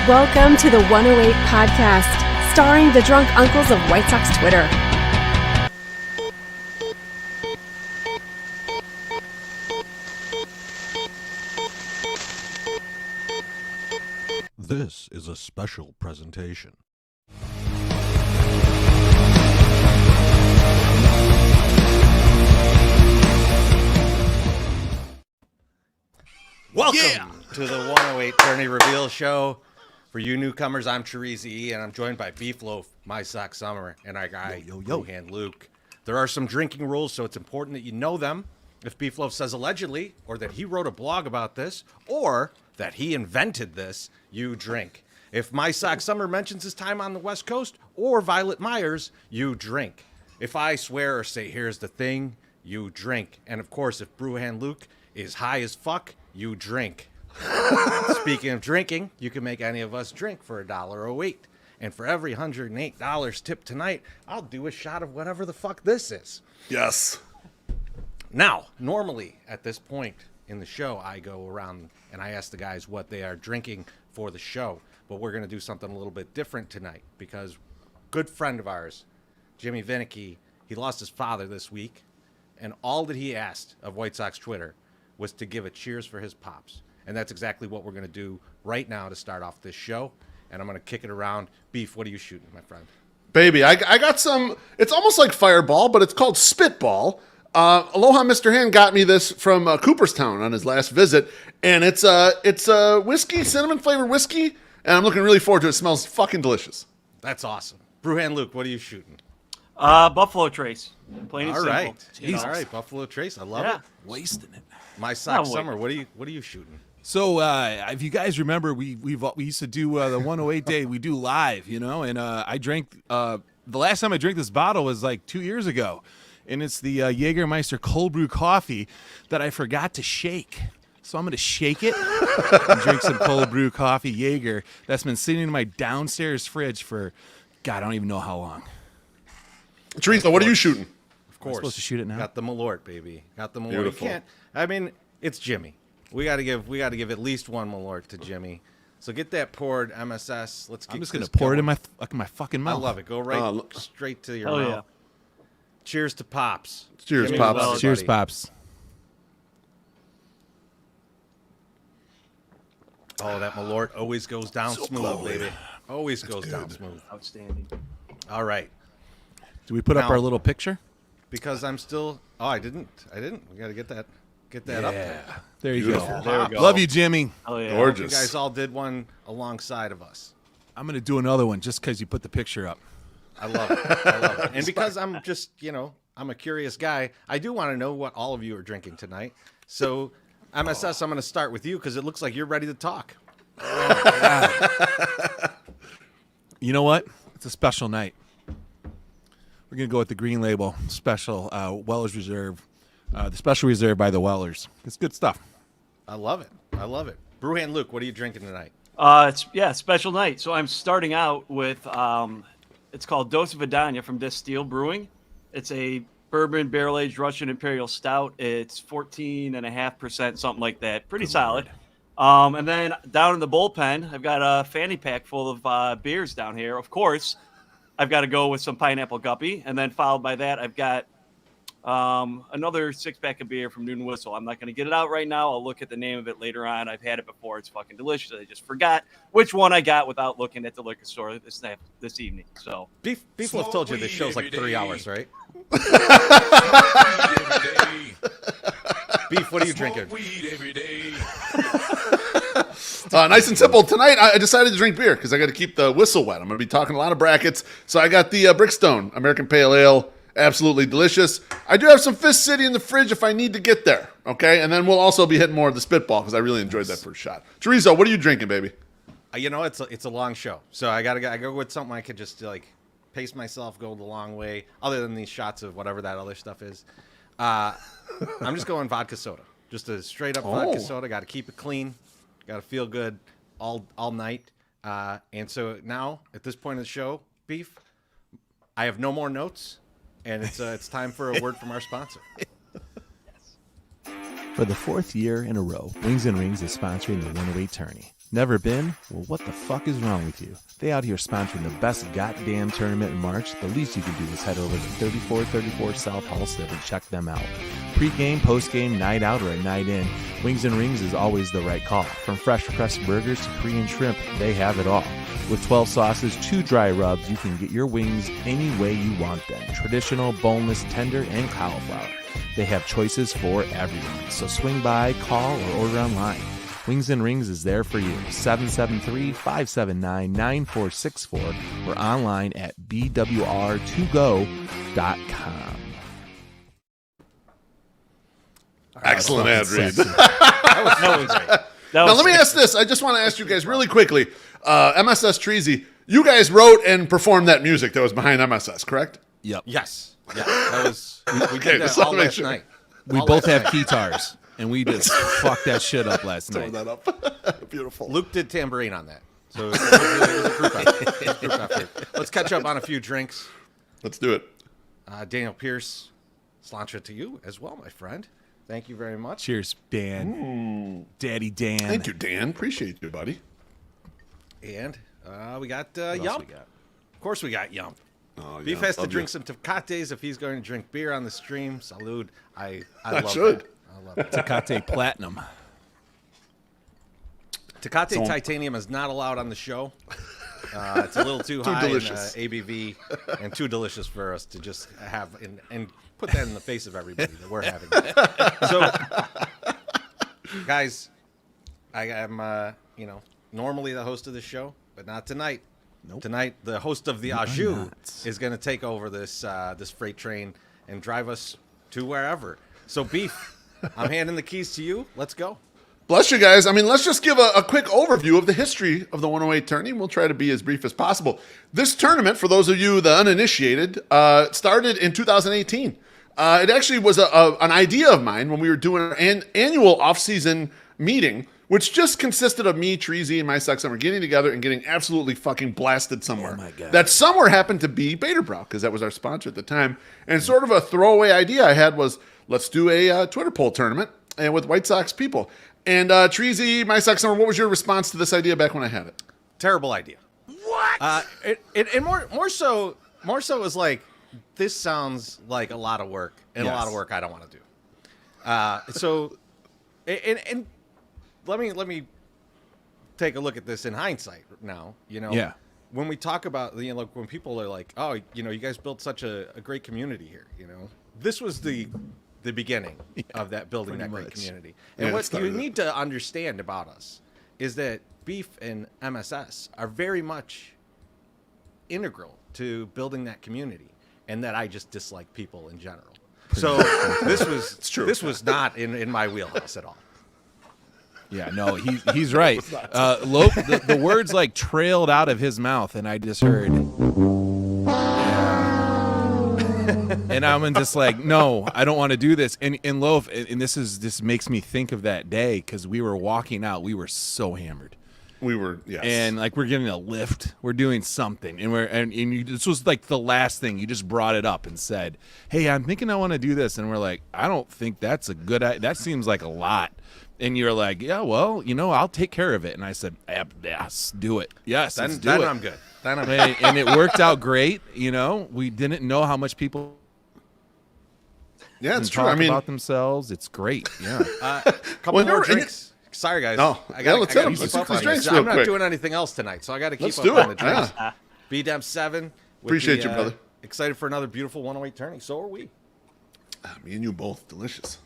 Welcome to the 108 podcast, starring the drunk uncles of White Sox Twitter. This is a special presentation. Welcome to the 108 Tourney Reveal Show. For you newcomers, I'm Therese E, and I'm joined by Beef Loaf, My Sock Summer, and our guy, Hand Luke. There are some drinking rules, so it's important that you know them. If Beef Loaf says allegedly, or that he wrote a blog about this, or that he invented this, you drink. If My Sock Summer mentions his time on the West Coast, or Violet Myers, you drink. If I swear or say, here's the thing, you drink. And of course, if Brewhand Luke is high as fuck, you drink. Speaking of drinking, you can make any of us drink for $1.08. And for every $108 tip tonight, I'll do a shot of whatever the fuck this is. Yes. Now, normally at this point in the show, I go around and I ask the guys what they are drinking for the show. But we're going to do something a little bit different tonight because good friend of ours, Jimmy Vinicky, he lost his father this week. And all that he asked of White Sox Twitter was to give a cheers for his pops. And that's exactly what we're going to do right now to start off this show. And I'm going to kick it around. Beef, what are you shooting, my friend? Baby, I got some, it's almost like Fireball, but it's called Spitball. Aloha Mr. Hand got me this from Cooperstown on his last visit. And it's a whiskey, cinnamon-flavored whiskey. And I'm looking really forward to it. It smells fucking delicious. That's awesome. Brewhand Luke, what are you shooting? Buffalo Trace. Plain and All simple. right. You know? All right, Buffalo Trace. I love Yeah. it. Wasting it. My Sock No, Summer, what are you shooting? So if you guys remember, we used to do the 108 day. We do live, you know, and I drank. The last time I drank this bottle was like 2 years ago, and it's the Jägermeister cold brew coffee that I forgot to shake. So I'm going to shake it and drink some cold brew coffee Jaeger that's been sitting in my downstairs fridge for, God, I don't even know how long. Teresa, what are you shooting? Of course. supposed to shoot it now? Got the Malort, baby. Got the Malort. Beautiful. You can't. I mean, it's Jimmy. We got to give at least one Malort to Jimmy. So get that poured, MSS. Let's get I'm just going this to pour it in going. my fucking I mouth. love it. Go right straight to your Oh, mouth. yeah. Cheers to Pops. Cheers, Jimmy, Pops. well, Cheers, buddy. Pops. Oh, that Malort always goes down smooth, baby. Always goes down smooth. Outstanding. All right. Do we put up Now- our little picture? Because I'm still. Oh, I didn't. We got to get that up there. There you Beautiful. go. There we go. Love you, Jimmy. Oh, yeah. You Gorgeous. guys all did one alongside of us. I'm going to do another one just because you put the picture up. I love it. I love it. And because I'm just, I'm a curious guy, I do want to know what all of you are drinking tonight. So, MSS, I'm going to start with you because it looks like you're ready to talk. You know what? It's a special night. We're going to go with the Green Label special Weller's Reserve. The special reserve by the Wellers. It's good stuff. I love it. I love it. Brewhand Luke, what are you drinking tonight? It's special night. So I'm starting out with it's called Dose of Vidania from Distill Brewing. It's a bourbon barrel aged Russian Imperial Stout. It's 14.5%, something like that. Pretty solid. And then down in the bullpen, I've got a fanny pack full of beers down here. Of course, I've got to go with some Pineapple Guppy, and then followed by that, I've got another 6-pack of beer from Noon Whistle. I'm not going to get it out right now. I'll look at the name of it later on. I've had it before. It's fucking delicious. I just forgot which one I got without looking at the liquor store this evening. So Beef Wolf told you this show's like 3 hours, right? Beef, what are you drinking? Nice and simple. Tonight, I decided to drink beer because I got to keep the whistle wet. I'm going to be talking a lot of brackets. So I got the Brickstone American Pale Ale. Absolutely delicious. I do have some Fist City in the fridge if I need to get there. Okay? And then we'll also be hitting more of the Spitball because I really enjoyed that first shot. Teresa, what are you drinking, baby? It's a long show. So I go with something I could just like pace myself, go the long way, other than these shots of whatever that other stuff is. I'm just going vodka soda. Just a straight up vodka soda. Got to keep it clean. Got to feel good all night. And so now, at this point of the show, Beef, I have no more notes, and it's time for a word from our sponsor. For the fourth year in a row, Wings and Rings is sponsoring the 108 Tourney. Never been? Well, what the fuck is wrong with you? They out here sponsoring the best goddamn tournament in March. The least you can do is head over to 3434 South Halstead and check them out. Pre-game, post-game, night out, or a night in, Wings and Rings is always the right call. From fresh pressed burgers to Korean shrimp, they have it all. With 12 sauces, 2 dry rubs, you can get your wings any way you want them. Traditional, boneless, tender, and cauliflower. They have choices for everyone. So swing by, call, or order online. Wings and Rings is there for you. 773-579-9464 or online at bwr2go.com. Excellent ad read. That was great. Now, let me ask this. I just want to ask you guys really quickly. MSS Treasy, you guys wrote and performed that music that was behind MSS, correct? Yep. Yes. Yeah. That was. We Okay, did that just wanna all make last sure. night. We All both last have night. guitars, and we just fucked that shit up last Throw night. that up. Beautiful. Luke did tambourine on that. So it was a group effort. It was a group effort. Let's catch up on a few drinks. Let's do it. Daniel Pierce, slancha to you as well, my friend. Thank you very much. Cheers, Dan. Daddy Dan. Thank you, Dan. Appreciate you, buddy. And we got What else Yum. we got? Of course we got Yum. Oh, Beef yeah, has to love drink you. some tecates if he's going to drink beer on the stream. Salud. I love should. that. I love it. Tecate Platinum. Tecate Titanium is not allowed on the show. It's a little too high delicious. in ABV and too delicious for us to just have and put that in the face of everybody that we're having it. So, guys, I am normally the host of the show, but not tonight. Nope. Tonight, the host of the You are Ajou not. is going to take over this this freight train and drive us to wherever. So, Beef, I'm handing the keys to you. Let's go. Bless you guys. I mean, let's just give a quick overview of the history of the 108 tourney. We'll try to be as brief as possible. This tournament, for those of you the uninitiated, started in 2018. It actually was an idea of mine when we were doing an annual off-season meeting, which just consisted of me, Treasy, and my sex summer getting together and getting absolutely fucking blasted somewhere. Oh my God. That somewhere happened to be Baderbrow, because that was our sponsor at the time. And sort of a throwaway idea I had was, let's do a Twitter poll tournament and with White Sox people. And Treasy, my sex summer, what was your response to this idea back when I had it? Terrible idea. What? And more so was like, this sounds like a lot of work and a lot of work I don't want to do. So let me take a look at this in hindsight now. Yeah. When we talk about like when people are like, oh, you guys built such a great community here. This was the beginning of that building that great much. community. Yeah, And it what you started need to understand about us is that Beef and MSS are very much integral to building that community, and that I just dislike people in general. So this was not in my wheelhouse at all. Yeah, no, he's right. Lope, the words like trailed out of his mouth, and I just heard. And I'm just like, no, I don't want to do this. And Loaf, and this makes me think of that day because we were walking out. We were so hammered. We were, yes. And like we're getting a lift, we're doing something, and this was like the last thing. You just brought it up and said, "Hey, I'm thinking I want to do this," and we're like, "I don't think that's a good idea. That seems like a lot." And you're like, "Yeah, well, I'll take care of it." And I said, "Yes, do it. Yes, let's do Then it." I'm good. Then I'm good. And it worked out great. We didn't know how much people Yeah, it's true. talk I mean, about themselves. It's great. Yeah. Couple Well, more and drinks. Sorry, guys. No. I Yeah, gotta, let's I gotta hit 'em. keep Let's up do these on drinks this. real I'm not quick. doing anything else tonight, so I got to keep Let's up do on it. the drinks. Yeah. B-Dem 7. with Appreciate the, you, brother. Excited for another beautiful 108 tourney. So are we. Me and you both. Delicious.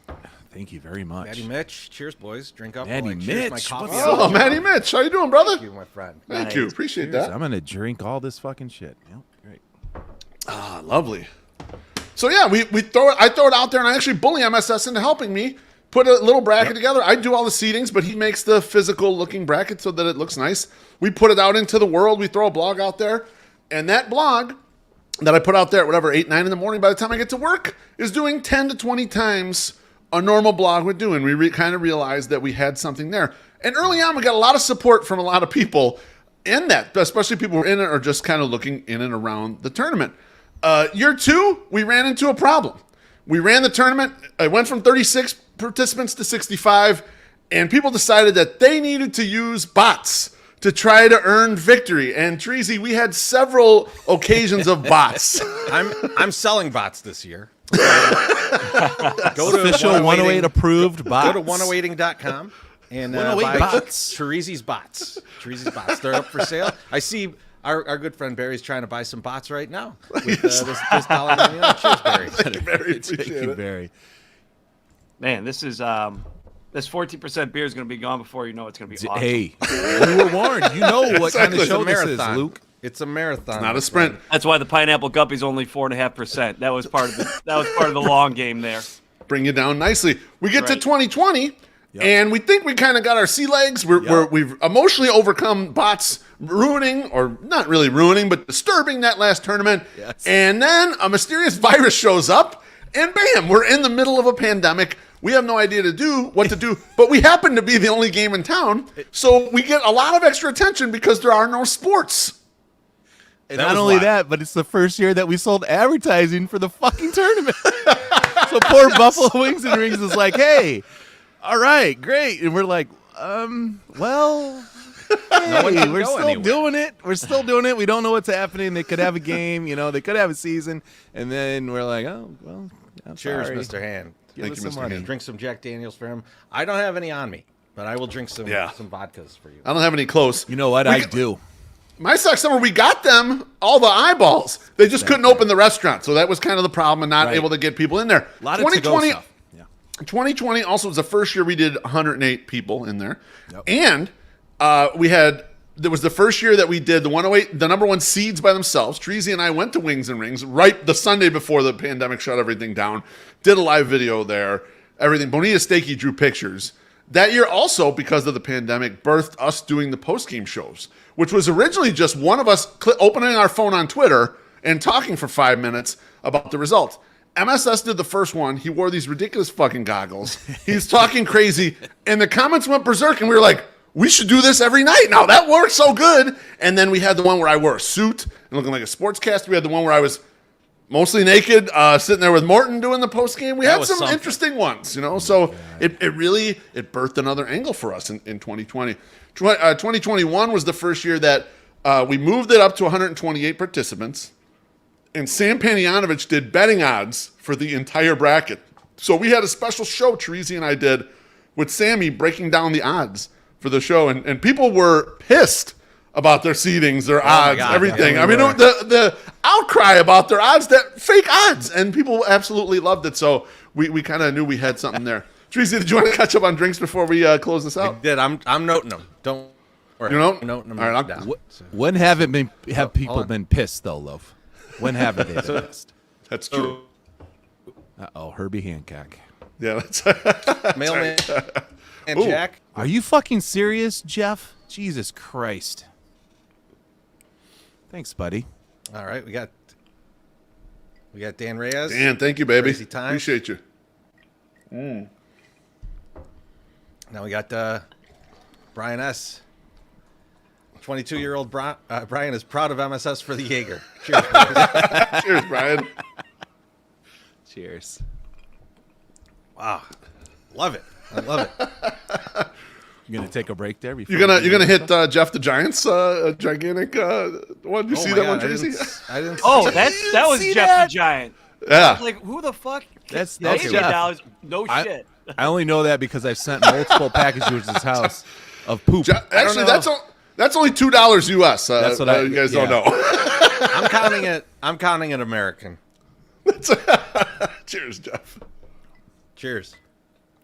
Thank you very much. Matty Mitch. Cheers, boys. Drink up. Matty while I cheers my Mitch, coffee. what's Oh, Matty Mitch. How you doing, brother? Thank you, my friend. Thank you. Appreciate Cheers. that. I'm gonna drink all this fucking shit. Yep, great. Ah, lovely. So yeah, I throw it out there, and I actually bully MSS into helping me put a little bracket together. I do all the seedings, but he makes the physical looking bracket so that it looks nice. We put it out into the world. We throw a blog out there, and that blog that I put out there at whatever 8, 9 in the morning, by the time I get to work, is doing 10 to 20 times a normal blog would do. And we kind of realized that we had something there. And early on, we got a lot of support from a lot of people in that, especially people who are in it or just kind of looking in and around the tournament. Year 2, we ran into a problem. We ran the tournament. It went from 36 participants to 65, and people decided that they needed to use bots to try to earn victory. And Treasy, we had several occasions of bots. I'm selling bots this year. Go to official 108 approved bots. Go to 108ing.com and 108 buy bots. Teresa's bots. Teresa's bots. They're up for sale. I see our good friend Barry's trying to buy some bots right now. With this dollar money on. Cheers, Barry. Thank you, Barry. Thank you, Barry. Man, this is this 14% beer is going to be gone before you know it's going to be awesome. Hey, you were warned. You know what kind of It's a show this is, marathon. Luke. It's a marathon. Not a sprint. That's why the pineapple guppy's only 4.5%. That was part of the long game there. Bring you down nicely. We get to Right. 2020, and we think we kind of got our sea legs. We've emotionally overcome bots ruining, or not really ruining, but disturbing that last tournament. Yes. And then a mysterious virus shows up, and bam, we're in the middle of a pandemic. We have no idea what to do, but we happen to be the only game in town, so we get a lot of extra attention because there are no sports. And That not was only wild. that, but it's the first year that we sold advertising for the fucking tournament. So poor Buffalo Wings and Rings is like, hey, all right, great. And we're like, well, hey, we're still doing it. We're still doing it. We don't know what's happening. They could have a game, they could have a season. And then we're like, oh, well, I'm Cheers, sorry. Mr. Hand. Give Thank us you, some Mr. money. Hand. Drink some Jack Daniels for him. I don't have any on me, but I will drink some vodkas for you. I don't have any close. You know what? I do. My Sock Summer, we got them all the eyeballs. They just couldn't open the restaurant, so that was kind of the problem, and not Right. able to get people in there. A lot of to-go stuff. Yeah. 2020 also was the first year we did 108 people in there, Yep. and there was the first year that we did the 108, the number one seeds by themselves. Treasy and I went to Wings and Rings right the Sunday before the pandemic shut everything down. Did a live video there. Everything. Bonita Stakey drew pictures. That year also, because of the pandemic, birthed us doing the post-game shows, which was originally just one of us opening our phone on Twitter and talking for 5 minutes about the result. MSS did the first one. He wore these ridiculous fucking goggles. He's talking crazy, and the comments went berserk, and we were like, we should do this every night now. That works so good. And then we had the one where I wore a suit and looking like a sportscaster. We had the one where I was mostly naked, sitting there with Morton doing the post game. We That had was some something. interesting ones, So it really birthed another angle for us in 2020. 2021 was the first year that we moved it up to 128 participants, and Sam Panayonovich did betting odds for the entire bracket. So we had a special show Teresi and I did with Sammy breaking down the odds for the show, and people were pissed about their seedings, their odds, God, everything. yeah, I we mean, were. the outcry about their odds, that fake odds, and people absolutely loved it. So we kind of knew we had something there. Teresi, did you want to catch up on drinks before we close this out? Did I'm noting them. Don't worry. You know? I'm noting them All right, down. When have people hold on. been pissed though, Loaf? When haven't they been pissed? That's true. Uh-oh, Herbie Hancock. Yeah, that's Mailman and Ooh. Jack. Are you fucking serious, Jeff? Jesus Christ. Thanks, buddy. All right, we got Dan Reyes. Dan, thank you, baby. Crazy times. Appreciate you. Now we got Brian S. 22-year-old Brian is proud of MSS for the Jaeger. Cheers, boys. Cheers, Brian. Cheers. Wow, love it. I love it. You gonna take a break there? Before You're gonna hit Jeff the Giant's gigantic one. You see Oh my that God, one, I Tracy? I didn't. Oh, see that was see Jeff that? the Giant. Yeah. Like, who the fuck? That's paid Jeff. me dollars? No I- shit. I only know that because I've sent multiple packages to his house of poop. Actually, know. that's only $2 US. That's what you guys don't yeah. know. I'm counting it. I'm counting it American. Cheers, Jeff. Cheers.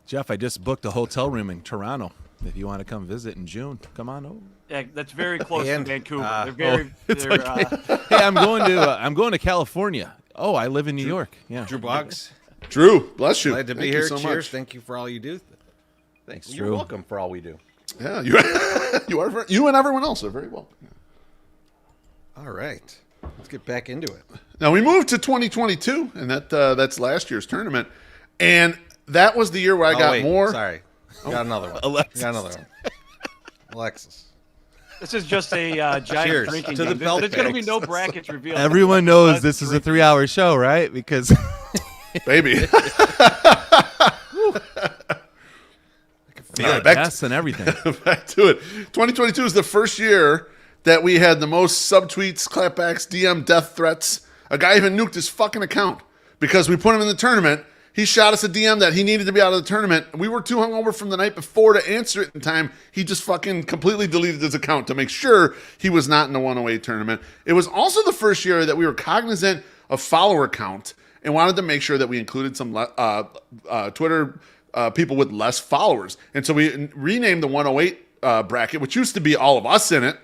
Jeff, I just booked a hotel room in Toronto. If you want to come visit in June, come on over. Yeah, that's very close And, to Vancouver. oh, They're very. It's they're, okay. Hey, I'm going to California. Oh, I live in New York. Yeah. Drew Boggs. Drew, bless you. Glad to be Thank here. you so Cheers. much. Thank you for all you do. Thanks, You're Drew. welcome for all we do. Yeah, you and everyone else are very welcome. All right. Let's get back into it. Now we moved to 2022, and that's last year's tournament, and that was the year where I got wait, more. Sorry. Got another one. Alexis. Got another one. Alexis. this is just a giant Cheers drinking to the game. belt There's going to be bags. no brackets revealed. Everyone knows Let's this is a drink. 3-hour show, right? Because Baby. Yeah, back Yes, and everything. back to it. 2022 is the first year that we had the most subtweets, clapbacks, DM death threats. A guy even nuked his fucking account because we put him in the tournament. He shot us a DM that he needed to be out of the tournament. We were too hungover from the night before to answer it in time. He just fucking completely deleted his account to make sure he was not in the 108 tournament. It was also the first year that we were cognizant of follower count and wanted to make sure that we included some Twitter people with less followers. And so we renamed the 108 bracket, which used to be all of us in it.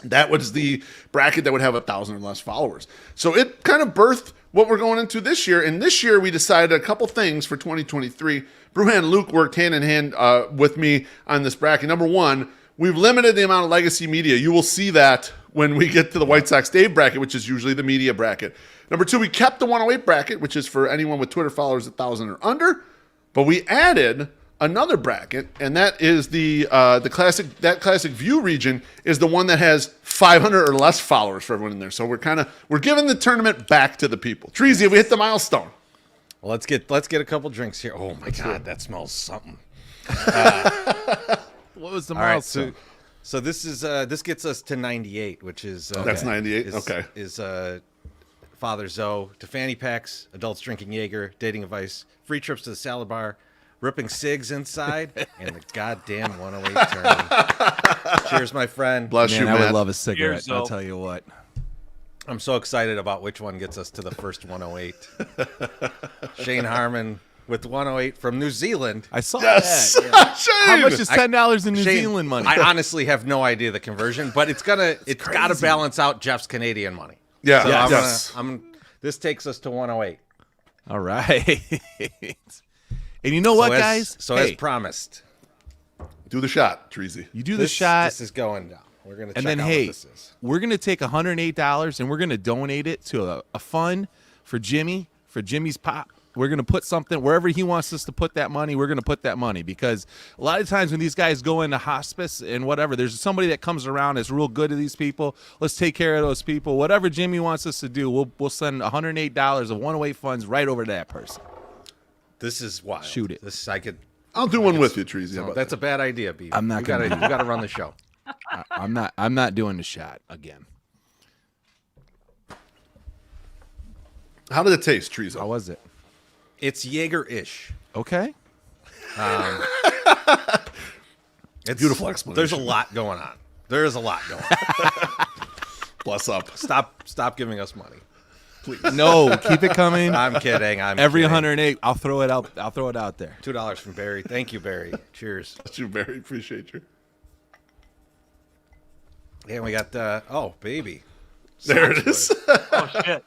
That was the bracket that would have 1,000 or less followers. So it kind of birthed what we're going into this year. And this year we decided a couple things for 2023. Bruhan and Luke worked hand in hand with me on this bracket. Number one, we've limited the amount of legacy media. You will see that when we get to the White Sox Dave bracket, which is usually the media bracket. Number two, we kept the 108 bracket, which is for anyone with Twitter followers 1,000 or under. But we added another bracket, and that is the classic view region is the one that has 500 or less followers for everyone in there. So we're giving the tournament back to the people. Treasy, have we hit the milestone? Well, let's get a couple drinks here. Oh my God, that smells something. What was the All right, milestone? so this is this gets us to 98, which is That's 98. Okay. Is Father Zoe to fanny packs, adults drinking Jaeger, dating advice, free trips to the salad bar, ripping cigs inside, and the goddamn 108 tourney. Cheers, my friend. Bless Man, you, I man. would love a cigarette. Cheers, I'll Zoe. tell you what. I'm so excited about which one gets us to the first 108. Shane Harmon with 108 from New Zealand. I saw Yes. that. Yeah. Shane! How much is $10 in New Shane, Zealand money? I honestly have no idea the conversion, but it's got to balance out Jeff's Canadian money. Yeah. So Yes. this takes us to 108. All right. And you know what, guys? As promised, Do the shot, Treasy. You do the this shot, This is going down. We're gonna check and then out hey, what this is. we're gonna take $108 and we're gonna donate it to a fund for Jimmy, for Jimmy's pop. We're gonna put something wherever he wants us to put that money. We're gonna put that money because a lot of times when these guys go into hospice and whatever, there's somebody that comes around that's real good to these people. Let's take care of those people. Whatever Jimmy wants us to do, we'll send $108 of 108 funds right over to that person. This is wild. Shoot it. This I could. I'll do one with you, Treasy. How about That's that? a bad idea, B. I'm not gonna You do gotta run the show. I'm not doing the shot again. How did it taste, Treasy? How was it? It's Jaeger-ish. Okay. It's Beautiful explanation. There's a lot going on. There is a lot going on. Bless up. Stop giving us money. No, keep it coming. I'm kidding. Every kidding. 108, I'll throw it out. I'll throw it out there. $2 from Barry. Thank you, Barry. Cheers. Bless you, very appreciate you. And we got baby. There it is. Oh shit!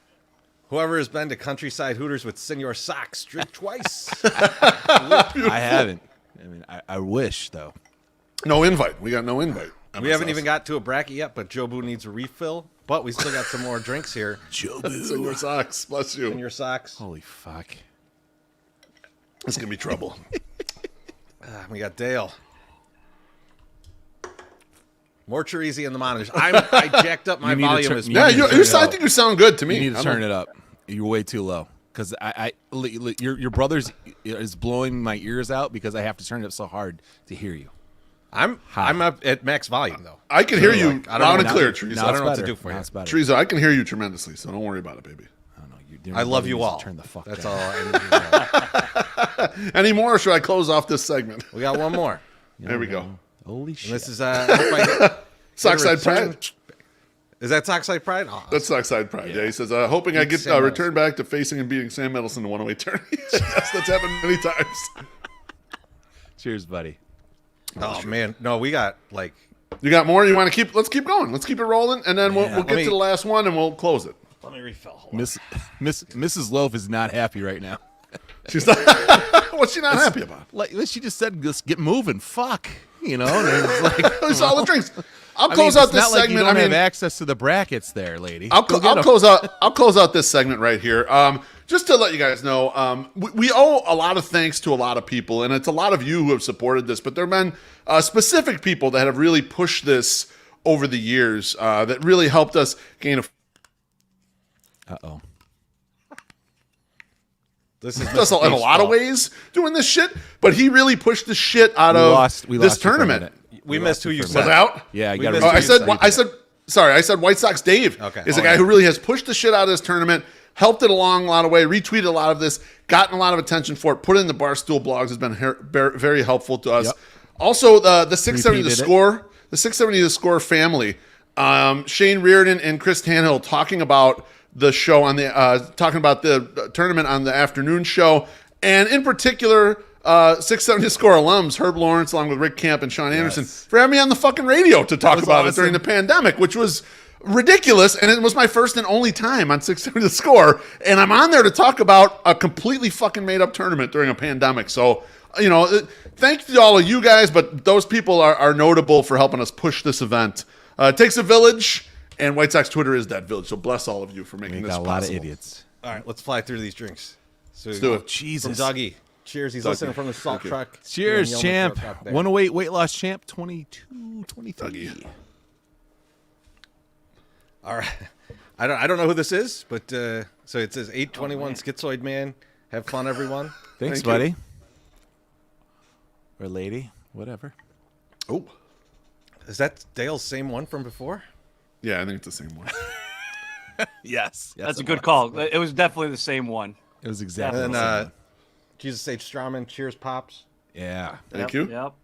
Whoever has been to Countryside Hooters with Senor Socks, drink twice. I haven't. I mean, I wish though. No invite. We got no invite. We haven't even got to a bracket yet, but Jobu needs a refill. But we still got some more drinks here. Senor Socks. Bless you. Senor Socks. Holy fuck. It's going to be trouble. We got Dale. More Chorizy in the monitors. I jacked up my You need to volume turn- as you Yeah, need to you, turn you it sound, I up. think you sound good to me. You need to I'm turn like- it up. You're way too low. Because your brother's is blowing my ears out because I have to turn it up so hard to hear you. I'm up at max volume though. I can hear you I don't loud know and now- clear, now Teresa. I don't know what better. to do for Now you. it's better. Teresa, I can hear you tremendously, so don't worry about it, baby. I don't know. Your I love you brother all. needs to Turn the fuck That's down. all I need to know. Any more, or should I close off this segment? We got one more. There we go. Holy And shit. this is I hope I get Sockside return- Pride. Is that Sockside Pride? Oh, That's Sockside Pride. Yeah, he says, hoping I get Sam return back to facing and beating Sam Middleton in 108 tourney. Yes, that's happened many times. Cheers, buddy. oh man, no, we got like You got more? You want to keep? Let's keep going. Let's keep it rolling, and then we'll let get me- to the last one, and we'll close it. let me refill. Hold on. Mrs. Loaf is not happy right now. She's not. What's she not happy about? Like she just said, just get moving. Fuck. You know, and it's like It's all the drinks. I'll I mean, close it's out this not like you segment. don't I mean, have access to the brackets there, lady. I'll Go get 'em. close out. I'll close out this segment right here. Just to let you guys know, we owe a lot of thanks to a lot of people, and it's a lot of you who have supported this. But there have been specific people that have really pushed this over the years that really helped us gain a. Uh-oh. This is Just in a lot of ways doing this shit, but he really pushed the shit out of this tournament. We missed who you Was said. out? Yeah, We you missed got who you I said White Sox Dave is a guy who really has pushed the shit out of this tournament, helped it along a lot of way, retweeted a lot of this, gotten a lot of attention for it, put it in the Barstool blogs, has been very helpful to us. Yep. Also, the 670 Repeated The Score, the 670 The Score family, Shane Reardon and Chris Tannehill talking about the show on the talking about the tournament on the afternoon show, and in particular 670 Score alums Herb Lawrence along with Rick Camp and Sean Anderson for having me on the fucking radio to talk about it during the pandemic, which was ridiculous, and it was my first and only time on 670 The Score, and I'm on there to talk about a completely fucking made up tournament during a pandemic. So, thank you to all of you guys, but those people are notable for helping us push this event. It takes a village, and White Sox Twitter is that village. So bless all of you for making this possible. a lot of idiots. All right, let's fly through these drinks. So Let's do it. Jesus. From Dougie. Cheers. He's listening from the salt truck. Cheers, champ. 108 weight loss champ, 22, 23. All right. I don't know who this is, but so it says 821 Schizoid Man. Have fun, everyone. Thanks, Thank buddy. you. Or lady, whatever. Oh, Is that Dale's same one from before? yeah, I think it's the same one. Yes. That's a good call. It was definitely the same one. It was exactly And the then same. Jesus H. Strawman. Cheers, Pops. Yeah. Thank you. Yep.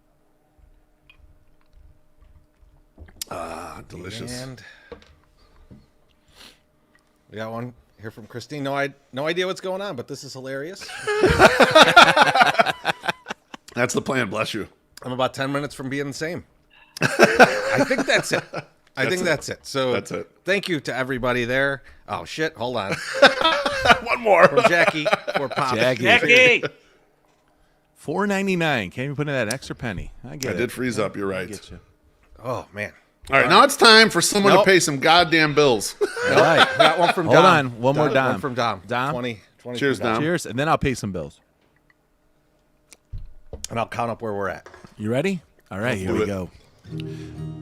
Delicious. And we got one here from Christine. No idea what's going on, but this is hilarious. That's the plan. Bless you. I'm about 10 minutes from being the same. I think that's it. I think that's it. So That's it. Thank you to everybody there. Oh shit! Hold on. One more. From Jackie for Pop. Jackie! $4.99. Can't even put in that extra penny. I get I it. did freeze up. You're right. Get you. Oh man. All right, now it's time for someone Nope. to pay some goddamn bills. All right. We got one from Hold Dom. on. One more Dom. One from Dom. Dom? 20 Cheers, from Dom. Cheers, and then I'll pay some bills. And I'll count up where we're at. You ready? All right, here do we it. go.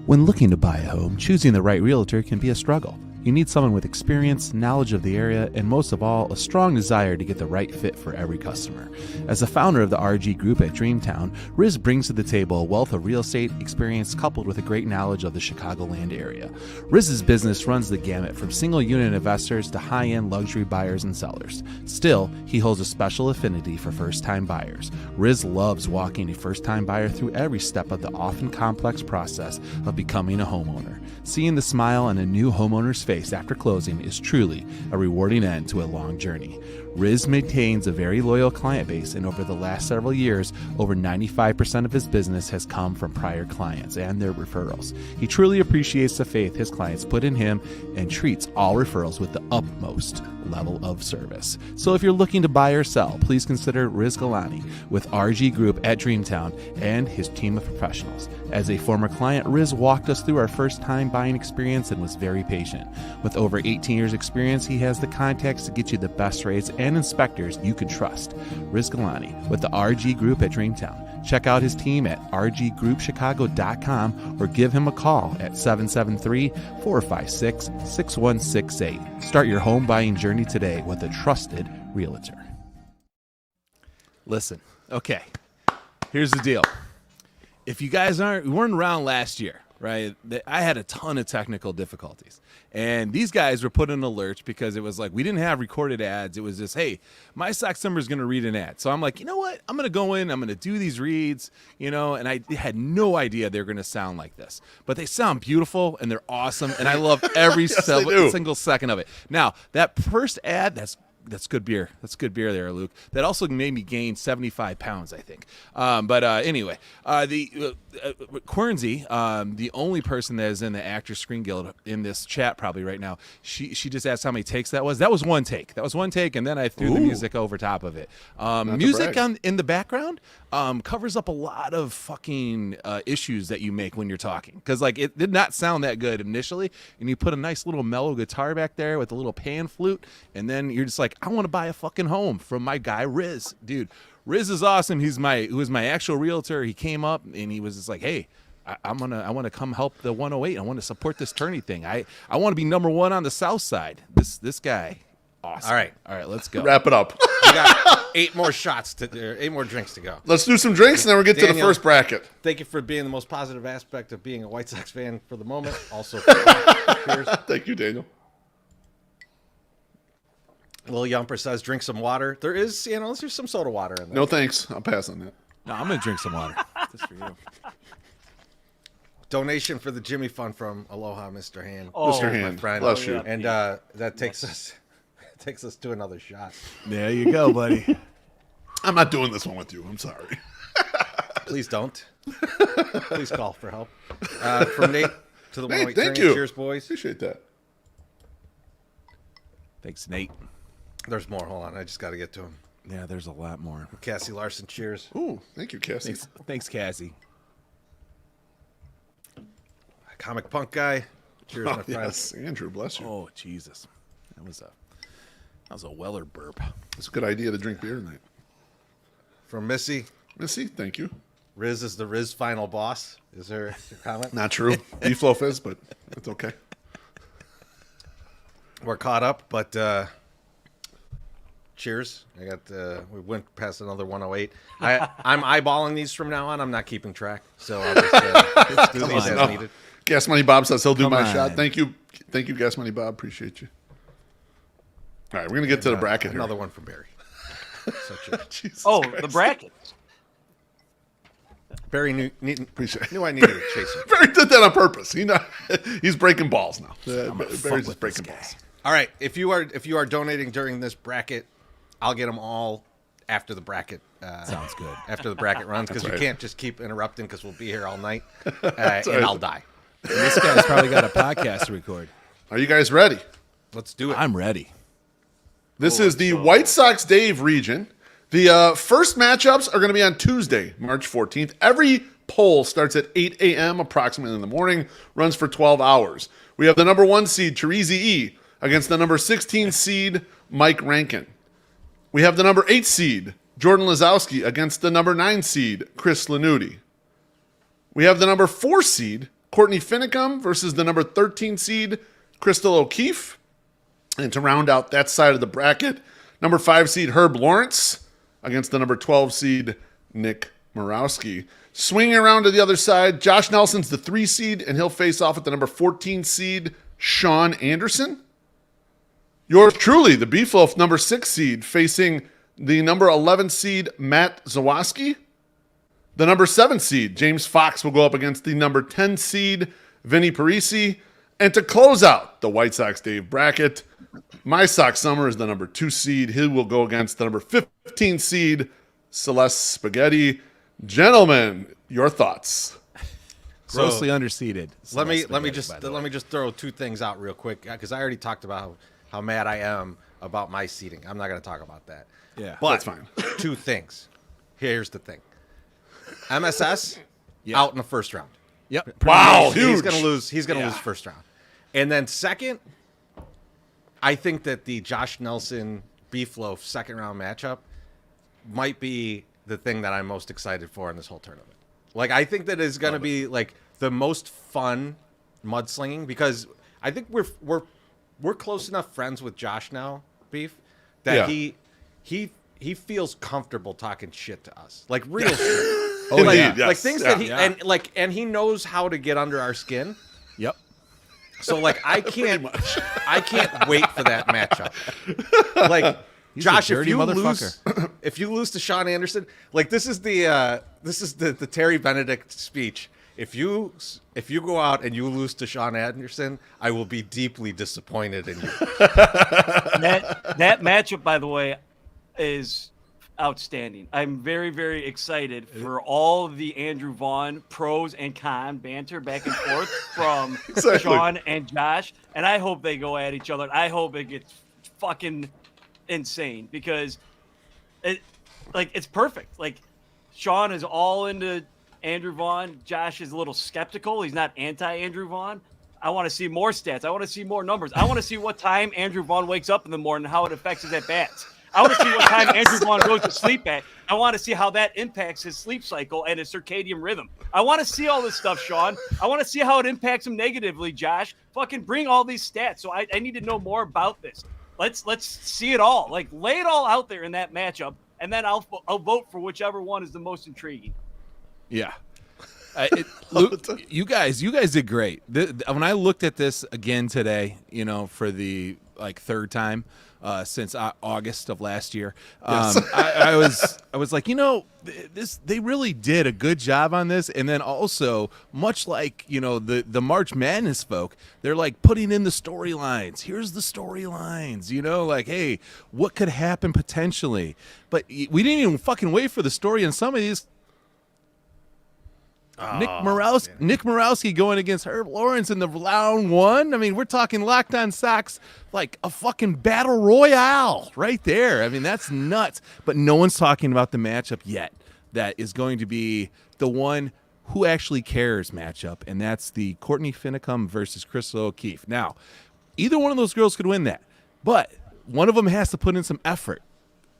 When looking to buy a home, choosing the right realtor can be a struggle. You need someone with experience, knowledge of the area, and most of all, a strong desire to get the right fit for every customer. As the founder of the RG Group at Dreamtown, Riz brings to the table a wealth of real estate experience coupled with a great knowledge of the Chicagoland area. Riz's business runs the gamut from single-unit investors to high-end luxury buyers and sellers. Still, he holds a special affinity for first-time buyers. Riz loves walking a first-time buyer through every step of the often complex process of becoming a homeowner. Seeing the smile on a new homeowner's face after closing is truly a rewarding end to a long journey. Riz maintains a very loyal client base, and over the last several years, over 95% of his business has come from prior clients and their referrals. He truly appreciates the faith his clients put in him and treats all referrals with the utmost level of service. So if you're looking to buy or sell, please consider Riz Galani with RG Group at Dreamtown and his team of professionals. As a former client, Riz walked us through our first time buying experience and was very patient. With over 18 years experience, he has the contacts to get you the best rates and inspectors you can trust. Riz Galani with the RG Group at Dreamtown. Check out his team at rggroupchicago.com or give him a call at 773-456-6168. Start your home buying journey today with a trusted realtor. Listen, okay, here's the deal. If you guys weren't around last year, right, I had a ton of technical difficulties. And these guys were put in a lurch because it was like we didn't have recorded ads. It was just, hey, my stock number is going to read an ad. So I'm like, you know what? I'm going to go in. I'm going to do these reads, and I had no idea they were going to sound like this. But they sound beautiful, and they're awesome, and I love every single second of it. Now, that first ad, that's good beer. That's good beer there, Luke. That also made me gain 75 pounds, I think. Anyway, the Quernsey, the only person that is in the Actors Screen Guild in this chat probably right now, she just asked how many takes that was. That was one take. And then I threw the music over top of it. Music in the background covers up a lot of fucking issues that you make when you're talking. Because it did not sound that good initially, and you put a nice little mellow guitar back there with a little pan flute, and then you're just like, I want to buy a fucking home from my guy Riz. Dude, Riz is awesome. He was my actual realtor. He came up and he was just like, hey, I want to come help the 108. I want to support this tourney thing. I want to be number one on the south side. This guy, awesome. All right, let's go. Wrap it up. 8 more shots to 8 more drinks to go. Let's do some drinks, and then we'll get to the Daniel. first bracket. Thank you for being the most positive aspect of being a White Sox fan for the moment. Also, cheers. Thank you, Daniel. Lil Yumper says, drink some water. There's some soda water in there. No thanks. I'll pass on that. No, I'm gonna drink some water. Just for you. Donation for the Jimmy Fund from Aloha, Mr. Hand. Mr. My Hand, friend. bless you. And that takes us to another shot. There you go, buddy. I'm not doing this one with you. I'm sorry. Please don't. Please call for help. From Nate to the Hey, 108 thank Journey. you. Cheers, boys. Appreciate that. Thanks, Nate. There's more. Hold on. I just got to get to him. Yeah, there's a lot more. Cassie Larson, cheers. Ooh, thank you, Cassie. Thanks, Cassie. Comic punk guy. Cheers, my friend. Yes, Andrew, bless you. Oh, Jesus. That was a Weller burp. It's a good idea to drink beer tonight. From Missy. Missy, thank you. Riz is the Riz final boss. Is there a comment? Not true. Beef loaf is, but it's okay. We're caught up, but cheers. I got we went past another 108. I'm eyeballing these from now on. I'm not keeping track, so I'll just do these as needed. Gas Money Bob says he'll do my on. shot. Thank you, Gas Money Bob. Appreciate you. All right, we're gonna get to the bracket here. Another one from Barry. Jesus The Christ. bracket. Barry knew I needed to chase him. Barry did that on purpose. He's breaking balls now. fuck Barry's with just breaking this guy. balls. All right, if you are donating during this bracket, I'll get them all after the bracket. Sounds good. After the bracket runs, because That's you right. can't just keep interrupting because we'll be here all night, right. and I'll die. And this guy's probably got a podcast to record. Are you guys ready? Let's do it. I'm ready. This is the White Sox Dave region. The first matchups are going to be on Tuesday, March 14th. Every poll starts at 8 a.m. approximately in the morning, runs for 12 hours. We have the number 1 seed, Therese E., against the number 16 seed, Mike Rankin. We have the number 8 seed, Jordan Lazowski, against the number 9 seed, Chris Lanuti. We have the number 4 seed, Courtney Finicum, versus the number 13 seed, Crystal O'Keefe. And to round out that side of the bracket, number 5 seed, Herb Lawrence, against the number 12 seed, Nick Morawski. Swinging around to the other side, Josh Nelson's the 3 seed, and he'll face off with the number 14 seed, Sean Anderson. Yours truly, the Beefloaf, number 6 seed, facing the number 11 seed, Matt Zawoski. The number 7 seed, James Fox, will go up against the number 10 seed, Vinny Parisi. And to close out the White Sox Dave bracket, My Sox Summer is the number 2 seed. He will go against the number 15 seed, Celeste Spaghetti. Gentlemen, your thoughts. Grossly underseeded. Let me Spaghetti, just throw 2 things out real quick, because I already talked about how mad I am about my seating. I'm not going to talk about that. Yeah, But that's fine. 2 things. Here's the thing. MSS Yeah. out in the first round. Yep. Wow, He's huge. going to lose. He's going to lose first round. And then second, I think that the Josh Nelson Beefloaf second round matchup might be the thing that I'm most excited for in this whole tournament. Like, I think that is going to be like the most fun mudslinging, because I think we're close enough friends with Josh now, Beef, that he feels comfortable talking shit to us, like real shit. Oh, like, yeah. Yes. like things that he Yeah. and he knows how to get under our skin. Yep. So like I can't wait for that matchup. Like He's Josh, a dirty if you lose to Sean Anderson, like this is the Terry Benedict speech. If you go out and you lose to Sean Anderson, I will be deeply disappointed in you. That matchup, by the way, is outstanding. I'm very, very excited for all of the Andrew Vaughn pros and con banter back and forth from Exactly. Sean and Josh, and I hope they go at each other. I hope it gets fucking insane, because it's perfect. Like, Sean is all into Andrew Vaughn. Josh is a little skeptical. He's not anti-Andrew Vaughn. I want to see more stats. I want to see more numbers. I want to see what time Andrew Vaughn wakes up in the morning and how it affects his at-bats. I want to see what time Andrew Vaughn goes to sleep at. I want to see how that impacts his sleep cycle and his circadian rhythm. I want to see all this stuff, Sean. I want to see how it impacts him negatively, Josh. Fucking bring all these stats. So I need to know more about this. Let's see it all. Like, lay it all out there in that matchup, and then I'll vote for whichever one is the most intriguing. Yeah. Luke, you guys did great. When I looked at this again today, for the third time since August of last year, I was like, they really did a good job on this. And then also, much like the March Madness folk, they're like putting in the storylines. Here's the storylines, hey, what could happen potentially? But we didn't even fucking wait for the story in some of these. Nick Morawski going against Herb Lawrence in the round one. I mean, we're talking Locked On Sox, like a fucking battle royale right there. I mean, that's nuts. But no one's talking about the matchup yet. That is going to be the one who actually cares matchup, and that's the Courtney Finicum versus Crystal O'Keefe. Now, either one of those girls could win that, but one of them has to put in some effort.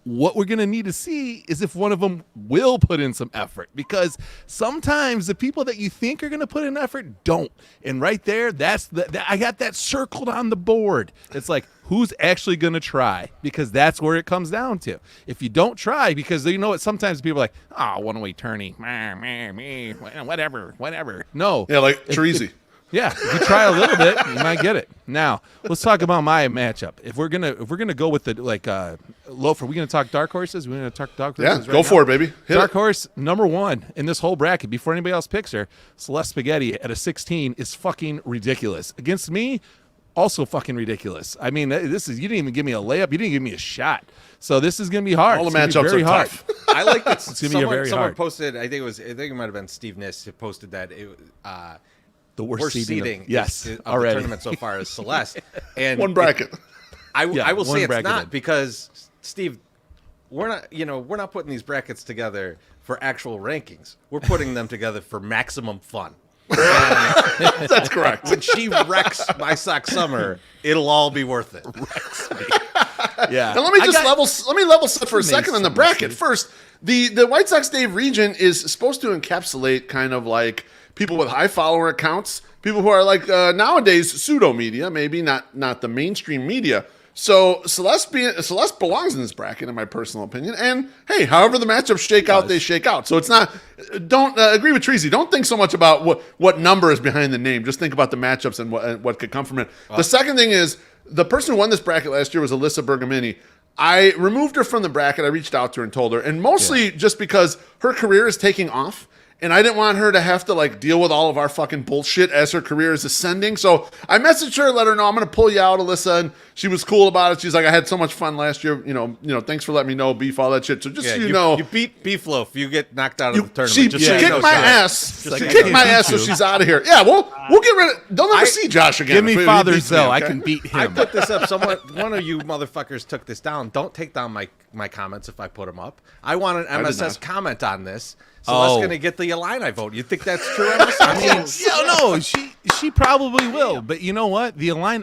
What we're going to need to see is if one of them will put in some effort, because sometimes the people that you think are going to put in effort don't. And right there, I got that circled on the board. It's like, who's actually going to try? Because that's where it comes down to. If you don't try, because you know what, sometimes people are like, oh, 108 tourney, whatever. No. Yeah, like Treasy. Yeah, if you try a little bit, you might get it. Now, let's talk about my matchup. If we're gonna go with the Loafer, we're gonna talk dark horses. We're gonna talk dark horses. Yeah, go for it, baby. Dark horse number one in this whole bracket before anybody else picks her. Celeste Spaghetti at a 16 is fucking ridiculous. Against me, also fucking ridiculous. I mean, you didn't even give me a layup. You didn't give me a shot. So this is gonna be hard. All the matchups are hard. tough. I like that. It's gonna be very someone hard. posted. I think it might have been Steve Niss who posted that The worst seeding of already. the tournament so far is Celeste. And One bracket. I will say it's bracket not in. because, Steve, we're not putting these brackets together for actual rankings. We're putting them together for maximum fun. That's correct. When she wrecks my sock summer, it'll all be worth it. Yeah. And let me level set for a second on the bracket. First, the White Sox Dave region is supposed to encapsulate kind of like people with high follower accounts, people who are like nowadays pseudo media, maybe not the mainstream media. So Celeste belongs in this bracket, in my personal opinion. And hey, however the matchups shake out, they shake out. So it's not. Don't agree with Treasy. Don't think so much about what number is behind the name. Just think about the matchups and what could come from it. The second thing is the person who won this bracket last year was Alyssa Bergamini. I removed her from the bracket. I reached out to her and told her, and mostly just because her career is taking off. And I didn't want her to have to deal with all of our fucking bullshit as her career is ascending. So I messaged her, let her know I'm going to pull you out, Alyssa. And she was cool about it. She's like, I had so much fun last year. Thanks for letting me know, Beef, all that shit. So just you beat Beef Loaf. You get knocked out of the tournament. She kicked my ass. She kicked my ass, so she's out of here. Yeah, we'll get rid of. They'll never see Josh again. Give me Father's though. I can beat him. I put this up. One of you motherfuckers took this down. Don't take down my comments if I put them up. I want an MSS comment on this. So that's going to get the Illini vote. You think that's true, MSS? I mean, she probably will. But you know what? The Illini,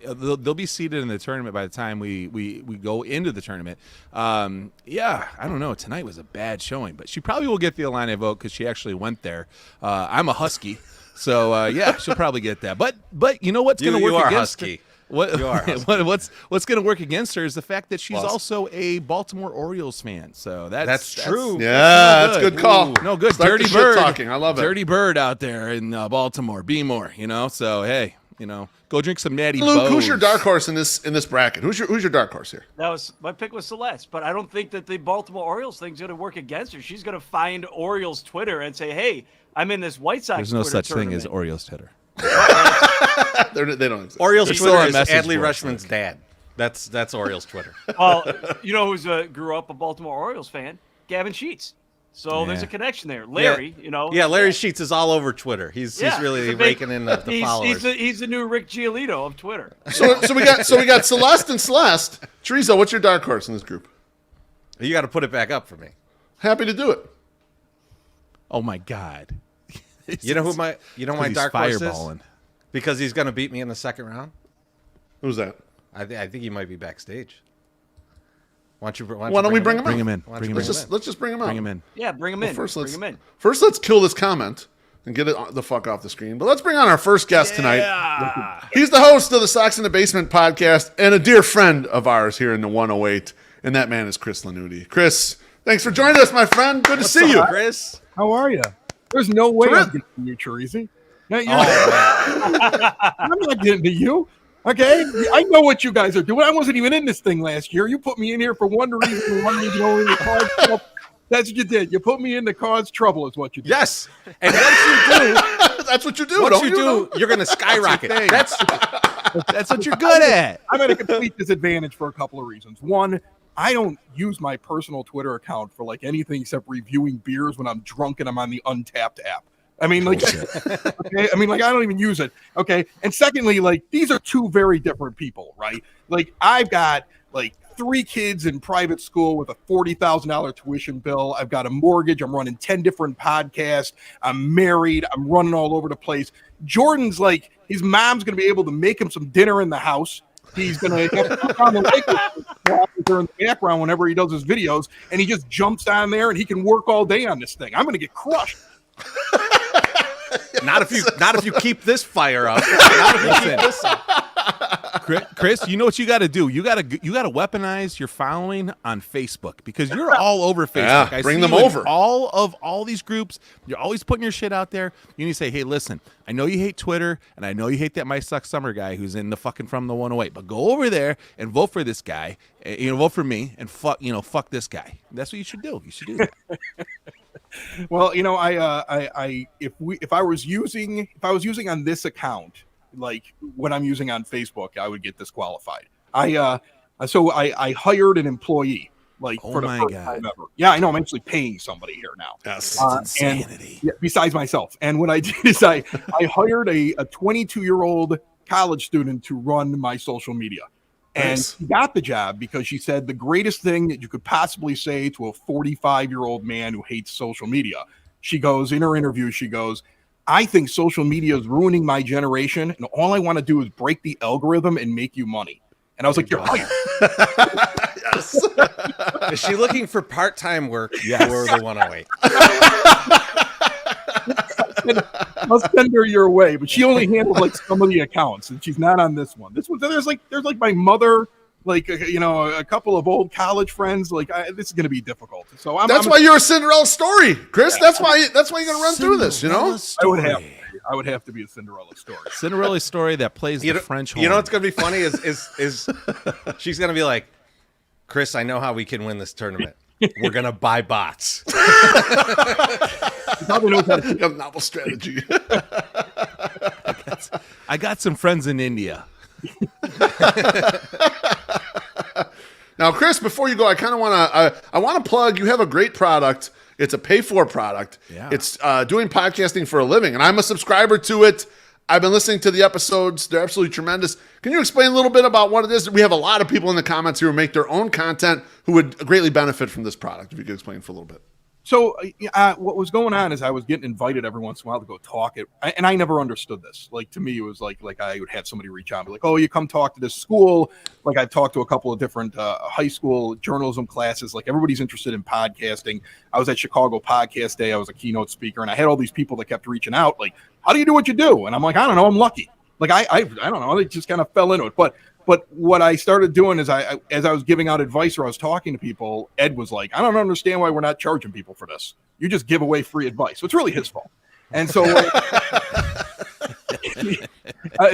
they'll be seated in the tournament by the time we go into the tournament. I don't know. Tonight was a bad showing, but she probably will get the Illini vote because she actually went there. I'm a Husky, so she'll probably get that. But you know what's going to work against Husky. Her? What's going to work against her is the fact that she's also a Baltimore Orioles fan. So that's true. That's a good call. No good. Start Dirty the shit bird. talking. I love it. Dirty bird out there in Baltimore. Be more. So hey, go drink some Natty Luke, Bows. who's your dark horse in this bracket? Who's your dark horse here? My pick was Celeste, but I don't think that the Baltimore Orioles thing's going to work against her. She's going to find Orioles Twitter and say, "Hey, I'm in this White Sox." There's no Twitter such tournament. thing as Orioles Twitter. They don't exist. Orioles They're Twitter still is on message Adley boards, Rushman's dad. That's Orioles Twitter. Well, who's grew up a Baltimore Orioles fan? Gavin Sheets. So there's a connection there. Larry, Yeah, Larry Sheets is all over Twitter. He's really raking in the followers. He's the new Rick Giolito of Twitter. So we got Celeste and Celeste. Teresa, what's your dark horse in this group? You got to put it back up for me. Happy to do it. Oh my God. You know my dark horse fireballing. is? Because he's going to beat me in the second round. Who's that? I think he might be backstage. Why don't we bring him in? Let's just bring him out. Bring him in. Yeah, bring him in. First, bring him in. let's kill this comment and get it the fuck off the screen. But let's bring on our first guest tonight. He's the host of the Sox in the Basement podcast and a dear friend of ours here in the 108. and that man is Chris Lanuti. Chris, thanks for joining us, my friend. Good to see you. Chris? How are you? There's no way I'm getting to you, Teresi. I'm not getting to you. Okay? I know what you guys are doing. I wasn't even in this thing last year. You put me in here for one reason only to cause trouble. That's what you did. You put me in to cause trouble is what you did. Yes. And once you do, that's what you do. Once you do, you're going to skyrocket. That's what you're good at. I'm at a complete disadvantage for a couple of reasons. One, I don't use my personal Twitter account for like anything except reviewing beers when I'm drunk and I'm on the Untapped app. I mean, like, okay. I mean, like, I don't even use it. Okay. And secondly, like, these are two very different people, right? Like, I've got like 3 kids in private school with a $40,000 tuition bill. I've got a mortgage. I'm running 10 different podcasts. I'm married. I'm running all over the place. Jordan's like, his mom's going to be able to make him some dinner in the house. He's going to have to put on the lake in the background whenever he does his videos, and he just jumps on there and he can work all day on this thing. I'm going to get crushed. Not if you keep this fire up. Chris, you know what you got to do? You got to weaponize your following on Facebook because you're all over Facebook. Yeah, I bring see them you in over. all these groups. You're always putting your shit out there. You need to say, hey, listen, I know you hate Twitter and I know you hate that My Suck Summer guy who's in the fucking From the 108, but go over there and vote for this guy. Vote for me and fuck this guy. That's what you should do. You should do that. Well, if I was using on this account, like what I'm using on Facebook, I would get disqualified. I hired an employee, like for the first time ever. Yeah, I know. I'm actually paying somebody here now. Yes, that's insanity. Besides myself, and what I did is I hired a 22-year-old college student to run my social media. And she got the job because she said the greatest thing that you could possibly say to a 45-year-old man who hates social media. She goes, in her interview, she goes, I think social media is ruining my generation, and all I want to do is break the algorithm and make you money. And I was like, you're hired. Yes. Is she looking for part-time work for the 108? I'll send her your way, but she only handles like some of the accounts, and she's not on this one. This one, there's like my mother, like a couple of old college friends. Like this is going to be difficult. So that's why you're a Cinderella story, Chris. Yeah. That's why you're going to run through this. I would have to be a Cinderella story. Cinderella story that plays the French horn. You know what's going to be funny is she's going to be like, Chris, I know how we can win this tournament. We're going to buy bots. Probably knows how to a novel strategy. I got some friends in India. Now, Chris, before you go, I kind of want to plug. You have a great product. It's a pay-for product. Yeah. It's doing podcasting for a living, and I'm a subscriber to it. I've been listening to the episodes. They're absolutely tremendous. Can you explain a little bit about what it is? We have a lot of people in the comments who make their own content who would greatly benefit from this product. If you could explain for a little bit. So what was going on is I was getting invited every once in a while to go talk it, and I never understood this. Like to me, it was like I would have somebody reach out and be like, "Oh, you come talk to this school." Like I've talked to a couple of different high school journalism classes. Like everybody's interested in podcasting. I was at Chicago Podcast Day. I was a keynote speaker, and I had all these people that kept reaching out, like, "How do you do what you do?" And I'm like, "I don't know. I'm lucky." Like I don't know. They just kind of fell into it, But what I started doing is as I was giving out advice or I was talking to people, Ed was like, I don't understand why we're not charging people for this. You just give away free advice. So it's really his fault. And so,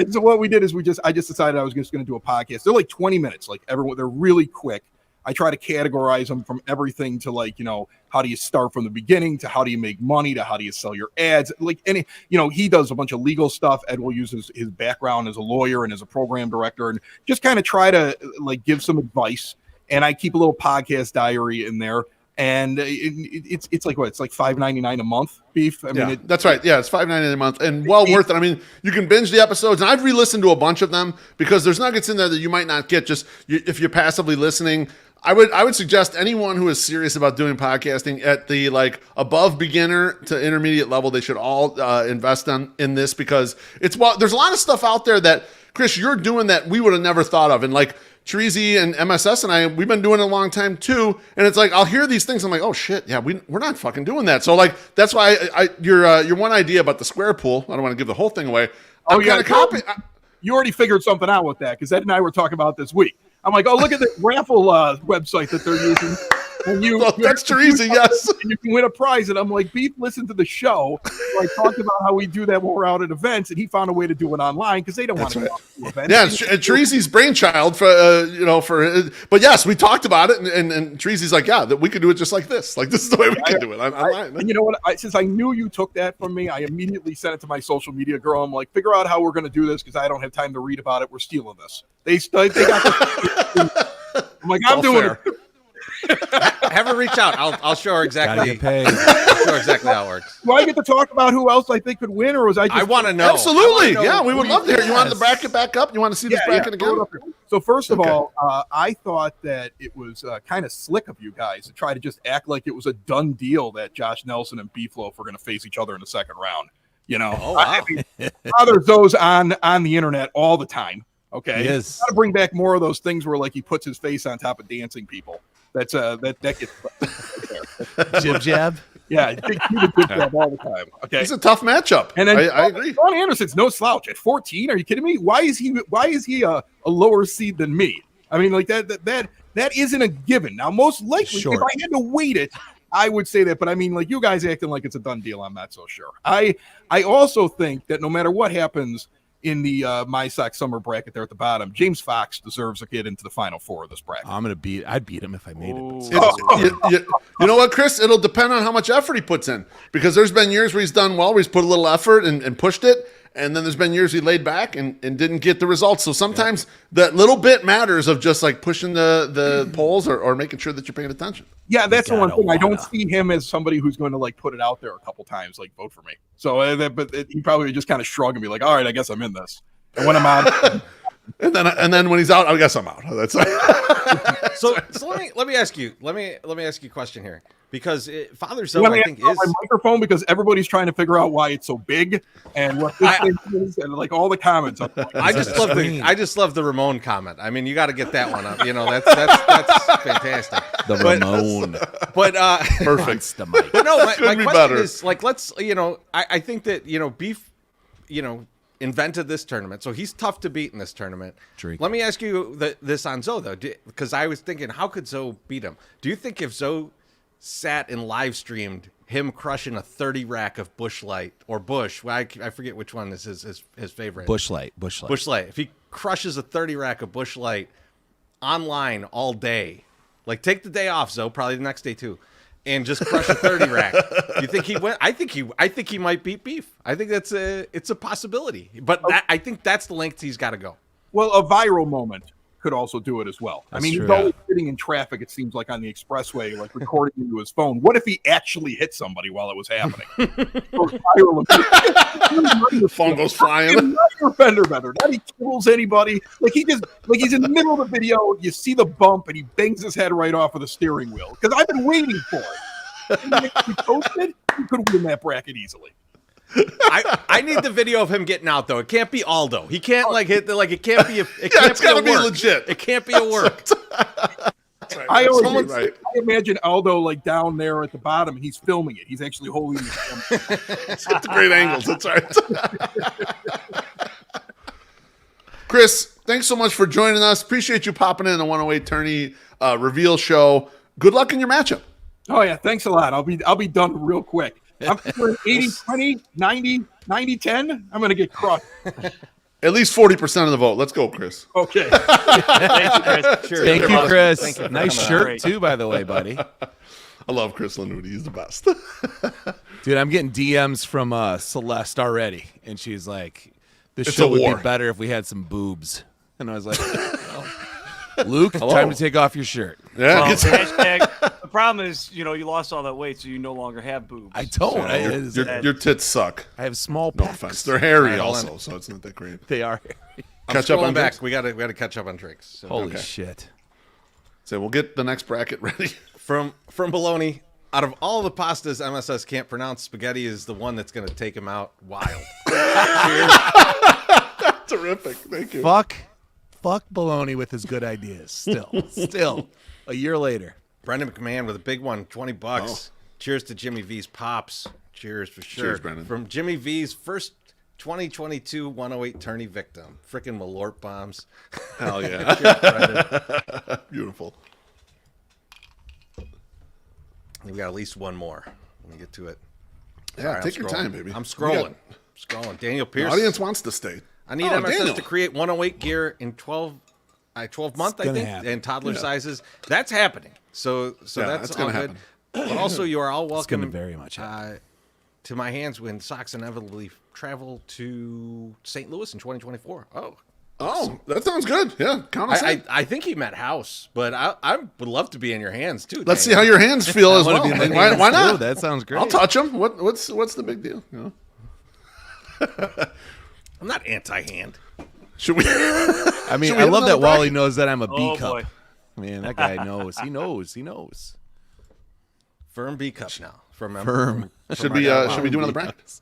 so what we did is I just decided I was just going to do a podcast. They're like 20 minutes, like everyone, they're really quick. I try to categorize them from everything to like, how do you start from the beginning to how do you make money to how do you sell your ads? Like any, he does a bunch of legal stuff. Ed will use his background as a lawyer and as a program director and just kind of try to like give some advice. And I keep a little podcast diary in there. And it's like what? It's like $5.99 a month, Beef. I mean, that's right. Yeah, it's $5.99 a month, and well worth it. I mean, you can binge the episodes, and I've re-listened to a bunch of them because there's nuggets in there that you might not get just if you're passively listening. I would suggest anyone who is serious about doing podcasting at the like above beginner to intermediate level, they should all invest in this because there's a lot of stuff out there that Chris you're doing that we would have never thought of, and like. Treasy and MSS and we've been doing it a long time too. And it's like, I'll hear these things. I'm like, oh shit. Yeah, we're not fucking doing that. So like, that's why your one idea about the square pool, I don't want to give the whole thing away. You already figured something out with that. Cause Ed and I were talking about this week. I'm like, oh, look at the raffle website that they're using. And That's Teresa, yes. And you can win a prize. And I'm like, Beef, listen to the show. So I talked about how we do that when we're out at events, and he found a way to do it online because they don't want to go out to events. Yeah, it's Teresa's brainchild but yes, we talked about it, and Teresa's like, yeah, that we could do it just like this. Like, this is the way we can do it online. And you know what? Since I knew you took that from me, I immediately sent it to my social media girl. I'm like, figure out how we're going to do this because I don't have time to read about it. We're stealing this. They got this. I'm like, I'm doing it. Have her reach out. I'll show her exactly. I'll show her exactly how it works. Do I get to talk about who else I think could win, or was I? I want to know. Absolutely, yeah. We would love to hear. You want the bracket back up? You want to see this bracket again? So first of all, I thought that it was kind of slick of you guys to try to just act like it was a done deal that Josh Nelson and Beefloaf were going to face each other in the second round. You know, I mean, there's those on the internet all the time. Okay, yes. Got to bring back more of those things where like he puts his face on top of dancing people. That's that gets Jib jab. Yeah, he would jib jab all the time. Okay, it's a tough matchup. And then I agree. John Anderson's no slouch at 14. Are you kidding me? Why is he a lower seed than me? I mean, like that isn't a given. Now, most likely, if I had to weight it, I would say that. But I mean, like you guys acting like it's a done deal. I'm not so sure. I also think that no matter what happens in the My Sox summer bracket there at the bottom, James Fox deserves to get into the final four of this bracket. I'd beat him if I made it. You know what, Chris? It'll depend on how much effort he puts in, because there's been years where he's done well, where he's put a little effort and pushed it, and then there's been years he laid back and didn't get the results. So sometimes that little bit matters of just like pushing the polls or making sure that you're paying attention. Yeah, that's the one thing. I don't see him as somebody who's going to like put it out there a couple times, like vote for me. So, he probably just kind of shrug and be like, "All right, I guess I'm in this." And when I'm out, and then when he's out, I guess I'm out. That's so let me ask you a question here, because Father Zoe, I think, is my microphone, because everybody's trying to figure out why it's so big and what this thing is, and like all the comments. I just love the Ramon comment. I mean, you got to get that one up. You know, that's fantastic. The Ramon, but perfect. But no, my question is like, let's I think that Beef, invented this tournament, so he's tough to beat in this tournament. Drake. Let me ask you this on Zoe though, because I was thinking, how could Zoe beat him? Do you think if Zoe sat and live streamed him crushing a 30 rack of Bush Light or Bush, I forget which one is his favorite. Bush Light. If he crushes a 30 rack of Bush Light online all day, like take the day off, Zoe, probably the next day too, and just crush a 30 rack. You think he went? I think he might beat Beef. I think it's a possibility. But I think that's the length he's got to go. Well, a viral moment could also do it as well. That's true. He's always sitting in traffic, it seems like, on the expressway, like recording into his phone. What if he actually hit somebody while it was happening? The phone goes flying. Fender bender. Not he kills anybody. Like he's in the middle of the video. You see the bump, and he bangs his head right off of the steering wheel. Because I've been waiting for it. If he posted, he could win that bracket easily. I need the video of him getting out though. It can't be Aldo. He can't it can't be it's gotta be legit. It can't be a work. Right. I imagine Aldo like down there at the bottom, and he's filming it. He's actually holding the It's got the great angles. That's right. Chris, thanks so much for joining us. Appreciate you popping in the 108 Tourney reveal show. Good luck in your matchup. Oh yeah, thanks a lot. I'll be done real quick. I'm 80-20, 90-10. I'm going to get crushed. At least 40% of the vote. Let's go, Chris. Okay. Thank you, Chris. Cheers. Thank you, Chris. Thank you nice shirt too, by the way, buddy. I love Chris Lanuti. He's the best. Dude, I'm getting DMs from Celeste already, and she's like, "This show would be better if we had some boobs." And I was like, "Luke, time to take off your shirt." Yeah. Well, hashtag, the problem is, you lost all that weight, so you no longer have boobs. I don't. Your tits suck. I have small No pecs. offense. They're hairy also, so it's not that great. They are. Catch up on back. drinks? We got to catch up on drinks. So. Holy shit. So we'll get the next bracket ready. From Bologna, out of all the pastas MSS can't pronounce, spaghetti is the one that's going to take him out wild. Cheers. Terrific. Thank you. Fuck Baloney with his good ideas. Still, a year later. Brendan McMahon with a big one, $20. Oh. Cheers to Jimmy V's pops. Cheers for sure. Cheers, Brendan. From Jimmy V's first 2022 108 tourney victim. Frickin' Malort bombs. Hell yeah. Beautiful. We got at least one more. Let me get to it. Yeah, Sorry, take I'm your scrolling. time, baby. I'm scrolling. Daniel The Pierce. audience wants to stay. I need Oh, MSS Daniel. to create 108 gear in 12 months, I gonna think, happen. and toddler sizes. That's happening. So Yeah, that's that's all gonna good. happen. But also, you are all It's going welcome to very much happen. to my hands when Sox inevitably travel to St. Louis in 2024. Oh, that sounds good. Yeah, count us in. I think he meant House, but I would love to be in your hands too. Let's see Daniel. how your hands feel as wanna well. be in the Why hands, not? too. That sounds great. I'll touch them. What's the big deal? You know? I'm not anti-hand. Should we? I mean, Should we I hit love that another Wally bracket? knows that I'm a B Oh, cup. boy. Man, that guy knows. He knows. Firm B cup now. From Firm. Should we do another bracket?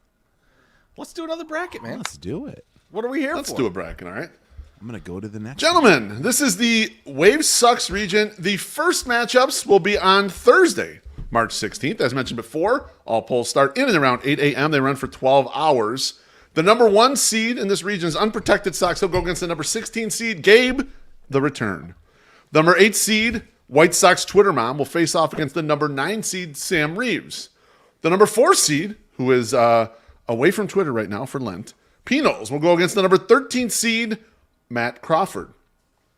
Let's do another bracket, man. Let's do it. What are we here Let's for? do a bracket. All right. I'm going to go to the next Gentlemen, this is the Wave Sucks region. The first matchups will be on Thursday, March 16th. As mentioned before, all polls start in and around 8 a.m. They run for 12 hours. The number 1 seed in this region is Unprotected Sox. He'll go against the number 16 seed, Gabe, the return. The number 8 seed, White Sox Twitter Mom, will face off against the number 9 seed, Sam Reeves. The number 4 seed, who is away from Twitter right now for Lent, Pinos, will go against the number 13 seed, Matt Crawford.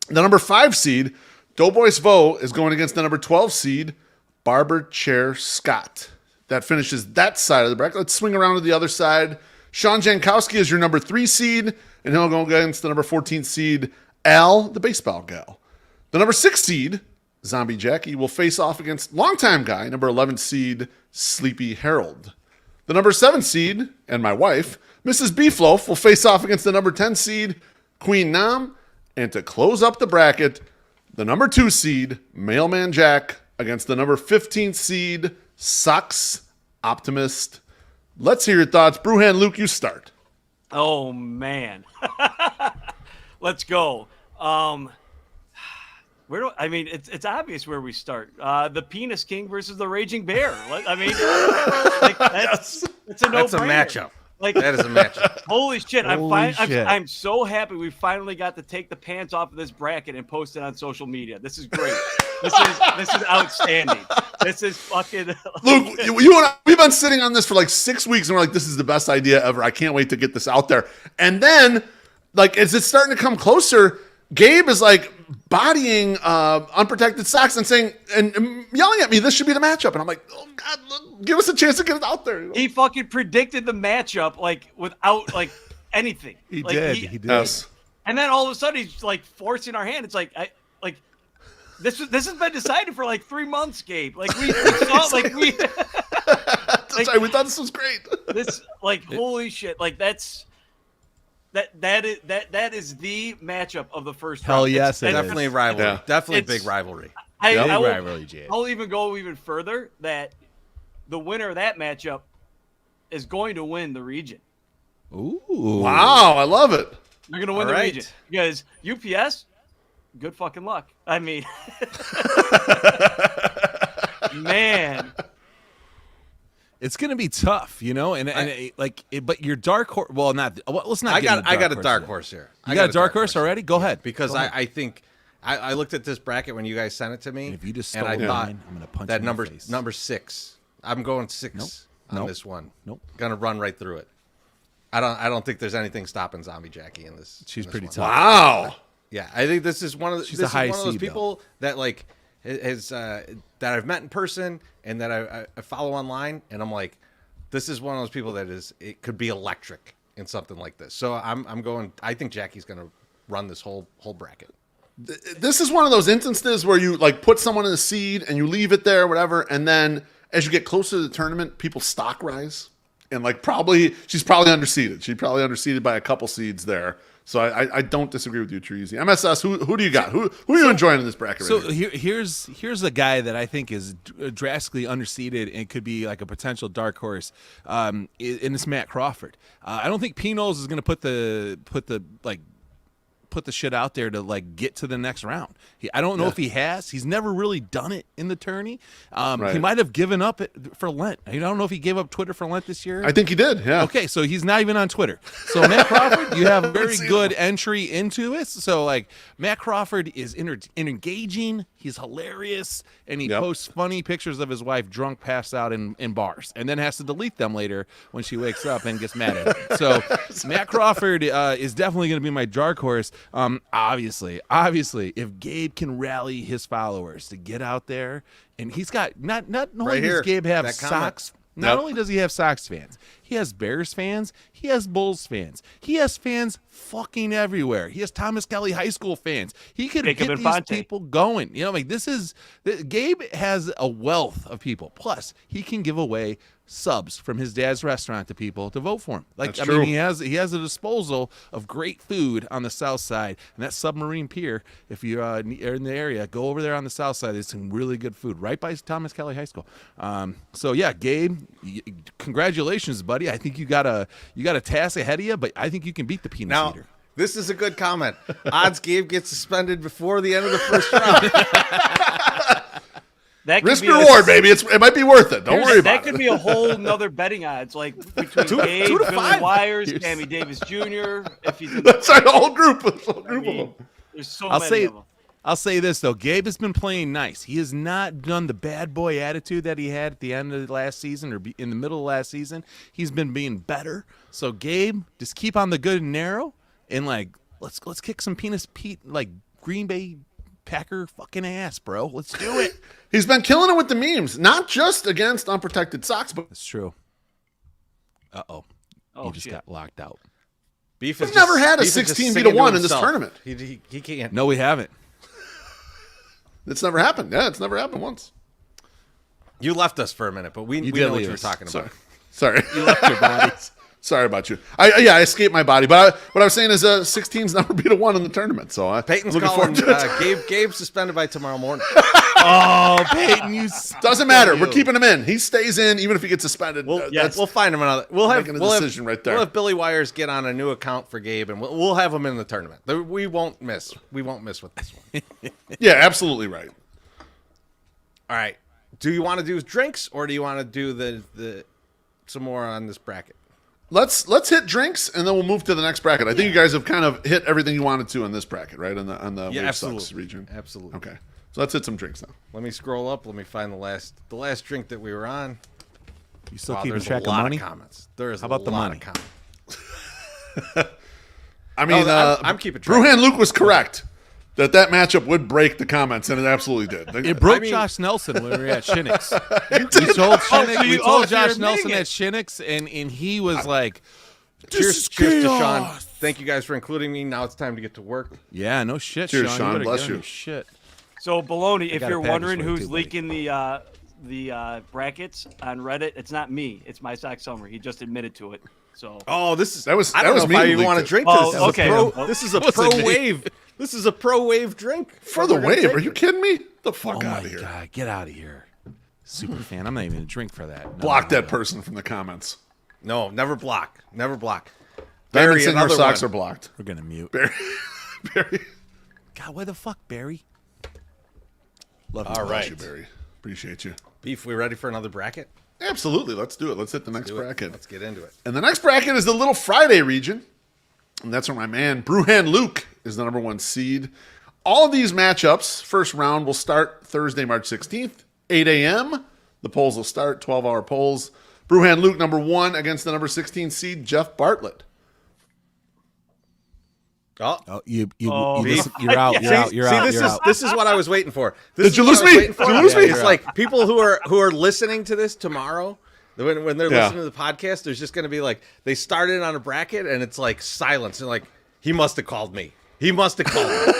The number 5 seed, Doughboys Vo, is going against the number 12 seed, Barber Chair Scott. That finishes that side of the bracket. Let's swing around to the other side. Sean Jankowski is your number 3 seed, and he'll go against the number 14 seed, Al, the baseball gal. The number 6 seed, Zombie Jackie, will face off against longtime guy, number 11 seed, Sleepy Harold. The number 7 seed, and my wife, Mrs. Beefloaf, will face off against the number 10 seed, Queen Nam. And to close up the bracket, the number 2 seed, Mailman Jack, against the number 15 seed, Sox Optimist. Let's hear your thoughts. Brewhand Luke, you start. Oh man, let's go. Where do I mean? It's obvious where we start. The Penis King versus the Raging Bear. I mean, it's a no-brainer. That's a matchup. Like That is a matchup. holy shit! Holy shit. I'm so happy we finally got to take the pants off of this bracket and post it on social media. This is great. This is outstanding. This is fucking Luke, you and I, we've been sitting on this for like 6 weeks, and we're like, this is the best idea ever. I can't wait to get this out there. And then, like, as it's starting to come closer, Gabe is like bodying Unprotected Sox and saying and yelling at me, this should be the matchup. And I'm like, oh God, look, give us a chance to get it out there. He fucking predicted the matchup like without like anything. He Like, did. He did. Yes. And then all of a sudden he's like forcing our hand. It's like this has been decided for like 3 months, Gabe. Like we saw like we That's right. We thought this was great. this like holy shit. Like that is the matchup of the first Hell round. yes, it is. Definitely a rivalry. Yeah. Definitely a It's- big rivalry. I Big will, rivalry, Jay. I'll even go even further that the winner of that matchup is going to win the region. Ooh. Wow, I love it. They're going to win All the right. region because UPS, good fucking luck. I mean, man. It's gonna be tough, you know, but your dark horse. Well, not. Well, let's not. I get got into a dark yet. horse here. You got a dark horse already? Go ahead. Because Go ahead. I think I looked at this bracket when you guys sent it to me. And if you just and stole I thought mine, I'm gonna punch that you in the face. number 6. I'm going 6 Nope. on Nope. this one. Nope. Gonna run right through it. I don't think there's anything stopping Zombie Jackie in this. She's in this pretty one. tough. Wow. Yeah, I think this is one of She's this a is high one of those seed, people that like has that I've met in person and that I follow online, and I'm like, this is one of those people that it could be electric in something like this. So I'm going. I think Jackie's going to run this whole bracket. This is one of those instances where you like put someone in the seed and you leave it there, whatever, and then as you get closer to the tournament, people's stock rise, and like she's probably underseeded. She's probably underseeded by a couple seeds there. So I don't disagree with you, Treasy. MSS, who do you got? Who are you enjoying in this bracket? So right here? here's a guy that I think is drastically underseeded and could be like a potential dark horse. And it's Matt Crawford. I don't think Pinos is going to put the like put the shit out there to like get to the next round. I don't know if he has. He's never really done it in the tourney. He might have given up it for Lent. I don't know if he gave up Twitter for Lent this year. I think he did. Yeah. Okay, so he's not even on Twitter. So Matt Crawford, you have a very good entry into it. So like Matt Crawford is engaging. He's hilarious, and he posts funny pictures of his wife drunk, passed out in bars, and then has to delete them later when she wakes up and gets mad at him. So Matt Crawford is definitely going to be my dark horse. Obviously, if Gabe can rally his followers to get out there, and he's got not only does Gabe have Sox. Not only does he have Sox fans, he has Bears fans, he has Bulls fans, he has fans fucking everywhere. He has Thomas Kelly High School fans. He could get these people going. You know, like Gabe has a wealth of people. Plus, he can give away subs from his dad's restaurant to people to vote for him. Like, That's true. mean, he has a disposal of great food on the south side, and that Submarine Pier. If you are in the area, go over there on the south side. There's some really good food right by Thomas Kelly High School. So yeah, Gabe, congratulations, buddy. I think you got a task ahead of you, but I think you can beat the peanut eater. This is a good comment. Odds Gabe gets suspended before the end of the first round. That Risk reward, baby. It might be worth it. Don't worry about it. That could be a whole nother betting odds, like between Gabe, Billy Wires, Sammy Davis Jr. If he's in that's right, a whole group of them. There's so many of them. I'll say this though, Gabe has been playing nice. He has not done the bad boy attitude that he had at the end of the last season or in the middle of last season. He's been being better. So Gabe, just keep on the good and narrow, and like let's kick some Green Bay Packer fucking ass, bro. Let's do it. He's been killing it with the memes, not just against unprotected Sox, but that's true. He just got locked out. We've never had a 16-1 in this tournament. He can't. No, we haven't. It's never happened. Yeah, it's never happened once. You left us for a minute, but we know what you were talking about. Sorry. You left your body. Sorry about you. I escaped my body, but what I was saying is 16's never beat a 1 in the tournament. So Peyton's calling Gabe suspended by tomorrow morning. Oh, Peyton, doesn't matter. We're keeping him in. He stays in even if he gets suspended. We'll find him another. We'll have right there. We'll have Billy Wires get on a new account for Gabe, and we'll have him in the tournament. We won't miss. We won't miss with this one. Yeah, absolutely right. All right. Do you want to do drinks or do you want to do the some more on this bracket? Let's hit drinks and then we'll move to the next bracket. I think you guys have kind of hit everything you wanted to in this bracket, right? On the Wave Sox region. Absolutely. Okay. So let's hit some drinks now. Let me scroll up. Let me find the last drink that we were on. You still keeping track of money? There's How about the money? I mean, I'm keeping track. Brewhand Luke was correct that matchup would break the comments, and it absolutely did. It broke Josh Nelson when we were at Shinnick's. We told Josh Nelson at Shinnick's, and he was like, cheers to Sean. Thank you guys for including me. Now it's time to get to work. Yeah, no shit, cheers, Sean. You bless you. Shit. So, Baloney, if you're wondering who's leaking the brackets on Reddit, it's not me. It's my Sox Summer. He just admitted to it. So. Oh, that was I don't know if I even want to drink this. This is a pro wave. This is a pro wave drink. For the wave? Are you kidding me? The fuck out of here. God, get out of here. Super fan. I'm not even going to drink for that. Block that person from the comments. No, never block. Never block. Barry and our Sox are blocked. We're going to mute. Barry. God, why the fuck, Barry? Love you. All right. You, Barry. Appreciate you. Beef, we ready for another bracket? Absolutely. Let's do it. Let's hit the next bracket. Let's get into it. And the next bracket is the Little Friday region. And that's where my man, Brewhand Luke, is the number 1 seed. All of these matchups, first round, will start Thursday, March 16th, 8 a.m. The polls will start, 12-hour polls. Brewhand Luke, number 1, against the number 16 seed, Jeff Bartlett. You're out. This is what I was waiting for. Did you lose me? It's like people who are listening to this tomorrow, when they're listening to the podcast, there's just going to be like, they started on a bracket and it's like silence. And like, he must have called me. He must have called me.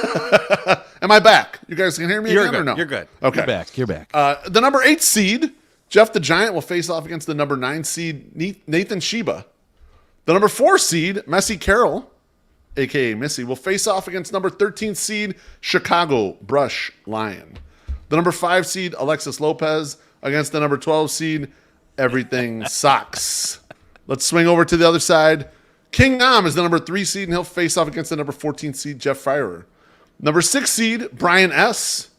Am I back? You guys can hear me again or no? You're good. Okay. You're back. The number 8 seed, Jeff the Giant, will face off against the number 9 seed, Nathan Sheba. The number 4 seed, Messi Carroll, a.k.a. Missy, will face off against number 13 seed, Chicago Brush Lion. The number 5 seed, Alexis Lopez, against the number 12 seed, Everything Sox. Let's swing over to the other side. King Nam is the number 3 seed, and he'll face off against the number 14 seed, Jeff Freier. Number 6 seed, Brian S.,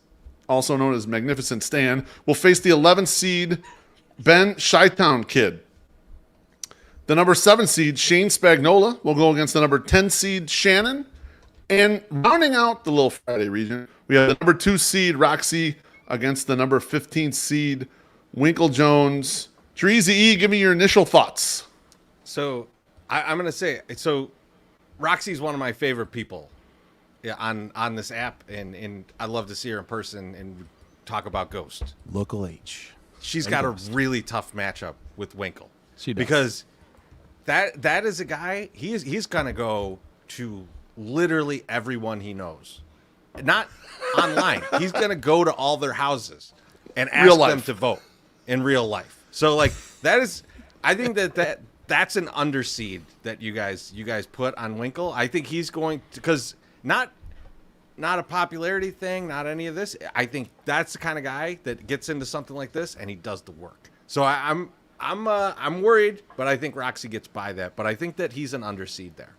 also known as Magnificent Stan, will face the 11th seed, Ben Chi-Town Kid. The number 7 seed, Shane Spagnola, will go against the number 10 seed, Shannon. And rounding out the Little Friday region, we have the number 2 seed, Roxy, against the number 15 seed, Winkle Jones. Teresa E., give me your initial thoughts. So I'm going to say, so Roxy's one of my favorite people on this app, and I love to see her in person and talk about Ghost. Local H. She's got a really tough matchup with Winkle. She does. Because that is a guy, he's going to go to literally everyone he knows. Not online. He's going to go to all their houses and ask them to vote in real life. So, like, that is, I think that's an underseed that you guys put on Winkle. I think he's going to, because not a popularity thing, not any of this. I think that's the kind of guy that gets into something like this and he does the work. So I'm worried, but I think Roxy gets by that. But I think that he's an underseed there.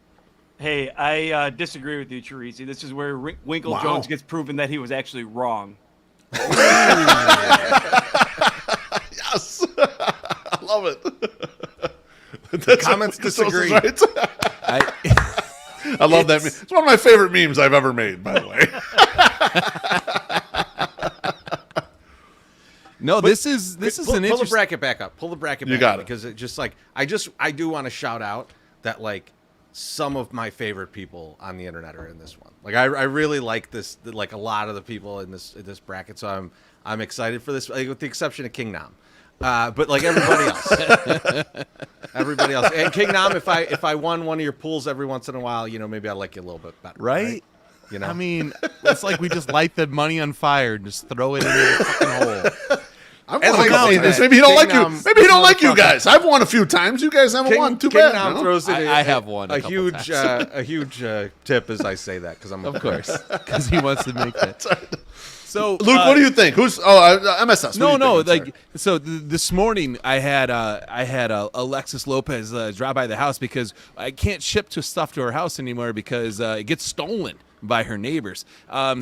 Hey, I disagree with you, Teresi. This is where Winkle Jones gets proven that he was actually wrong. Yes. I love it. Comments disagree. Right. I love that meme. It's one of my favorite memes I've ever made, by the way. No, this is an Pull interesting. the bracket back up. Pull the bracket back You got up. it. Because it just like, I do want to shout out that, like, some of my favorite people on the internet are in this one. Like, I really like this, like, a lot of the people in this bracket. So I'm excited for this, like, with the exception of King Nam. But like everybody else, and King Nam, if I won one of your pools every once in a while, maybe I like you a little bit better, Right? I mean, it's like we just light the money on fire and just throw it in the fucking hole. I'm like saying this. that. Maybe he don't King like you. Nam, Maybe he don't like you motherfucker. guys. I've won a few times. You guys haven't won. Too King bad. Nam throws in I have won a a couple huge times. a huge tip as I say that, because I'm Of course, because he wants to make that. So, Luke, what do you think? Who's MSS? No, What do you think? like so. This morning, I had Alexis Lopez drop by the house because I can't ship stuff to her house anymore because it gets stolen by her neighbors.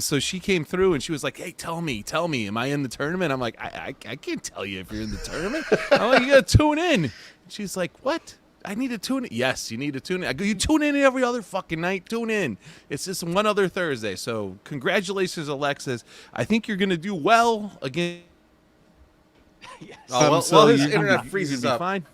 So she came through and she was like, "Hey, tell me, am I in the tournament?" I'm like, I can't tell you if you're in the tournament. I'm like, you gotta tune in. She's like, what? I need to tune in. Yes, you need to tune in. I go, you tune in every other fucking night. Tune in. It's just one other Thursday. So congratulations, Alexis. I think you're going to do well again. Yes. So His you're internet gonna freezes be up. fine.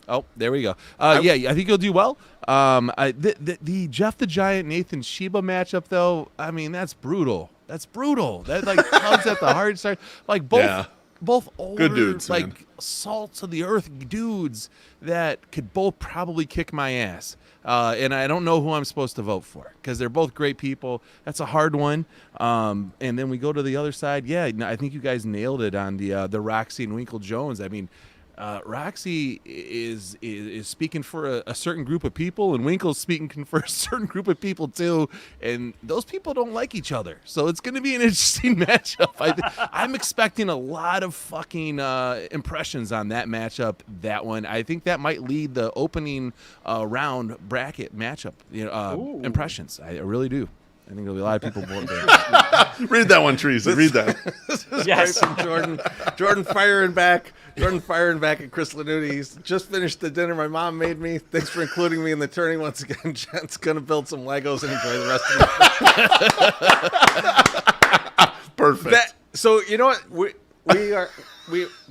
Oh, there we go. Yeah, I think you'll do well. The Jeff the Giant Nathan Sheba matchup, though, I mean, that's brutal. That like comes at the hard start. Like both older, Good dudes, like man. salt of the earth dudes that could both probably kick my ass. And I don't know who I'm supposed to vote for because they're both great people. That's a hard one. And then we go to the other side. Yeah, I think you guys nailed it on the Roxy and Winkle Jones. I mean, Roxy is speaking for a certain group of people, and Winkle's speaking for a certain group of people too. And those people don't like each other, so it's going to be an interesting matchup. I'm expecting a lot of fucking impressions on that matchup. That one, I think that might lead the opening round bracket matchup. Impressions. I really do. I think there'll be a lot of people born there. Read that one, Teresa. Read that. Yes. From Jordan firing back at Chris Lanuti. He's just finished the dinner my mom made me. Thanks for including me in the tourney once again. Jen's gonna build some Legos and enjoy the rest of the Perfect. So you know what, we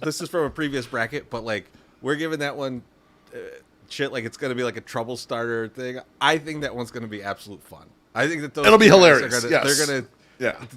this is from a previous bracket, but like we're giving that one shit like it's gonna be like a trouble starter thing. I think that one's gonna be absolute fun. I think that It'll be two guys hilarious. are Yes.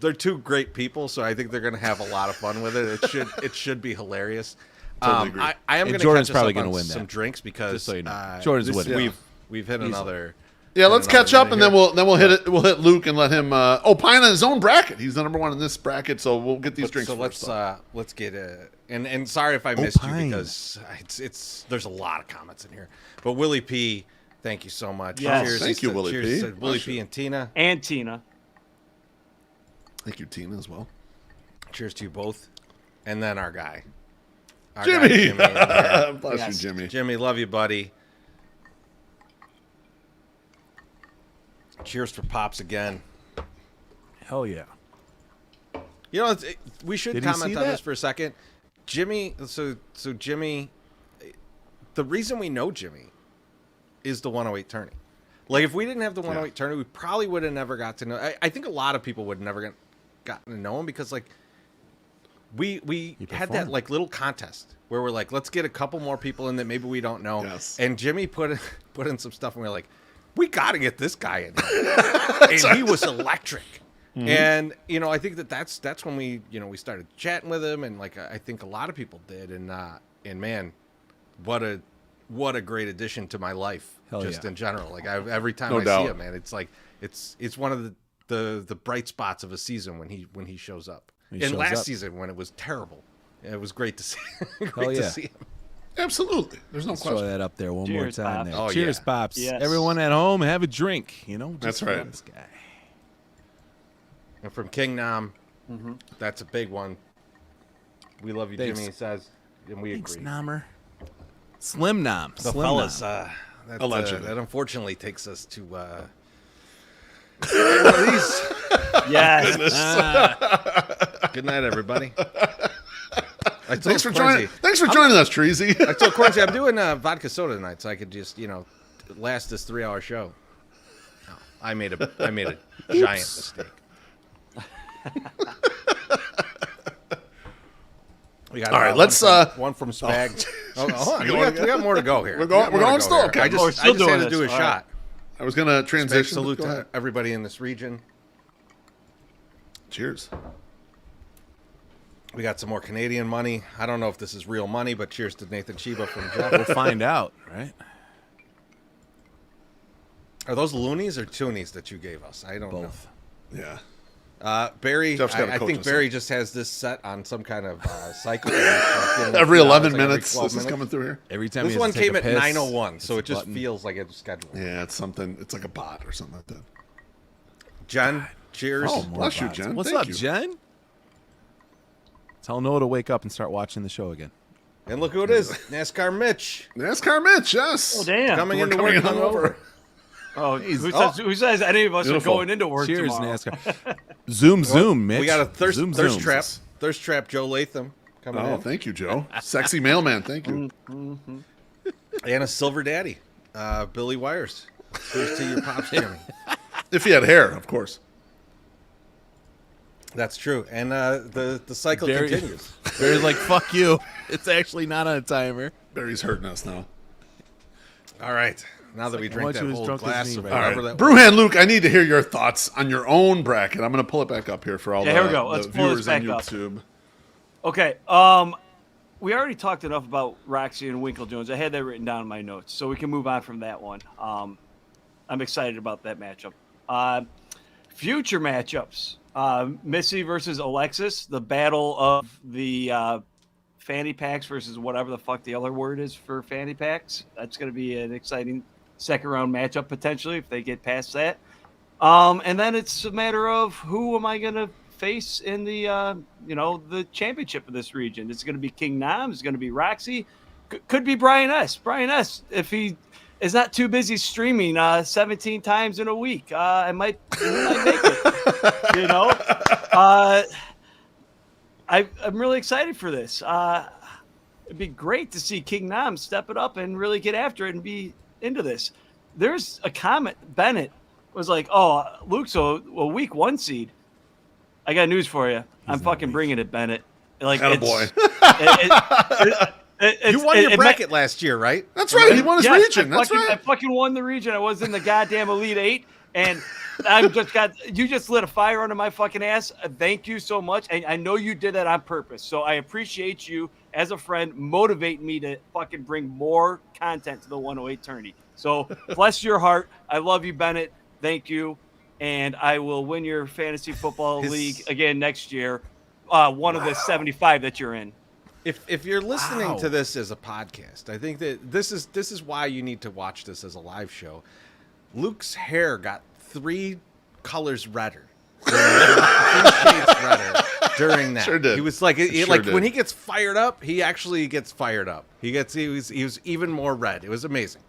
They're two great people, so I think they're gonna have a lot of fun with it. It should be hilarious. Totally agree. I am And gonna Jordan's catch us probably up gonna on win some that. drinks because Just so you know. Jordan's winning. We've hit another. Yeah, let's catch up, and then we'll. we'll hit it. We'll hit Luke and let him opine on his own bracket. He's the number one in this bracket, so we'll get these drinks. So first. let's get it. And sorry if I missed you Opine. because it's there's a lot of comments in here. But Willie P, thank you so much. Yes. Cheers. Thank you, Willie Cheers P. to Willie P and Tina. And Tina. Thank you, Tina, as well. Cheers to you both. And then our guy. Our Jimmy. guy, Jimmy in here. Bless Yes. you, Jimmy. Jimmy, love you, buddy. Cheers for Pops again. Hell yeah. You know, we should Did he comment see on that? this for a second. Jimmy, so Jimmy, the reason we know Jimmy is the 108 tourney. Like, if we didn't have the 108 tourney, we probably would have never got to know. I think a lot of people would have never gotten to know him because, like, we had that, like, little contest where we're like, let's get a couple more people in that maybe we don't know. Yes. And Jimmy put in some stuff, and we're like, we got to get this guy in here. And he was electric. Mm-hmm. And, you know, I think that's when we started chatting with him, and, like, I think a lot of people did. And man, what a great addition to my life. Hell just yeah. in general. Like, every time No I doubt. see him, man, it's like it's one of the bright spots of a season when he shows up. He And shows last up. season when it was terrible, it was great to see. Hell yeah. to see him. Absolutely. There's no Let's throw question. that up there one Cheers, more time. Pops. There. Oh, Cheers, yeah. Pops. Yes. Everyone at home, have a drink. You know, just That's for right. This guy. And from King Nam, that's a big one. We love you, Thanks. Jimmy says, and we Thanks, agree. Nammer. Slim Nam. The Slim fellas, Nam. Allegedly. that unfortunately takes us to Yes. good night, everybody. Thanks for joining us, Treasy. I told Quincy I'm doing vodka soda tonight, so I could just last this 3-hour show. No, I made a giant mistake. We got All right, one let's, one from Spag. Oh, hold on, You we want got more to go here. We're going- We got more we're to going go still? here. Okay. I just, Oh, we're still I just had doing to do a this. All shot. I was going to Big transition. salute Go to ahead. everybody in this region. Cheers. We got some more Canadian money. I don't know if this is real money, but cheers to Nathan Chiba from Jeff. We'll find out, right? Are those loonies or toonies that you gave us? I don't Both. Yeah. know. Barry, Jeff's gotta I coach think us Barry up. just has this set on some kind of cycle. Every 11 Every minutes, 12 this is minutes. coming through here. Every time This he has one to take came a at piss, 9:01, so it it's a just button. feels like it's scheduled. Yeah, it's something. It's like a bot or something like that. Jen, cheers. Oh, More bless you, bots. Jen. What's Thank up, you. Jen? Tell Noah to wake up and start watching the show again. And look who it is, NASCAR Mitch. NASCAR Mitch, yes. Oh, damn. Coming We're into coming work in hungover. Oh, who says any of us Beautiful. are going into work Cheers, tomorrow? NASCAR. Zoom, Mitch. We got a thirst Zoom. trap. Thirst trap, Joe Latham coming Oh, in. thank you, Joe. Sexy mailman, thank you. And a silver daddy, Billy Wires. Cheers to your pops, Jimmy. If he had hair, of course. That's true. And the cycle Barry- continues. Barry's like, fuck you. It's actually not on a timer. Barry's hurting us now. All right. Now that we how drink much that he was whole drunk as glass me of right All whatever right, that was. Brewhand Luke, I need to hear your thoughts on your own bracket. I'm going to pull it back up here for all Yeah, the, here we go. the Let's pull this viewers on back up. YouTube. Okay. We already talked enough about Roxy and Winkle Jones. I had that written down in my notes, so we can move on from that one. I'm excited about that matchup. Future matchups: Missy versus Alexis, the battle of the fanny packs versus whatever the fuck the other word is for fanny packs. That's going to be an exciting second round matchup potentially if they get past that. And then it's a matter of who am I going to face in the the championship of this region. It's going to be King Nam. It's going to be Roxy. Could be Brian S. Brian S. If he is not too busy streaming 17 times in a week, I might make it. You know, I'm really excited for this. It'd be great to see King Nam step it up and really get after it and be into this. There's a comment. Bennett was like, "Oh, Luke's a week 1 seed." I got news for you. I'm fucking bringing it, Bennett. Like, Attaboy. You won your bracket last year, right? That's right. He won his Yes, region. I That's fucking right. won the region. I was in the goddamn Elite Eight, and you just lit a fire under my fucking ass. Thank you so much. And I know you did that on purpose. So I appreciate you as a friend motivating me to fucking bring more content to the 108 tourney. So bless your heart. I love you, Bennett. Thank you. And I will win your fantasy football league again next year. One of the 75 that you're in. If you're listening to this as a podcast, I think that this is why you need to watch this as a live show. Luke's hair got 3 colors redder. 3 shades redder during that. Sure did. He was like, Sure like did. when he gets fired up, he actually gets fired up. He was even more red. It was amazing.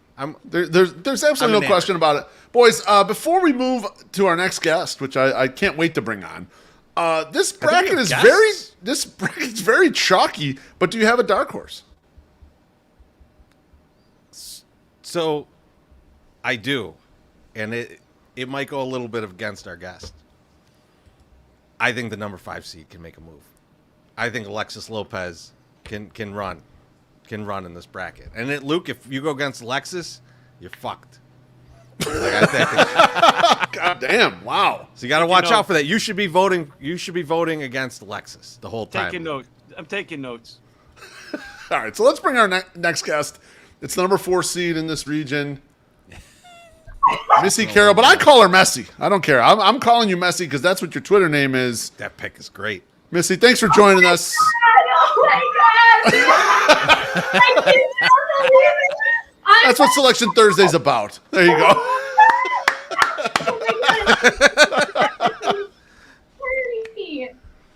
There's absolutely no question about it. Boys, before we move to our next guest, which I can't wait to bring on, this bracket is very chalky, but do you have a dark horse? So I do, and it might go a little bit against our guest. I think the number 5 seed can make a move. I think Alexis Lopez can run in this bracket. And Luke, if you go against Alexis, you're fucked. Like, I think God damn! Wow. So you got to watch out for that. You should be voting. You should be voting against Alexis the whole time. I'm taking notes. All right, so let's bring our next guest. It's the number 4 seed in this region, Missy Carroll, but I call her Messy. I don't care. I'm calling you Messy because that's what your Twitter name is. That pick is great. Missy, thanks for joining us. Oh my God! I cannot believe it. That's what Selection Thursday's about. There you go.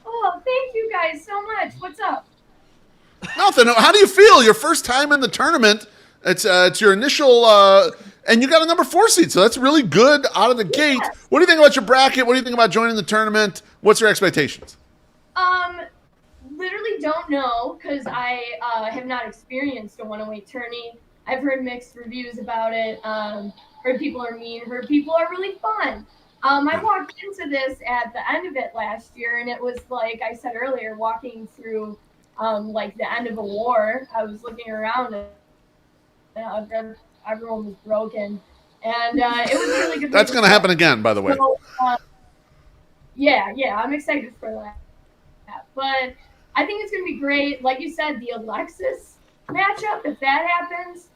Oh, thank you guys so much. What's up? Nothing. How do you feel? Your first time in the tournament. It's your initial, and you got a number 4 seed, so that's really good out of the gate. What do you think about your bracket? What do you think about joining the tournament? What's your expectations? Literally don't know because I have not experienced a 108 tourney. I've heard mixed reviews about it. Heard people are mean. Heard people are really fun. I walked into this at the end of it last year, and it was like I said earlier, walking through like the end of a war. I was looking around, and everyone was broken, and it was really good. That's going to happen again, by the way. So, yeah, I'm excited for that. But I think it's going to be great. Like you said, the Alexis matchup, if that happens,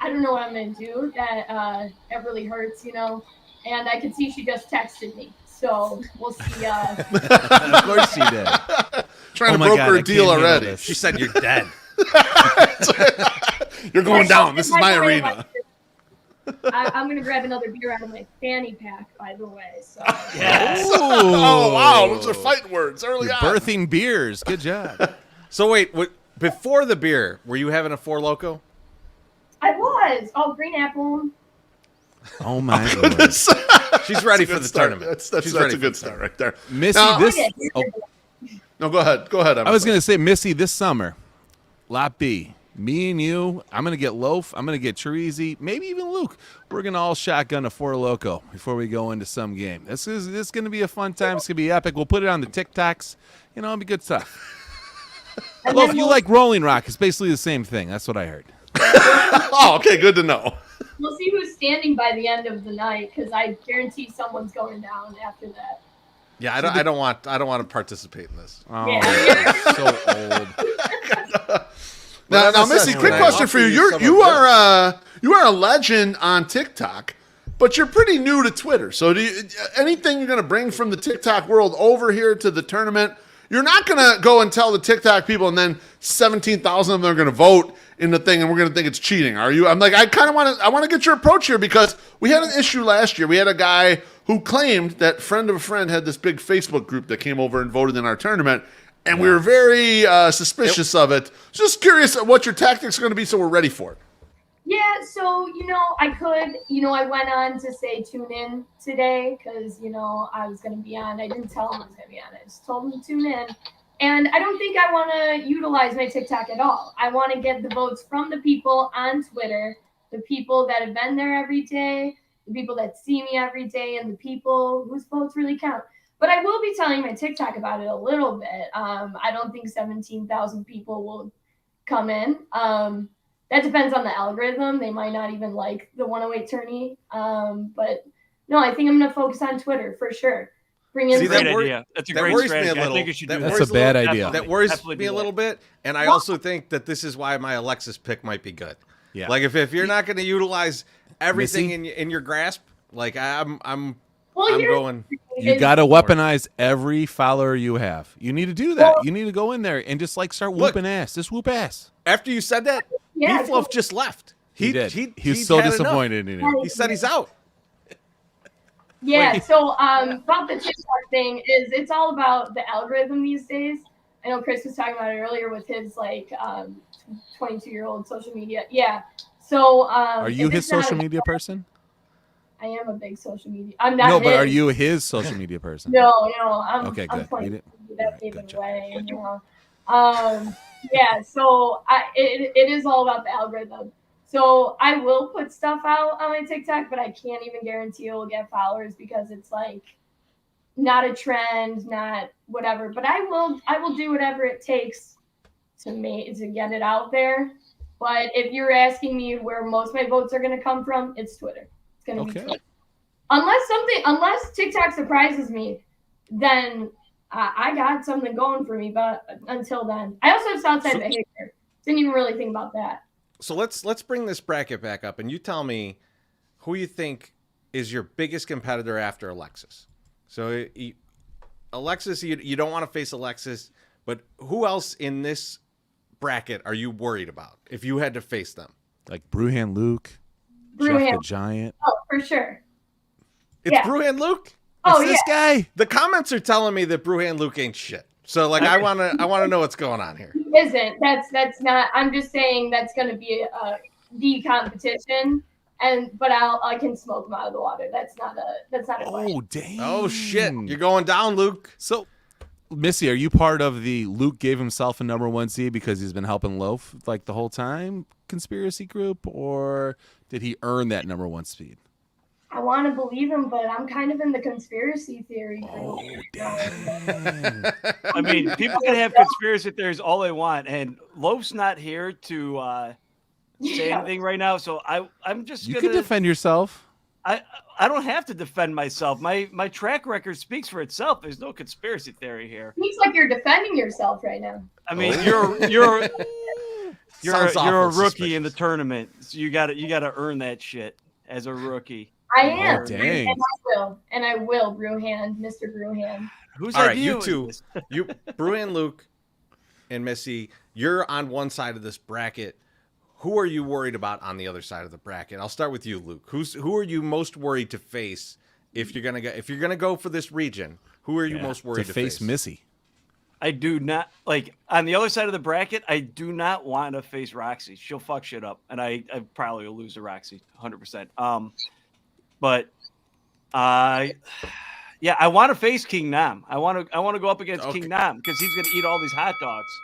I don't know what I'm going to do. That really hurts, And I can see she just texted me. So we'll see. Of course she did. Trying to broker a deal already. She said you're dead. You're going down. This is my arena. I'm going to grab another beer out of my fanny pack, by the way. So. Yes. Oh, wow. Those are fighting words early on. Birthing beers. Good job. So wait, before the beer, were you having a 4 Loko? I was. Oh, green apple. Oh, my goodness. She's ready for the tournament. That's a good start right there. Missy, Now, No, go ahead. I was going to say, Missy, this summer, Lot B, me and you, I'm going to get Loaf, I'm going to get Chirizi, maybe even Luke. We're going to all shotgun a 4 Loko before we go into some game. This is going to be a fun time. It's going to be epic. We'll put it on the TikToks. It'll be good stuff. Loaf, you like Rolling Rock. It's basically the same thing. That's what I heard. Oh, okay. Good to know. We'll see who's standing by the end of the night because I guarantee someone's going down after that. Yeah, I don't want to participate in this. Oh, Yeah. so old. Now, Missy, quick question for you. You are a legend on TikTok, but you're pretty new to Twitter. So, anything you're going to bring from the TikTok world over here to the tournament? You're not going to go and tell the TikTok people, and then 17,000 of them are going to vote in the thing, and we're going to think it's cheating. Are you? I'm like, I want to get your approach here because we had an issue last year. We had a guy who claimed that friend of a friend had this big Facebook group that came over and voted in our tournament. And we were very suspicious of it. Just curious what your tactics are going to be so we're ready for it. Yeah, so, I went on to say tune in today because, I was going to be on. I didn't tell him I was going to be on. I just told him to tune in. And I don't think I want to utilize my TikTok at all. I want to get the votes from the people on Twitter, the people that have been there every day, the people that see me every day, and the people whose votes really count. But I will be telling my TikTok about it a little bit. I don't think 17,000 people will come in. That depends on the algorithm. They might not even like the 108 tourney. But no, I think I'm going to focus on Twitter for sure. Bring in great idea. That's a great strategy. I think you should do that. That's a bad idea. That worries me a little bit. And I also think that this is why my Alexis pick might be good. Yeah. Like if you're not going to utilize everything in your grasp, like I'm going. You got to weaponize every follower you have. You need to do that. You need to go in there and just start whooping ass. Just whoop ass. After you said that, Beefloaf just left. He did. He's so disappointed in you. He said he's out. Yeah, so about the TikTok thing is it's all about the algorithm these days. I know Chris was talking about it earlier with his 22-year-old social media. Yeah. So, Are you if his it's not social a- media person? I am a big social media. I'm not. No, but his. are you his social media person? No. I'm. Okay, I'm good. playing You didn't- that Alright, even gotcha. way. You know. Yeah. So it is all about the algorithm. So I will put stuff out on my TikTok, but I can't even guarantee it will get followers because it's like not a trend, not whatever. But I will do whatever it takes to get it out there. But if you're asking me where most of my votes are going to come from, it's Twitter. It's going to be Twitter. Unless TikTok surprises me, then I got something going for me. But until then, I also have Southside behavior. Didn't even really think about that. So let's bring this bracket back up, and you tell me who you think is your biggest competitor after Alexis. So Alexis, you don't want to face Alexis, but who else in this bracket are you worried about if you had to face them? Like Bruhan Luke, Jeff the Giant. Oh, for sure. It's Bruhan Luke. Oh, It's this guy. The comments are telling me that Bruhan Luke ain't shit. So like I wanna know what's going on here. Isn't that's not. I'm just saying that's going to be the competition, but I can smoke him out of the water. That's not a question. Oh dang. Oh shit, you're going down, Luke. So, Missy, are you part of the Luke gave himself a number 1 seed because he's been helping Loaf like the whole time conspiracy group, or did he earn that number 1 seed? I want to believe him, but I'm kind of in the conspiracy theory group. Oh dang. I mean, people can have conspiracy theories all they want, and Loaf's not here to say anything right now. So I'm just You gonna can defend yourself. I don't have to defend myself. My track record speaks for itself. There's no conspiracy theory here. Seems like you're defending yourself right now. I mean, you're Sounds a awful rookie in the suspicious. tournament. So you got to earn that shit as a rookie. I am, dang. and I will, Bruhan, Mr. Bruhan. Who's All right, idea you was two, this? Bruhan Luke and Missy, you're on one side of this bracket. Who are you worried about on the other side of the bracket? I'll start with you, Luke. Who are you most worried to face if you're gonna go for this region? Who are you most worried to face? Missy. I do not like on the other side of the bracket. I do not want to face Roxy. She'll fuck shit up, and I probably will lose to Roxy 100%. But I want to face King Nam. I want to go up against King Nam because he's gonna eat all these hot dogs.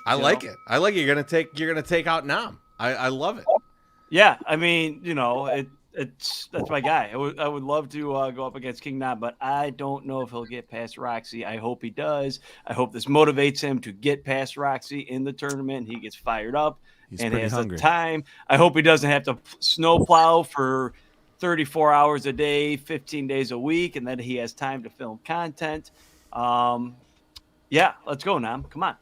I like it. I like it. You're gonna take out Nam. I love it. Yeah, I mean, that's my guy. I would love to go up against King Nam, but I don't know if he'll get past Roxy. I hope he does. I hope this motivates him to get past Roxy in the tournament. He gets fired up and has the time. I hope he doesn't have to snowplow for 34 hours a day, 15 days a week, and then he has time to film content. Yeah, let's go, Nam. Come on.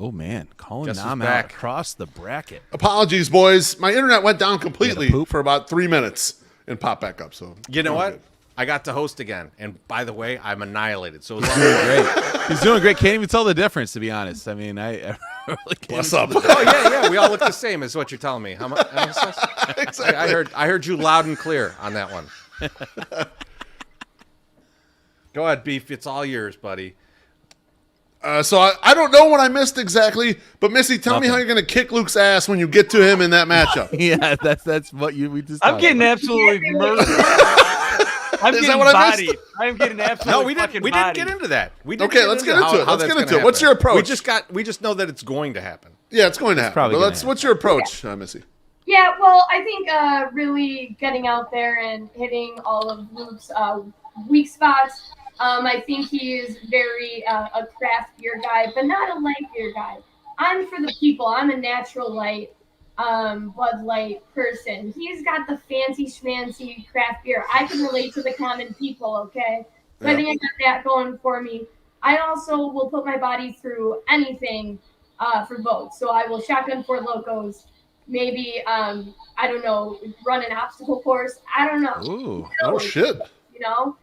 Oh man, calling Guess who's Nam out back? across the bracket. Apologies, boys. My internet went down completely poop? for about 3 minutes and popped back up. So You know what? I got to host again, and by the way, I'm annihilated. So He's doing great. He's doing great. Can't even tell the difference, to be honest. I mean, I really can't. What's up? oh yeah, we all look the same, is what you're telling me. Exactly. I heard you loud and clear on that one. Go ahead, Beef. It's all yours, buddy. So I don't know what I missed exactly, but Missy, tell me how you're going to kick Luke's ass when you get to him in that matchup. Yeah, that's what we just. I'm getting absolutely murdered. I'm Is that getting what I missed? bodied. I'm getting absolutely No, we didn't get into that. Okay, let's get into it. Let's get into it. What's your approach? We just know that it's going to happen. Yeah, it's going to happen. probably But gonna happen. what's your approach, Missy? Yeah, well, I think really getting out there and hitting all of Luke's weak spots. I think he is very a craft beer guy, but not a light beer guy. I'm for the people. I'm a natural light, Bud Light person. He's got the fancy schmancy craft beer. I can relate to the common people, okay? So I think I got that going for me. I also will put my body through anything for votes. So I will shotgun Four Locos. Maybe, I don't know, run an obstacle course. I don't know. Ooh. Oh, shit. You know?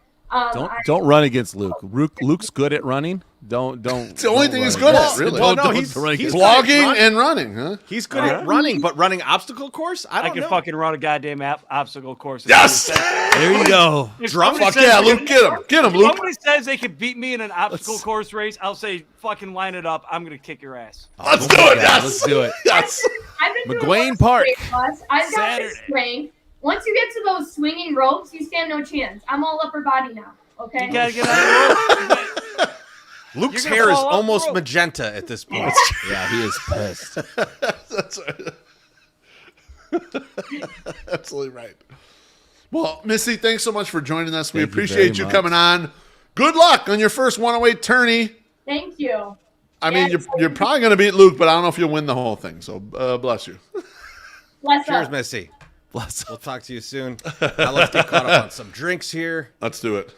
Don't run against Luke. Luke's good at running. Don't. It's the only thing he's good at, really. Well, no, Don't he's run against- Vlogging and running, huh? He's good at running, but running obstacle course, I I don't can know. fucking run a goddamn obstacle course. Yes! There you go. If Drunk? somebody Fuck says yeah, they Luke. can- Get him. Get him, If Luke. somebody says they could beat me in an obstacle course race, I'll say, fucking line it up. I'm going to kick your ass. Let's do it. Yes. Let's do it. Yes. I've been do it McGuane once, Park. Great Boss. I've got the Saturday. strength. Once you get to those swinging ropes, you stand no chance. I'm all upper body now. Okay. You gotta get on the rope. Luke's You're gonna hair is fall off the almost rope. magenta at this point. Yeah, he is pissed. That's absolutely right. Well, Missy, thanks so much for joining us. We Thank you appreciate very you much. coming on. Good luck on your first 108 tourney. Thank you. I mean, Yes. you're probably going to beat Luke, but I don't know if you'll win the whole thing. So bless you. Bless Cheers, up. Missy. Bless. We'll talk to you soon. Now let's get caught up on some drinks here. Let's do it.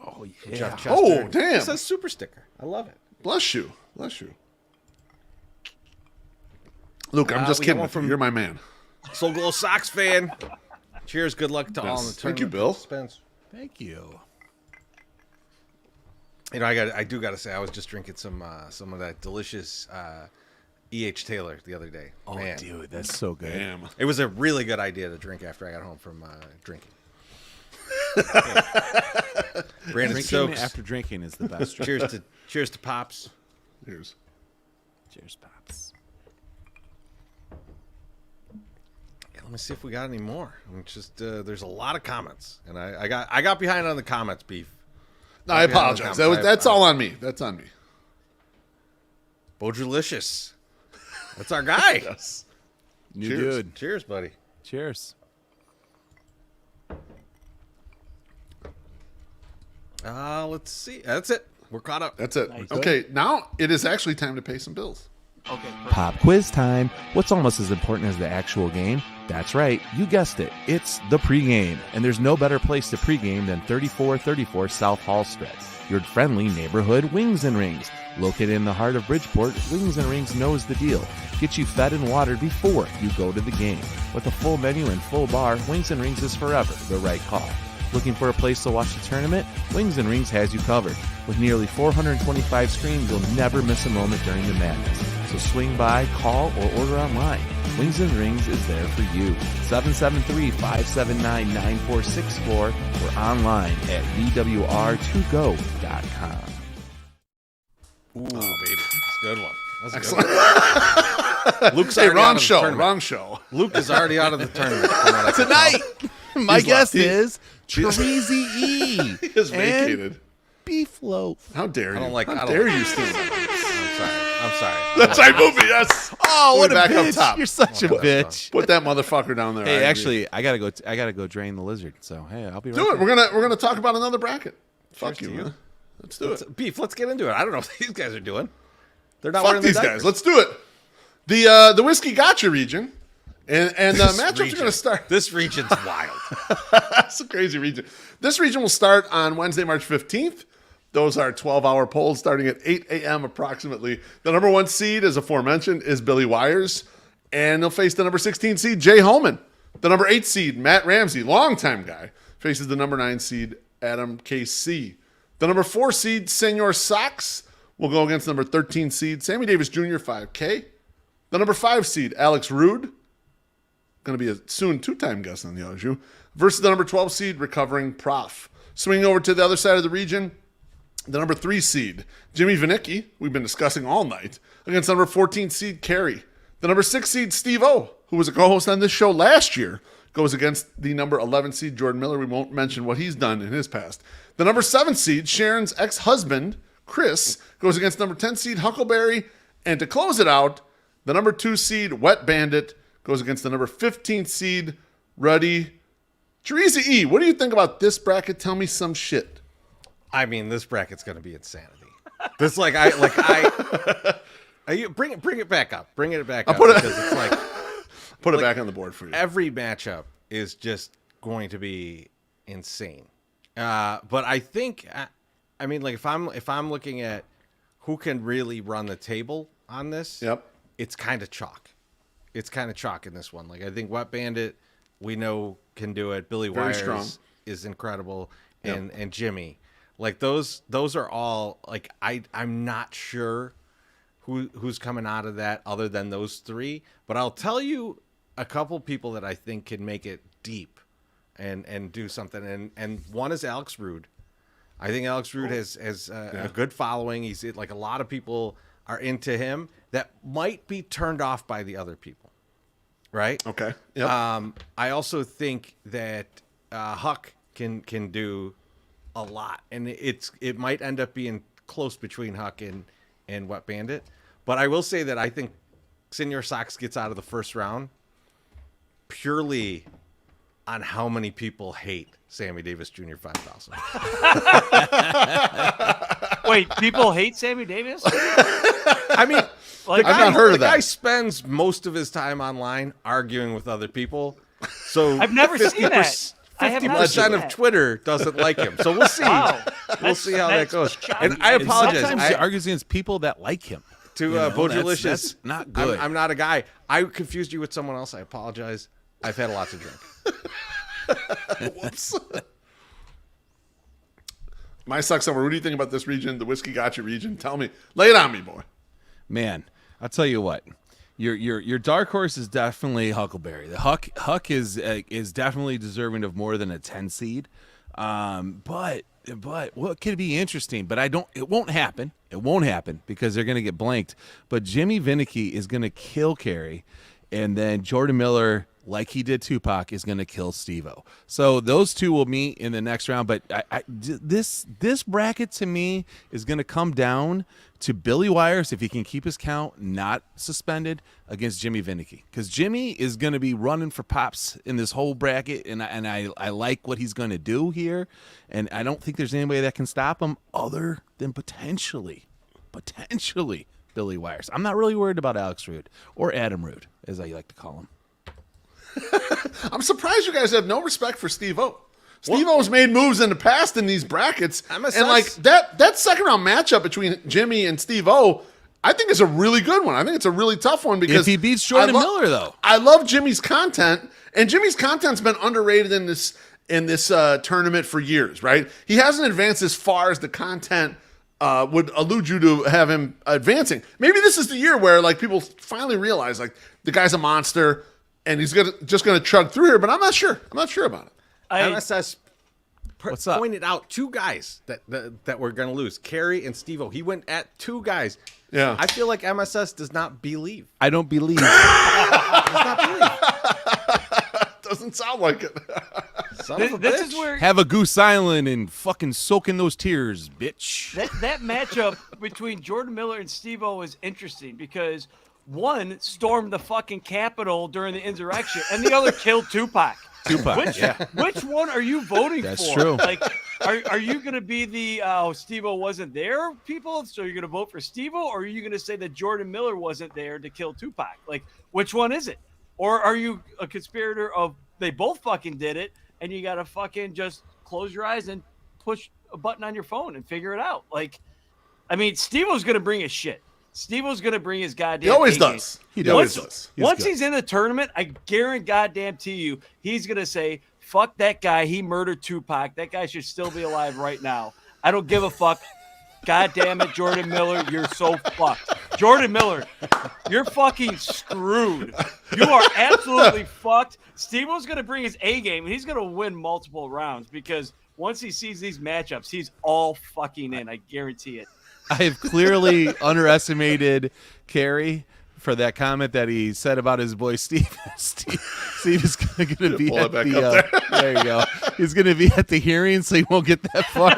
Oh, yeah. Jeff Chester. Oh, damn. It's a super sticker. I love it. Bless you. Bless you. Luke, I'm just we got kidding one with you. from- You're my man. Soul Glow Sox fan. Cheers. Good luck to all in the Yes. tournament. Thank you, Bill. Spence. Thank you. You know, I do got to say, I was just drinking some of that delicious E.H. Taylor the other day. Oh, Man, dude, that's so good. Damn. it was a really good idea to drink after I got home from drinking. Brandon Drinking Stokes. after drinking is the best. drink. cheers to Pops. Cheers. Cheers, Pops. Yeah, let me see if we got any more. I'm just there's a lot of comments, and I got behind on the comments, Beef. No, I apologize. That's all on me. That's on me. Bodrelicious. That's our guy. Yes. New Cheers. dude. Cheers, buddy. Cheers. Let's see. That's it. We're caught up. That's it. Nice. Okay, now it is actually time to pay some bills. Okay. Perfect. Pop quiz time. What's almost as important as the actual game? That's right, you guessed it. It's the pregame. And there's no better place to pregame than 3434 South Hall Street. Your friendly neighborhood Wings and Rings. Located in the heart of Bridgeport, Wings and Rings knows the deal. Get you fed and watered before you go to the game. With a full menu and full bar, Wings and Rings is forever the right call. Looking for a place to watch the tournament? Wings and Rings has you covered. With nearly 425 screens, you'll never miss a moment during the madness. So swing by, call, or order online. Wings and Rings is there for you. 773-579-9464 or online at vwr2go.com. Ooh, baby. It's a good one. That's a Excellent. good one. Luke's Hey, already out wrong of the show. tournament. Wrong show. Luke is already out of the tournament. from what I can Tonight, my He's guest left. is Treasy E. He is and vacated. Beef loaf. How dare you? I don't like- How I don't dare like- you, Steve? I'm sorry. That's right, movie. Yes. Oh, what a back up bitch! top. You're such a Well, that's bitch. Put that motherfucker down there. I Hey, agree. actually, I gotta go drain the lizard. So hey, I'll be right do it. there. We're gonna talk about another bracket. Fuck Cheers you, to you. man. Let's do it. Beef, let's get into it. I don't know what these guys are doing. They're not Fuck wearing these their guys. diapers. Let's do it. The whiskey gotcha region, and the This matchups are region- gonna start. This region's wild. That's a crazy region. This region will start on Wednesday, March 15th. Those are 12-hour polls starting at 8 a.m. approximately. The number 1 seed, as aforementioned, is Billy Wires, and they'll face the number 16 seed, Jay Holman. The number 8 seed, Matt Ramsey, longtime guy, faces the number 9 seed, Adam KC. The number 4 seed, Senor Sox, will go against the number 13 seed, Sammy Davis Jr., 5K. The number 5 seed, Alex Rude, going to be a soon 2-time guest on the LSU, versus the number 12 seed, recovering Prof. Swinging over to the other side of the region, the number 3 seed, Jimmy Vinicki, we've been discussing all night, against number 14 seed, Carey. The number 6 seed, Steve O, who was a co-host on this show last year, goes against the number 11 seed, Jordan Miller. We won't mention what he's done in his past. The number 7 seed, Sharon's ex-husband, Chris, goes against number 10 seed, Huckleberry. And to close it out, the number 2 seed, Wet Bandit, goes against the number 15 seed, Ruddy. Teresa E., what do you think about this bracket? Tell me some shit. I mean, this bracket's going to be insanity. This bring it back up. Bring it back up. Because it's like Put it back on the board for you. every matchup is just going to be insane. But I think, I mean, like if I'm looking at who can really run the table on this, Yep. it's kind of chalk. It's kind of chalk in this one. Like I think Wet Bandit, we know can do it. Billy Very Wires strong. is incredible, Yep. and Jimmy, like those are all like I'm not sure who's coming out of that other than those 3. But I'll tell you a couple people that I think can make it deep and do something. And one is Alex Rude. I think Alex Rude has a good following. He's like a lot of people are into him that might be turned off by the other people. right? Okay. Yep. I also think that Huck can do a lot, and it might end up being close between Huck and Wet Bandit. But I will say that I think Senor Sox gets out of the first round purely on how many people hate Sammy Davis Jr. 5000. Wait, people hate Sammy Davis? I mean, Like, I've not heard of the that. guy spends most of his time online arguing with other people. So I've never seen that. I have not seen 50% of that. Twitter doesn't like him. So we'll see. Wow. We'll see how that That's goes. shocking. And I And apologize. Sometimes he argues against people that like him. To You know, Bojulicious, that's not good. I'm not a guy. I confused you with someone else. I apologize. I've had a lot to drink. Whoops. My suck summer. What do you think about this region, the Whiskey Gotcha region? Tell me. Lay it on me, boy. Man, I'll tell you what. Your dark horse is definitely Huckleberry. The Huck is definitely deserving of more than a 10 seed. But what could be interesting? But it won't happen. It won't happen because they're gonna get blanked. But Jimmy Vinicky is gonna kill Carey, and then Jordan Miller, like he did Tupac, is gonna kill Steve-O. So those two will meet in the next round. But this bracket to me is gonna come down to Billy Wires, if he can keep his count, not suspended, against Jimmy Vinicky. Because Jimmy is going to be running for pops in this whole bracket, and I like what he's going to do here. And I don't think there's anybody that can stop him other than potentially Billy Wires. I'm not really worried about Alex Rude, or Adam Rude, as I like to call him. I'm surprised you guys have no respect for Steve-O. Steve-O's made moves in the past in these brackets, MSS. and like that second round matchup between Jimmy and Steve-O, I think is a really good one. I think it's a really tough one because If he beats Jordan Miller, though, I love Jimmy's content, and Jimmy's content's been underrated in this tournament for years. Right? He hasn't advanced as far as the content would allude you to have him advancing. Maybe this is the year where like people finally realize like the guy's a monster and he's just gonna chug through here. But I'm not sure. I'm not sure about it. MSS What's up? pointed out two guys that were going to lose, Carey and Steve-O. He went at two guys. Yeah. I feel like MSS does not believe. I don't believe. Doesn't sound like it. Son of a This bitch. is where Have a Goose Island and fucking soak in those tears, bitch. that matchup between Jordan Miller and Steve-O is interesting because one stormed the fucking Capitol during the insurrection and the other killed Tupac. Which one are you voting That's for? true. Like, are you going to be the Steve-O wasn't there people, so you're going to vote for Steve-O, or are you going to say that Jordan Miller wasn't there to kill Tupac? Like, which one is it? Or are you a conspirator of they both fucking did it, and you got to fucking just close your eyes and push a button on your phone and figure it out? Like, I mean, Steve-O's going to bring his shit. Steve-O's going to bring his goddamn He always A-game. does. He always does. Once he's in the tournament, I guarantee you, he's going to say, fuck that guy. He murdered Tupac. That guy should still be alive right now. I don't give a fuck. God damn it, Jordan Miller, you're so fucked. Jordan Miller, you're fucking screwed. You are absolutely fucked. Steve-O's going to bring his A game, and he's going to win multiple rounds because once he sees these matchups, he's all fucking in. I guarantee it. I have clearly underestimated Carey for that comment that he said about his boy Steve. Steve is going to be Pull at it back the. up There you go. He's going to be at the hearing, so he won't get that far.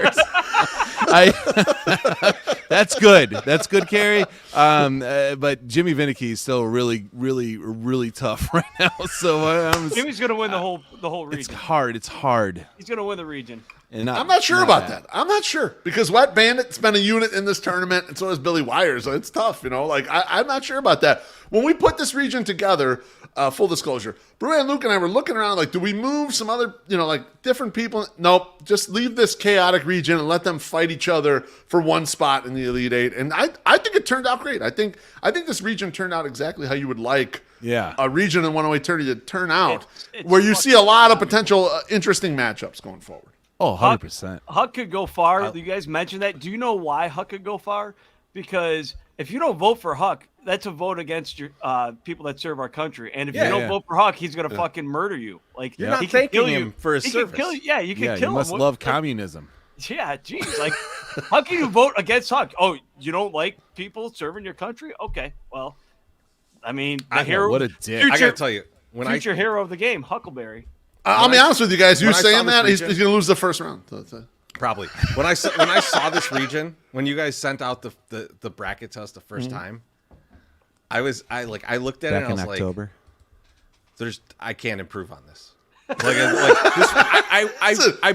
That's good. That's good, Carey. But Jimmy Vinicky is still really, really, really tough right now. So Jimmy's going to win the whole region. it's hard. It's hard. He's going to win the region. And I'm not sure about that. I'm not sure because Wet Bandit's been a unit in this tournament, and so has Billy Wires. So it's tough, you know. Like I'm not sure about that. When we put this region together, full disclosure, Brew and Luke and I were looking around like, do we move some other, like different people? Nope. Just leave this chaotic region and let them fight each other for one spot in the Elite Eight. And I think it turned out great. I think this region turned out exactly how you would like. Yeah. A region in 108 tourney to turn out, It's where you see a lot of potential interesting matchups going forward. Oh, 100%. Huck could go far. You guys mentioned that. Do you know why Huck could go far? Because if you don't vote for Huck, that's a vote against your people that serve our country. And if you don't vote for Huck, he's gonna fucking murder you. Like You're not he can kill thanking you him for his He service. can kill you. Yeah, you can Yeah, kill you must him. love communism. Yeah, geez. Like, how can you vote against Huck? Oh, you don't like people serving your country? Okay, well, I mean, the hero. What a dick. I got to tell you, future hero of the game, Huckleberry. I'll be honest with you guys. You when I saw saying this that he's region- going to lose the first round. Probably. When I saw this region, when you guys sent out the bracket to us the first time, I looked at Back it and I in was October. like, I can't improve on this. Like this, I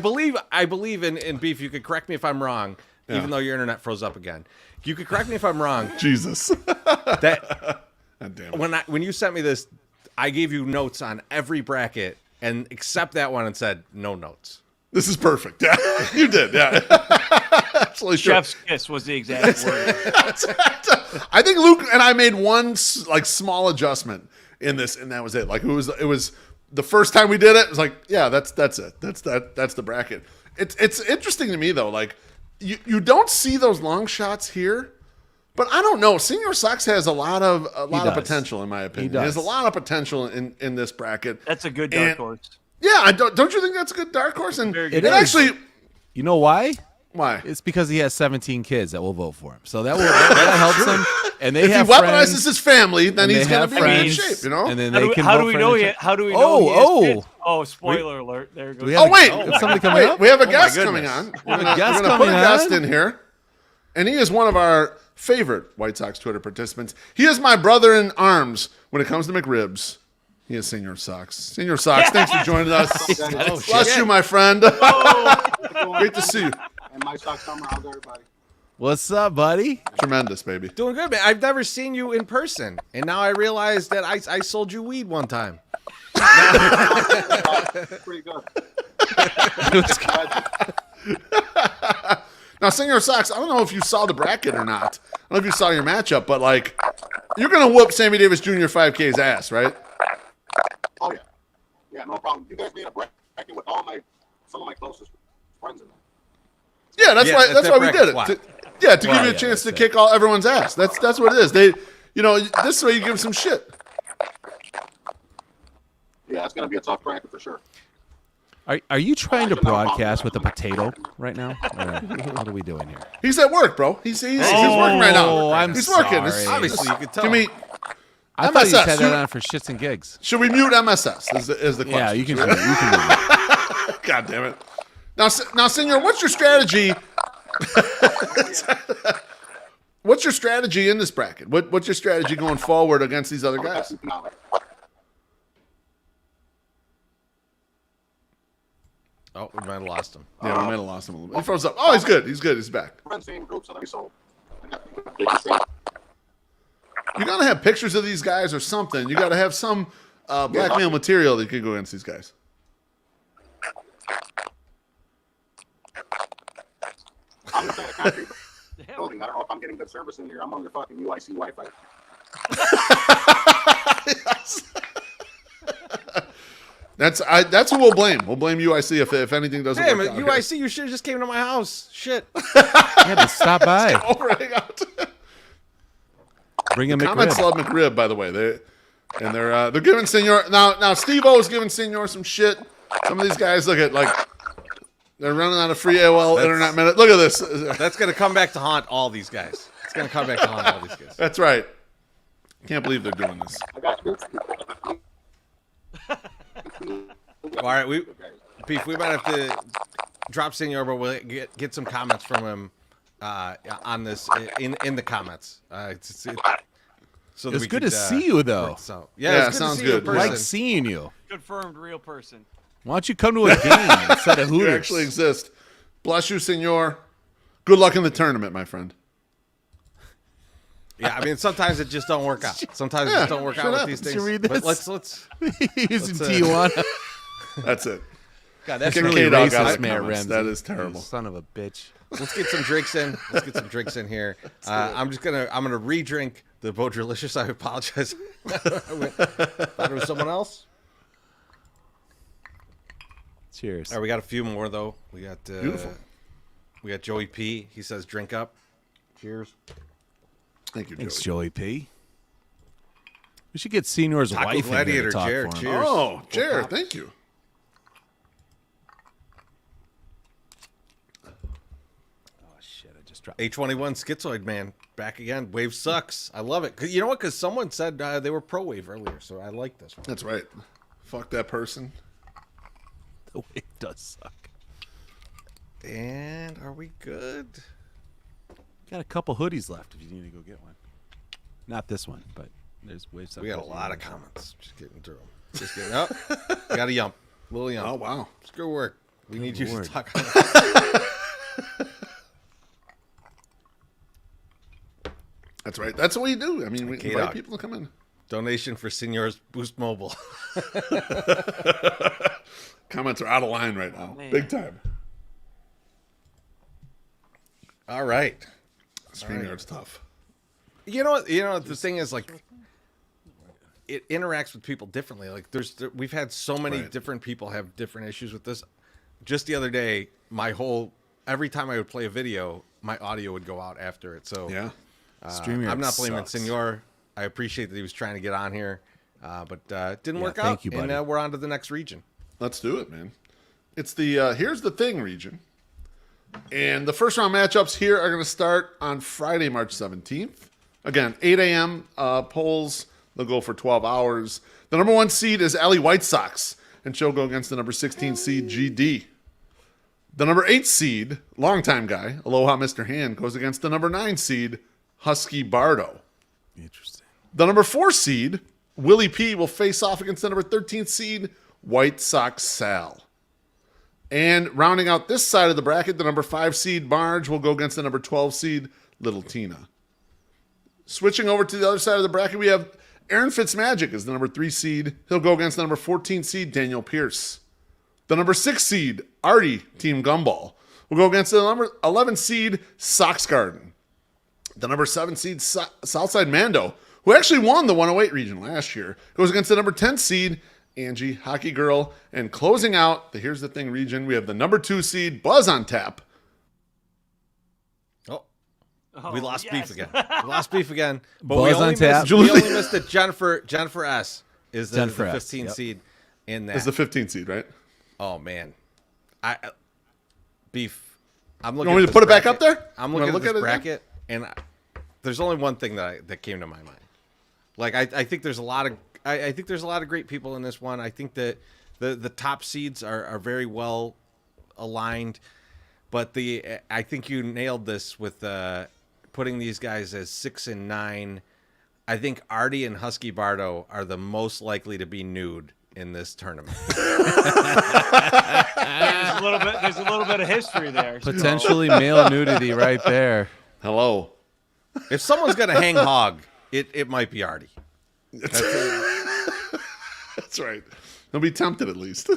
believe in Beef. You could correct me if I'm wrong, even though your internet froze up again. You could correct me if I'm wrong. Jesus. That God damn it. when you sent me this, I gave you notes on every bracket, and except that one, and said no notes. This is perfect. Yeah, you did. Yeah. Absolutely sure. Chef's kiss was the exact word. I think Luke and I made one small adjustment in this, and that was it. Like it was the first time we did it. It was like, yeah, that's it. That's the bracket. It's interesting to me though. Like you don't see those long shots here, but I don't know. Senior Sox has a lot of potential in my opinion. He has a lot of potential in this bracket. That's a good dark horse. Yeah, don't you think that's a good dark horse? And Very it good. actually, You know why? why? It's because he has 17 kids that will vote for him. So that helps him. And they If he have weaponizes friends, his family, then and he's they going to have be in good friends, shape, you know? And then How they do, can how vote do we for know him. he? How do we know? he has kids? Oh, spoiler alert! There goes. Do we have Oh, wait. Is somebody coming up? We have a my guest goodness. coming on. We have a We're guest gonna put a coming guest on. in here, and he is one of our favorite White Sox Twitter participants. He is my brother in arms when it comes to McRibs. He is Senior Sox. Senior Sox, thanks for joining us. Bless you, my friend. Great to see you. And my Sox summer, how's everybody? What's up, buddy? Tremendous, baby. Doing good, man. I've never seen you in person, and now I realize that I sold you weed one time. Pretty good. Now, Senior Sox, I don't know if you saw the bracket or not. I don't know if you saw your matchup, but like, you're gonna whoop Sammy Davis Jr. 5K's ass, right? Oh yeah, yeah, no problem. You guys made a bracket with some of my closest friends in there. Yeah, that's Yeah, why. that's That's that why we did bracket it. swap. To give Well, you a yeah, chance to that's kick all everyone's ass. That's what it is. This way you give them some shit. Yeah, it's gonna be a tough bracket for sure. Are you trying to broadcast with a potato right now? Or what are we doing here? He's at work, bro. He's working right now. Oh, I'm he's working. sorry. Obviously, you could tell. Can we? I thought you MSS, had you- that on for shits and gigs. Should we mute MSS? Is the question? Yeah, you can do it. You can do it. God damn it. Now, Senor, what's your strategy? What's your strategy in this bracket? What's your strategy going forward against these other guys? Oh, we might have lost him. Yeah, we might have lost him a little bit. He froze up. Oh, he's good. He's good. He's back. We're in the same group, so You gotta have pictures of these guys or something. You gotta have some blackmail material that you can go against these guys. I'm inside a concrete building. I don't know if I'm getting good service in here. I'm on the fucking UIC Wi-Fi. That's who we'll blame. We'll blame UIC if anything doesn't Damn work it, out here. UIC, you should have just came to my house. Shit. Yeah, but stop by. Over, hang out. Bring him Comments McRib. love McRib, by the way. They're giving Senor now. Steve O is giving Senor some shit. Some of these guys look at like they're running on a free AOL internet minute. Look at this. That's gonna come back to haunt all these guys. It's gonna come back to haunt all these guys. That's right. Can't believe they're doing this. I got you. All right, Beef, we might have to drop Senor, but we'll get some comments from him on this in the comments. So that It's we good could, to see you, though. So Yeah, it's good sounds to see you in good. I like person. seeing you. Confirmed real person. Why don't you come to a game instead of You Hooters? actually exist. Bless you, Senor. Good luck in the tournament, my friend. Yeah, I mean sometimes it just don't work out. Sometimes it Yeah, just don't work shit out with happens. these things. Did you read But this? let's He's in let's, Tijuana. That's it. God, that's Get really K-Dog out racist, of Matt comments. Ramsey. That is You terrible. son of a bitch. Let's get some drinks in. Let's get some drinks in here. I'm gonna re-drink the Bodrilicious. I apologize. Thought it was someone else. Cheers. All right, we got a few more though. We got Beautiful. We got Joey P. He says, "Drink up." Cheers. Thank you, Joey. Thanks, Joey P. We should get Senor's Taco wife in here Gladiator, to talk Jared, for him. cheers. Oh, Jared, thank you. Oh shit! I just dropped. A21 Schizoid Man. back again. Wave sucks. I love it. 'Cause you know what? Because someone said they were pro Wave earlier, so I like this one. That's right. Fuck that person. The Wave does suck. And are we good? Got a couple hoodies left if you need to go get one. Not this one, but there's Wave suck. We got a lot of comments. Just getting through them. Just getting up. Got a yump. Little yump. Oh, wow. It's good work. We need you Lord. to talk on that. That's right. That's what we do. I mean, we Okay, invite Doc. people to come in. Donation for Seniors Boost Mobile. Comments are out of line right now. Man. Big time. All right. StreamYard's tough. You know what? The thing is, like, it interacts with people differently. Like, we've had so many Right. different people have different issues with this. Just the other day, every time I would play a video, my audio would go out after it. So Yeah. StreamYard I'm not blaming sucks. Senor. I appreciate that he was trying to get on here, but it didn't work thank out. you, buddy. And we're on to the next region. Let's do it, man. It's the Here's the Thing region. And the first round matchups here are going to start on Friday, March 17th. Again, 8 a.m. Polls. They'll go for 12 hours. The number 1 seed is LA White Sox, and she'll go against the number 16 seed GD. The number 8 seed, longtime guy, Aloha Mr. Hand, goes against the number 9 seed, Husky Bardo. Interesting. The number 4 seed, Willie P, will face off against the number 13 seed, White Sox Sal. And rounding out this side of the bracket, the number 5 seed, Marge, will go against the number 12 seed, Little Tina. Switching over to the other side of the bracket, we have Aaron Fitzmagic as the number 3 seed. He'll go against the number 14 seed, Daniel Pierce. The number 6 seed, Artie, Team Gumball, will go against the number 11 seed, Sox Garden. The number 7 seed, Southside Mando, who actually won the 108 region last year, goes against the number 10 seed, Angie, Hockey Girl. And closing out the Here's the Thing region, we have the number 2 seed, Buzz on tap. We lost yes. beef again. We lost beef again. But Buzz we on only tap. missed, we only missed that Jennifer S. is the Jennifer S, 15 yep. seed in that. Is the 15 seed, right? Oh, man. Beef. I'm You looking want me at to put it this back up bracket. there? I'm You looking wanna at this it again? bracket, and there's only one thing that came to my mind. Like, I think there's a lot of I think there's a lot of great people in this one. I think that the top seeds are very well aligned, but I think you nailed this with putting these guys as 6 and 9. I think Artie and Husky Bardo are the most likely to be nude in this tournament. There's a little bit of history there. so- Potentially male nudity right there. Hello. If someone's gonna hang hog, it might be Artie. That's right. He'll be tempted at least.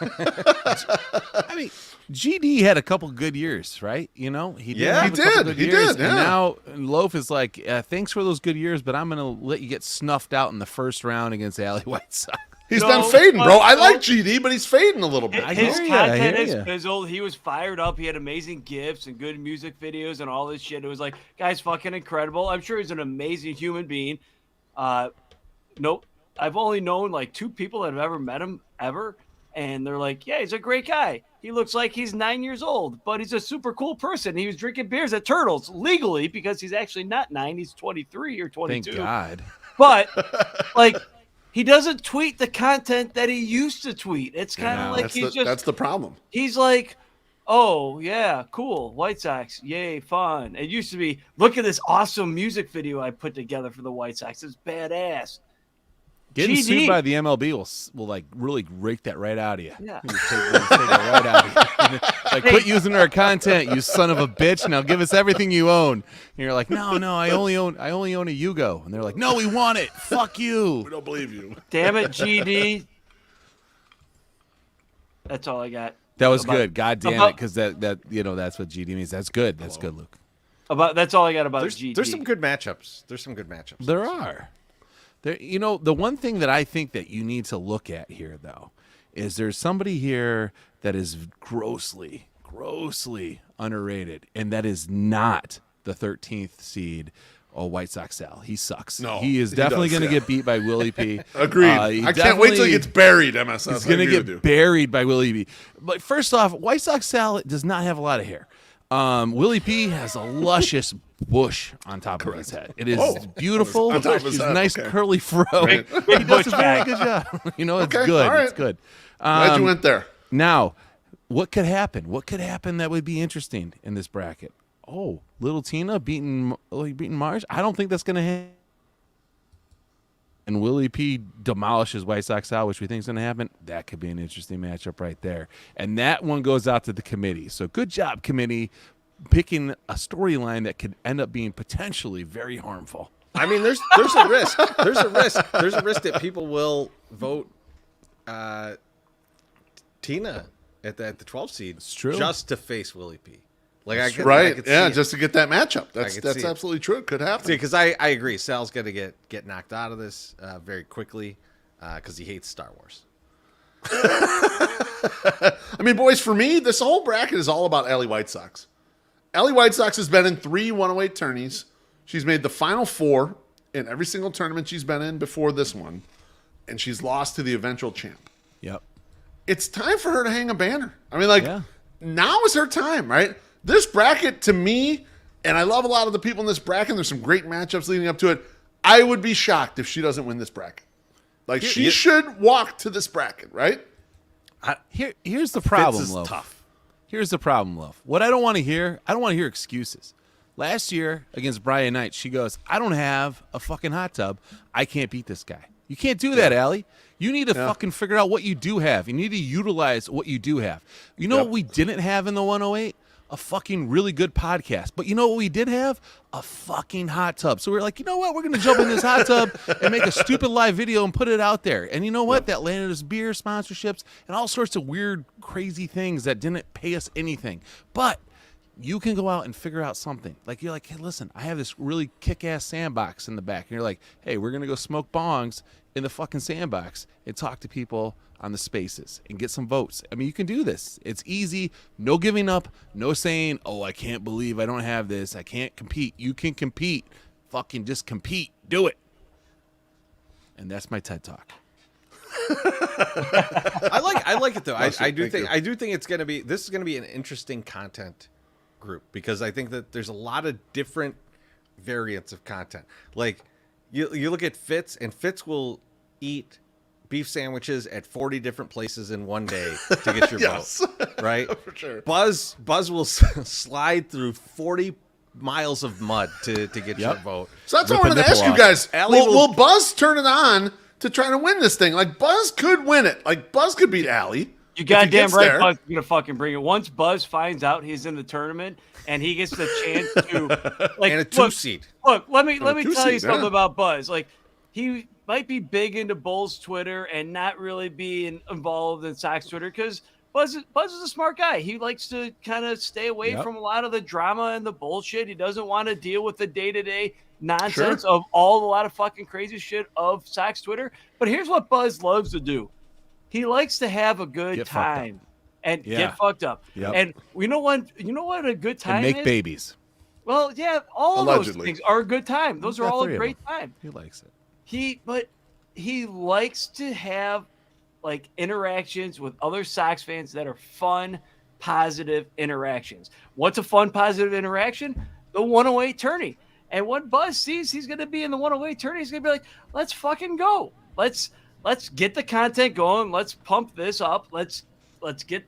I mean, GD had a couple good years, right? You know, he did. Yeah, have he a couple did. good He years, did, yeah. And now Loaf is like, thanks for those good years, but I'm going to let you get snuffed out in the first round against Alley White Sox. He's No, been fading, bro. I but- like GD, but he's fading a little bit. I His hear ya, I content hear is ya. fizzled. He was fired up. He had amazing gifts and good music videos and all this shit. It was like, guy's fucking incredible. I'm sure he's an amazing human being. Nope. I've only known like 2 people that have ever met him ever. And they're like, yeah, he's a great guy. He looks like he's 9 years old, but he's a super cool person. He was drinking beers at Turtles legally because he's actually not 9. He's 23 or 22. Thank God. But like, he doesn't tweet the content that he used to tweet. It's kind of know. like That's the problem. he's like, oh yeah, cool, White Sox, yay, fun. It used to be, look at this awesome music video I put together for the White Sox. It's badass. Getting GD. sued by the MLB will like really rake that right out of you. Yeah. Just take it right out of you. Like, quit using our content, you son of a bitch. Now give us everything you own. And you're like, no, I only own a Yugo. And they're like, no, we want it. Fuck We you. don't believe you. Damn it, GD. That's all I got. That was About- good. God damn about- it, because that that's what GD means. That's good. That's good, Luke. That's all I got about GD. There's some good matchups. There are. There, the one thing that I think that you need to look at here, though, is there's somebody here that is grossly underrated, and that is not the 13th seed. White Sox Sal. He sucks. No, he is he definitely does, going to yeah. get beat by Willie P. Agreed. I can't wait till he gets buried, MSS. He's going to get buried by Willie P. But first off, White Sox Sal does not have a lot of hair. Willie P has a luscious bush on top of his head. It is beautiful. On top of his He's head, nice okay. curly fro. Right. He does a very good job. It's Okay, good. all right. It's good. Glad you went there. Now, what could happen? What could happen that would be interesting in this bracket? Oh, little Tina beating Mars? I don't think that's going to happen. And Willie P demolishes White Sox out, which we think is going to happen. That could be an interesting matchup right there. And that one goes out to the committee. So good job, committee, picking a storyline that could end up being potentially very harmful. I mean, there's a risk. There's a risk. There's a risk that people will vote Tina at the 12 seed It's true. just to face Willie P. Like I could see it. just to get that matchup. That's see it. absolutely true. It could happen. See, because I agree. Sal's going to get knocked out of this very quickly because he hates Star Wars. I mean, boys, for me, this whole bracket is all about Allie White Sox. Allie White Sox has been in 3 108 tourneys. She's made the final 4 in every single tournament she's been in before this one, and she's lost to the eventual champ. Yep. It's time for her to hang a banner. I mean, now is her time, right? This bracket, to me, and I love a lot of the people in this bracket, there's some great matchups leading up to it. I would be shocked if she doesn't win this bracket. Like, she should walk to this bracket, right? Here's the problem, Fitz is Loaf. tough. Here's the problem, Loaf. What I don't want to hear excuses. Last year against Brian Knight, she goes, I don't have a fucking hot tub. I can't beat this guy. You can't do that, Allie. You need to fucking figure out what you do have. You need to utilize what you do have. You know what we didn't have in the 108? A fucking really good podcast. But you know what we did have? A fucking hot tub. So we were like, you know what? We're going to jump in this hot tub and make a stupid live video and put it out there. And you know what? That landed us beer sponsorships and all sorts of weird, crazy things that didn't pay us anything. But you can go out and figure out something. Like, you're like, hey, listen, I have this really kick-ass sandbox in the back. And you're like, hey, we're going to go smoke bongs in the fucking sandbox and talk to people on the spaces and get some votes. I mean, you can do this. It's easy. No giving up. No saying, oh, I can't believe I don't have this. I can't compete. You can compete. Fucking just compete. Do it. And that's my TED Talk. I like it though. I do think this is gonna be an interesting content group because I think that there's a lot of different variants of content. Like you look at Fitz, and Fitz will eat beef sandwiches at 40 different places in one day to get your vote, right? For sure. Buzz will slide through 40 miles of mud to get your vote. So that's what I wanted to ask you guys. Will Buzz turn it on to try to win this thing? Like, Buzz could win it. Like, Buzz could beat Allie. You goddamn right, Buzz is going to fucking bring it. Once Buzz finds out he's in the tournament and he gets the chance to, like, and a 2-seed. Look, let me tell you something about Buzz. Like, he might be big into Bulls Twitter and not really be involved in Sox Twitter because Buzz is a smart guy. He likes to kind of stay away from a lot of the drama and the bullshit. He doesn't want to deal with the day-to-day nonsense of a lot of fucking crazy shit of Sox Twitter. But here's what Buzz loves to do. He likes to have a good time and get fucked up. Yep. And you know what a good time and make is? Babies. Well, yeah, all Allegedly. of those things are a good time. Those are all a great time. He likes it. But he likes to have like interactions with other Sox fans that are fun, positive interactions. What's a fun, positive interaction? The 108 tourney. And when Buzz sees he's going to be in the 108 tourney, he's going to be like, let's fucking go. Let's get the content going. Let's pump this up. Let's get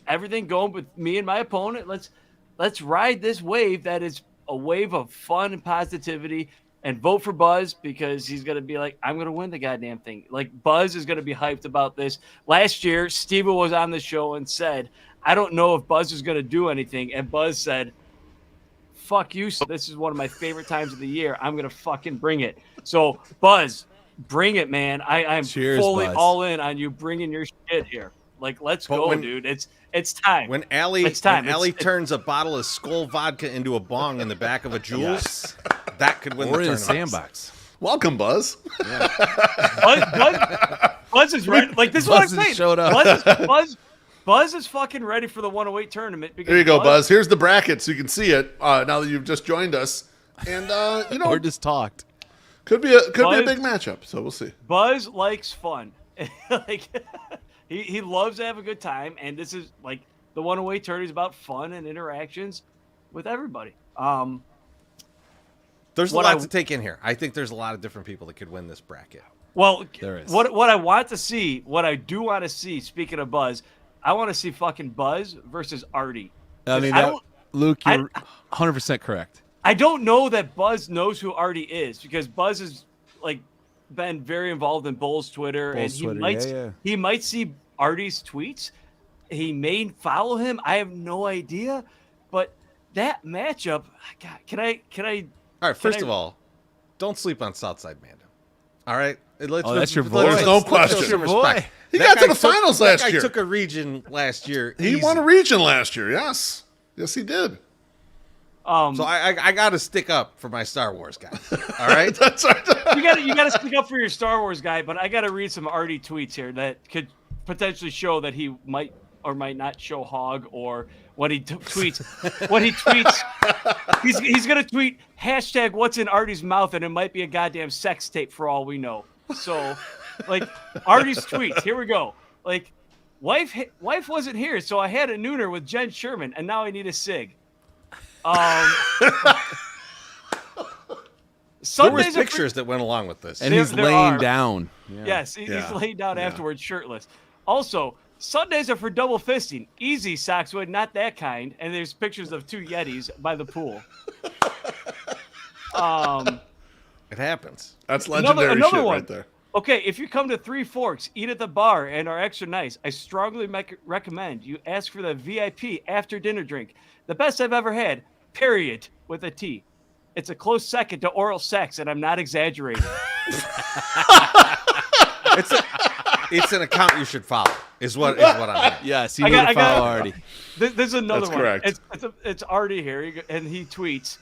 everything going with me and my opponent. Let's ride this wave that is a wave of fun and positivity, and vote for Buzz because he's going to be like, I'm going to win the goddamn thing. Like, Buzz is going to be hyped about this. Last year, Steve was on the show and said, I don't know if Buzz is going to do anything. And Buzz said, fuck you. So this is one of my favorite times of the year. I'm going to fucking bring it. So, Buzz, bring it, man. I'm fully Buzz. all in on you bringing your shit here. Like, let's go, dude. It's time. When Allie turns a bottle of Skull vodka into a bong in the back of a Jules, that could win or the in a tournament. sandbox. Welcome, Buzz. Buzz is ready. Like, this is what I'm saying. Showed up. Buzz is fucking ready for the 108 tournament. Because There you go, Buzz. Here's the bracket so you can see it now that you've just joined us. And, or just talked. Could be a big matchup, so we'll see. Buzz likes fun. Like, he loves to have a good time, and this is like the 108 tourney is about fun and interactions with everybody. There's a what lot to take in here. I think there's a lot of different people that could win this bracket. Well, There is. what I want to see, what I do want to see, speaking of Buzz, I want to see fucking Buzz versus Artie. I mean, I don't- Luke, you're 100% correct. I don't know that Buzz knows who Artie is because Buzz has like been very involved in Bull's Twitter, and he might see Artie's tweets. He may follow him. I have no idea, but that matchup, God, can I? All right, first of all, don't sleep on Southside Mando. All right? That's your boy. There's no question. Show respect. He That got to guy the finals last that guy year. took a region last year. He easy. won a region last year. Yes, he did. So I got to stick up for my Star Wars guy. All right? That's right. you got to speak up for your Star Wars guy, but I got to read some Artie tweets here that could potentially show that he might or might not show hog, or what he tweets. What he tweets, he's gonna tweet hashtag what's in Artie's mouth, and it might be a goddamn sex tape for all we know. So, like Artie's tweets. Here we go. Like, wife wasn't here, so I had a nooner with Jen Sherman, and now I need a cig. There was pictures that went along with this. And he's laying down. Yeah. Yes, he's laying down afterwards shirtless. Also, Sundays are for double fisting. Easy, Soxwood, not that kind. And there's pictures of two Yetis by the pool. It happens. That's legendary another shit one. right there. Okay, if you come to Three Forks, eat at the bar, and are extra nice, I strongly recommend you ask for the VIP after dinner drink. The best I've ever had, period, with a T. It's a close second to oral sex, and I'm not exaggerating. It's an account you should follow. Is what I'm hearing. Yes, you need to follow Artie. There's another That's one. correct. It's Artie here, and he tweets,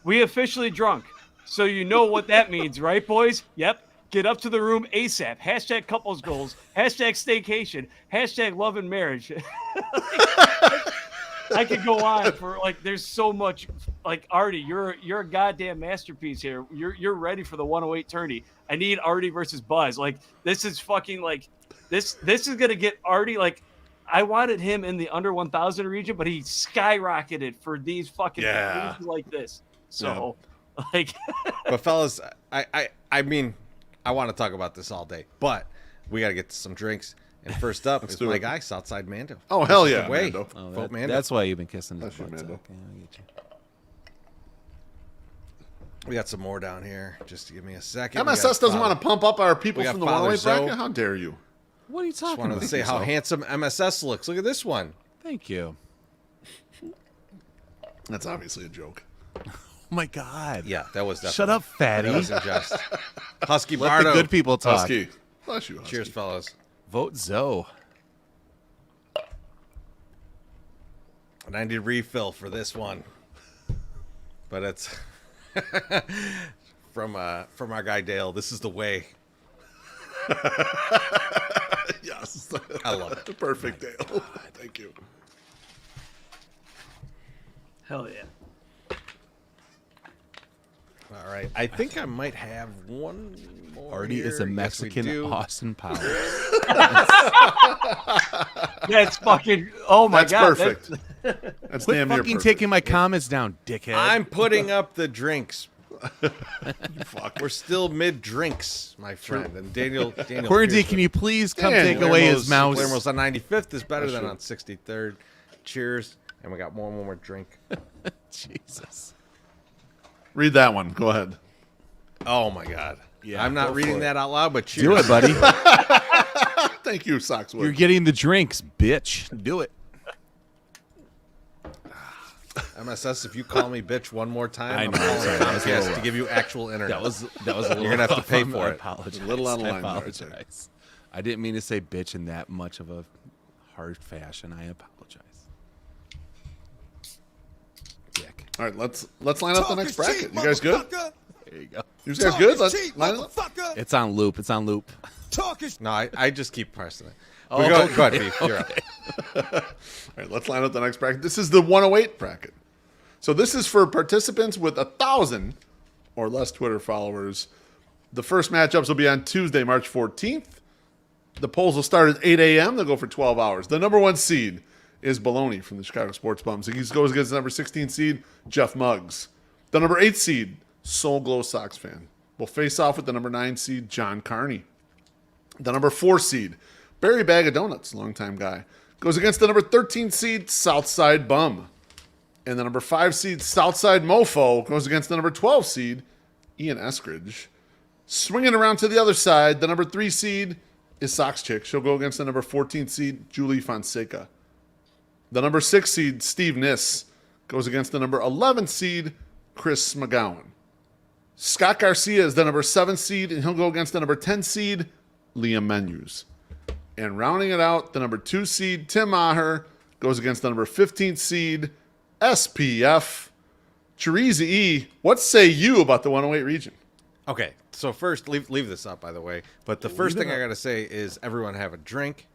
"We officially drunk, so you know what that means, right, boys? Yep. Get up to the room ASAP. Hashtag couples goals. Hashtag staycation. Hashtag love and marriage." I could go on for like. There's so much. Like, Artie, you're a goddamn masterpiece here. You're ready for the 108 tourney. I need Artie versus Buzz. Like, this is fucking like this is gonna get Artie. Like, I wanted him in the under 1,000 region, but he skyrocketed for these fucking regions like this. So, like, but fellas, I mean, I want to talk about this all day, but we got to get to some drinks. And first up is my guy, Southside Mando. Oh, hell This is yeah, the way. Mando. Oh, Mando. that's why you've been kissing his That's your butt. Mando. Okay, I'll get you. We got some more down here. Just to give me a second. MSS doesn't want to pump up our people we got from the Father 108 Zoe. bracket? How dare you? What are you Just talking wanted about? to say how handsome MSS looks. Look at this one. Thank you. That's obviously a joke. Oh my God. Yeah, that was definitely. Shut up, fatty. That wasn't just. Husky Let Bardo. the good people talk. Husky. Bless you, Husky. Cheers, fellas. Vote Zoe. And I need refill for this one, but it's from our guy Dale. This is the way. Yes. I love it. Perfect, Dale. Thank you. hell yeah. All right, I think I might have one more. Artie here. is a Yes, we Mexican do. Austin Powers. That's fucking. Oh my That's God. perfect. That's Quit damn near fucking perfect. taking my comments down, dickhead. I'm putting up the drinks. Fuck. We're still mid drinks, my friend. And Daniel Quarantine, can you please come Dan, take away his mouse? Palermo's on 95th is better than Sure. on 63rd. Cheers. And we got one more drink. Jesus. Read that one. Go ahead. Oh my God. Yeah, I'm not go reading for it. that out loud, but cheers. Do it, buddy. Thank you, Soxwood. You're getting the drinks, bitch. Do it. MSS, if you call me bitch one more time, I I'm know, calling sorry, that was a Comcast little to give you actual internet. That was a little. You're gonna have to rough pay on me. for I it. apologize. A little out of I line there, I'd say. apologize. I didn't mean to say bitch in that much of a hard fashion. I apologize. Dick. All right, let's line up the next bracket. You guys good? There you go. You guys good? Let's line it up. It's on loop. It's on loop. No, I just keep pressing it. Oh, Go okay. ahead, Beef. You're up. All right, let's line up the next bracket. This is the 108 bracket. So this is for participants with 1,000 or less Twitter followers. The first matchups will be on Tuesday, March 14th. The polls will start at 8 a.m. They'll go for 12 hours. The number 1 seed is Baloney from the Chicago Sports Bums. He goes against the number 16 seed, Jeff Muggs. The number 8 seed, Soul Glow Sox fan, will face off with the number 9 seed, John Carney. The number 4 seed, Barry Bag of Donuts, longtime guy, goes against the number 13 seed, Southside Bum. And the number 5 seed, Southside Mofo, goes against the number 12 seed, Ian Eskridge. Swinging around to the other side, the number 3 seed is Sox Chick. She'll go against the number 14 seed, Julie Fonseca. The number 6 seed, Steve Niss, goes against the number 11 seed, Chris McGowan. Scott Garcia is the number 7 seed, and he'll go against the number 10 seed, Liam Menus. And rounding it out, the number 2 seed, Tim Maher, goes against the number 15 seed, SPF. Chirizi E, what say you about the 108 region? Okay, so first, leave this up, by the way. But the first thing I got to say is everyone have a drink,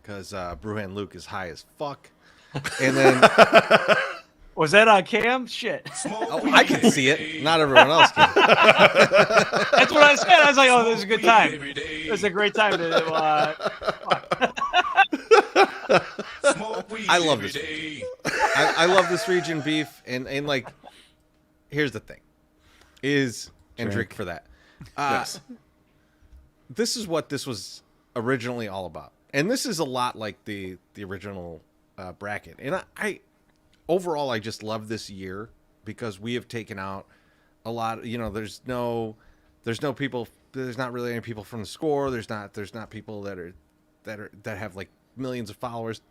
because Brewhand Luke is high as fuck. And then... Was that on cam? Shit. Oh, I can see it. Not everyone else can. That's what I said. I was like, oh, this is a good time. It's a great time to... I love this region. I love this region, Beef. And like, here's the thing. And drink for that. Yes. This is what this was originally all about. And this is a lot like the original bracket. And I overall, I just love this year because we have taken out a lot. You know, there's no people. There's not really any people from the score. There's not people that have like millions of followers.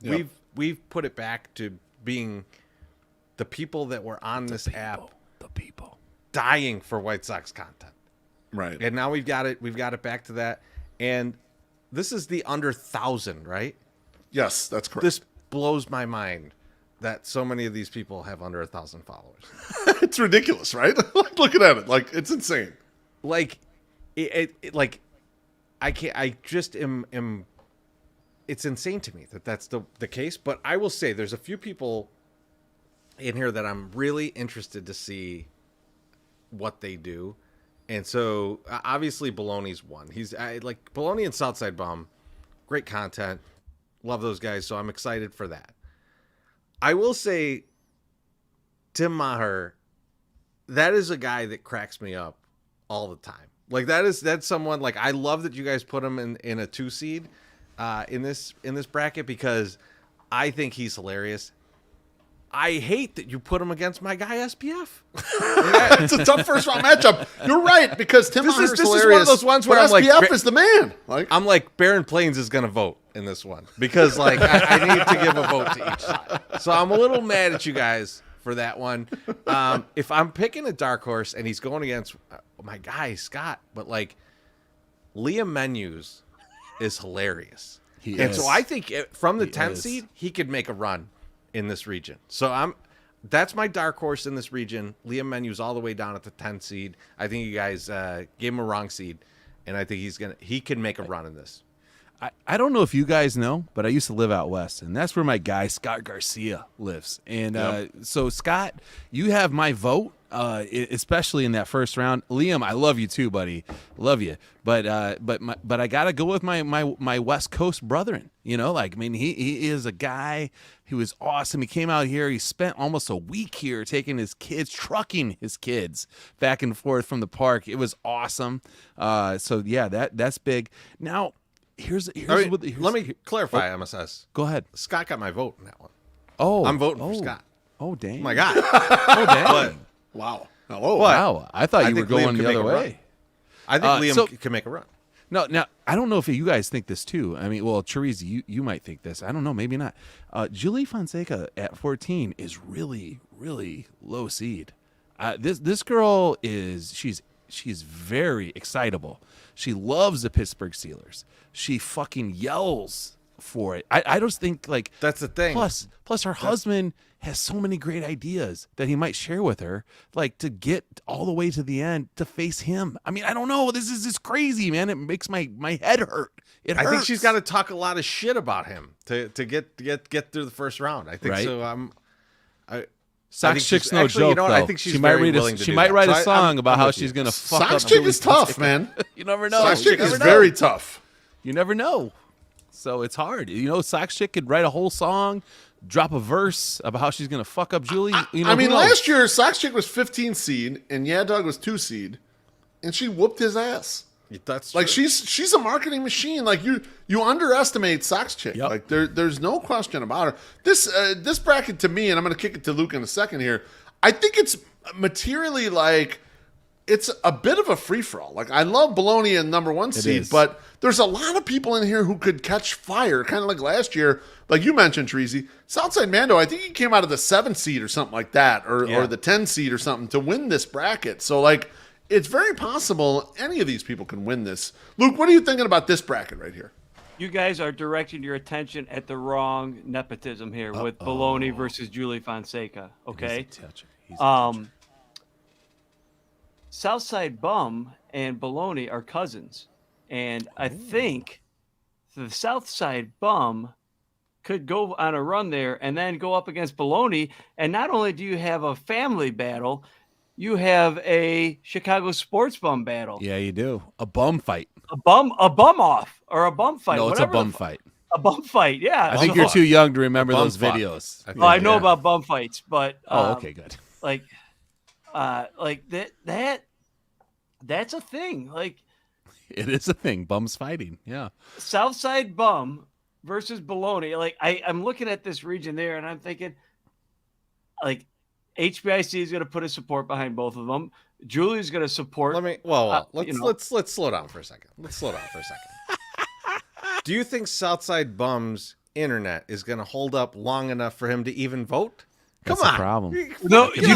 Yep. We've put it back to being the people that were on this app. The people Dying for White Sox content. Right. And now we've got it back to that. And this is the under 1,000, right? Yes, that's correct. This blows my mind that so many of these people have under 1,000 followers. It's ridiculous, right? Looking at it, like, it's insane. Like, like, I just am. It's insane to me that that's the case. But I will say there's a few people in here that I'm really interested to see what they do. And so obviously Baloney's one. He's like Baloney and Southside Bum, great content. Love those guys. So I'm excited for that. I will say Tim Maher, that is a guy that cracks me up all the time. Like that's someone like, I love that you guys put him in a 2 seed in this bracket because I think he's hilarious. I hate that you put him against my guy SPF. Yeah, it's a tough first round matchup. You're right because Tim Maher's this hilarious. is one of those ones where but I'm like, SPF is the man. Like I'm like Baron Plains is going to vote in this one because like I need to give a vote to each side. So I'm a little mad at you guys for that one. If I'm picking a dark horse and he's going against my guy Scott, but like Liam Menus is hilarious. So I think from the 10th seed he could make a run in this region. So that's my dark horse in this region. Liam Menus all the way down at the 10th seed. I think you guys gave him a wrong seed, and I think he can make a run in this. I don't know if you guys know, but I used to live out west, and that's where my guy Scott Garcia lives. And so Scott, you have my vote, especially in that first round. Liam, I love you too, buddy. Love you, but I gotta go with my West Coast brethren. You know, like I mean, he is a guy who is awesome. He came out here. He spent almost a week here taking his kids, trucking his kids back and forth from the park. It was awesome. So yeah, that's big. Now. Let me clarify, MSS. Go ahead. Scott got my vote in that one. Oh, I'm voting for Scott. Oh, dang. Oh my God. Oh, dang. But, wow. Wow. I thought you were going the other way. I think Liam can make a run. No, now, I don't know if you guys think this too. I mean, well, Therese, you might think this. I don't know. Maybe not. Julie Fonseca at 14 is really, really low seed. This girl she's very excitable. She loves the Pittsburgh Steelers. She fucking yells for it. I just think like that's the thing. Plus her husband has so many great ideas that he might share with her, like to get all the way to the end to face him. I mean, I don't know. This is just crazy, man. It makes my head hurt. It hurts. I think she's got to talk a lot of shit about him to get through the first round. I think so. Sox Chick's no joke, though. I think she might write a song about how she's going to fuck up. Sox Chick is tough, man. You never know. Sox Chick is very tough. You never know. So it's hard. You know, Sox Chick could write a whole song drop a verse about how she's going to fuck up Julie. I mean, last year, Sox Chick was 15 seed and Yeah Dog was 2 seed, and she whooped his ass. That's like true. she's a marketing machine. Like you underestimate Sox Chick. Yep. Like there's no question about her. This bracket to me, and I'm going to kick it to Luke in a second here. I think it's materially like it's a bit of a free for all. Like I love Bologna in number 1 seed, but there's a lot of people in here who could catch fire, kind of like last year. Like you mentioned, Treasy, Southside Mando. I think he came out of the 7 seed or something like that, or the 10 seed or something to win this bracket. So like. It's very possible any of these people can win this. Luke, what are you thinking about this bracket right here? You guys are directing your attention at the wrong nepotism here with Bologna versus Julie Fonseca. Okay. Southside Bum and Bologna are cousins. And I think the Southside Bum could go on a run there and then go up against Bologna. And not only do you have a family battle, you have a Chicago sports bum battle. Yeah, you do. A bum fight. A bum off or a bum fight. No, it's a bum fight. A bum fight, yeah. I think you're too young to remember those videos. I know about bum fights, but okay, good. Like that's a thing. Like it is a thing. Bums fighting. Yeah. Southside Bum versus Bologna. Like I'm looking at this region there, and I'm thinking, like. HBIC is going to put a support behind both of them. Julie's going to support. Let's slow down for a second. Do you think Southside Bum's internet is going to hold up long enough for him to even vote? That's a problem. No, you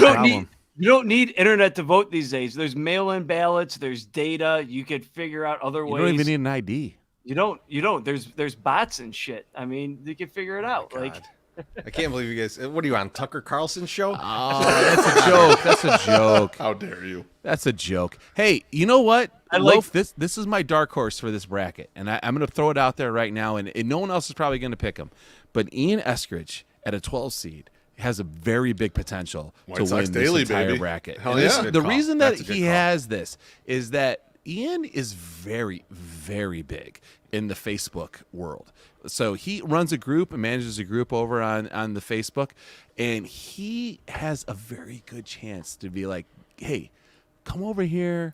don't need internet to vote these days. There's mail-in ballots. There's data. You could figure out other ways. You don't even need an ID. You don't. There's bots and shit. I mean, you can figure it out. Like. I can't believe you guys. What are you on, Tucker Carlson's show? Oh, that's a joke. That's a joke. How dare you? That's a joke. Hey, you know what? Loaf, this is my dark horse for this bracket, and I'm going to throw it out there right now, and no one else is probably going to pick him. But Ian Eskridge at a 12 seed has a very big potential to win this entire bracket. Hell yeah. The reason that he has this is that Ian is very, very big in the Facebook world. So he runs a group and manages a group over on the Facebook, and he has a very good chance to be like, hey, come over here,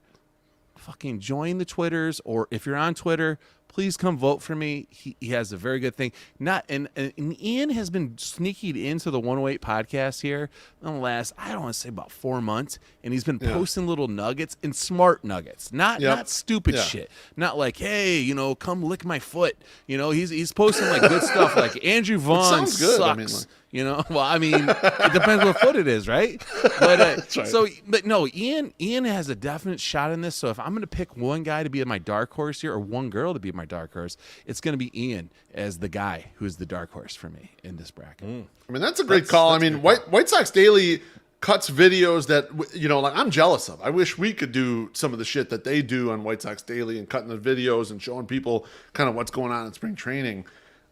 fucking join the Twitters, or if you're on Twitter, please come vote for me. He has a very good thing. And Ian has been sneaking into the 108 podcast here in the last, I don't want to say about 4 months, and he's been posting little nuggets and smart nuggets, not stupid shit. Not like, hey, come lick my foot. He's posting like good stuff like Andrew Vaughn sucks. Well, I mean, it depends what foot it is, right? But That's right. But no, Ian has a definite shot in this. So if I'm going to pick one guy to be my dark horse here, or one girl to be my dark horse, it's going to be Ian as the guy who's the dark horse for me in this bracket. I mean, that's a great call. I mean, White Sox Daily cuts videos that like I'm jealous of. I wish we could do some of the shit that they do on White Sox Daily and cutting the videos and showing people kind of what's going on in spring training.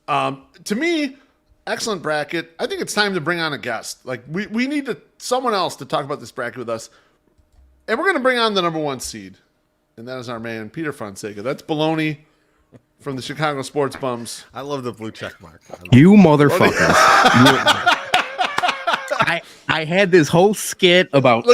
To me. Excellent bracket. I think it's time to bring on a guest. Like we need someone else to talk about this bracket with us. And we're going to bring on the number 1 seed. And that is our man, Peter Fonseca. That's Bologna from the Chicago Sports Bums. I love the blue check mark. You motherfuckers. I had this whole skit about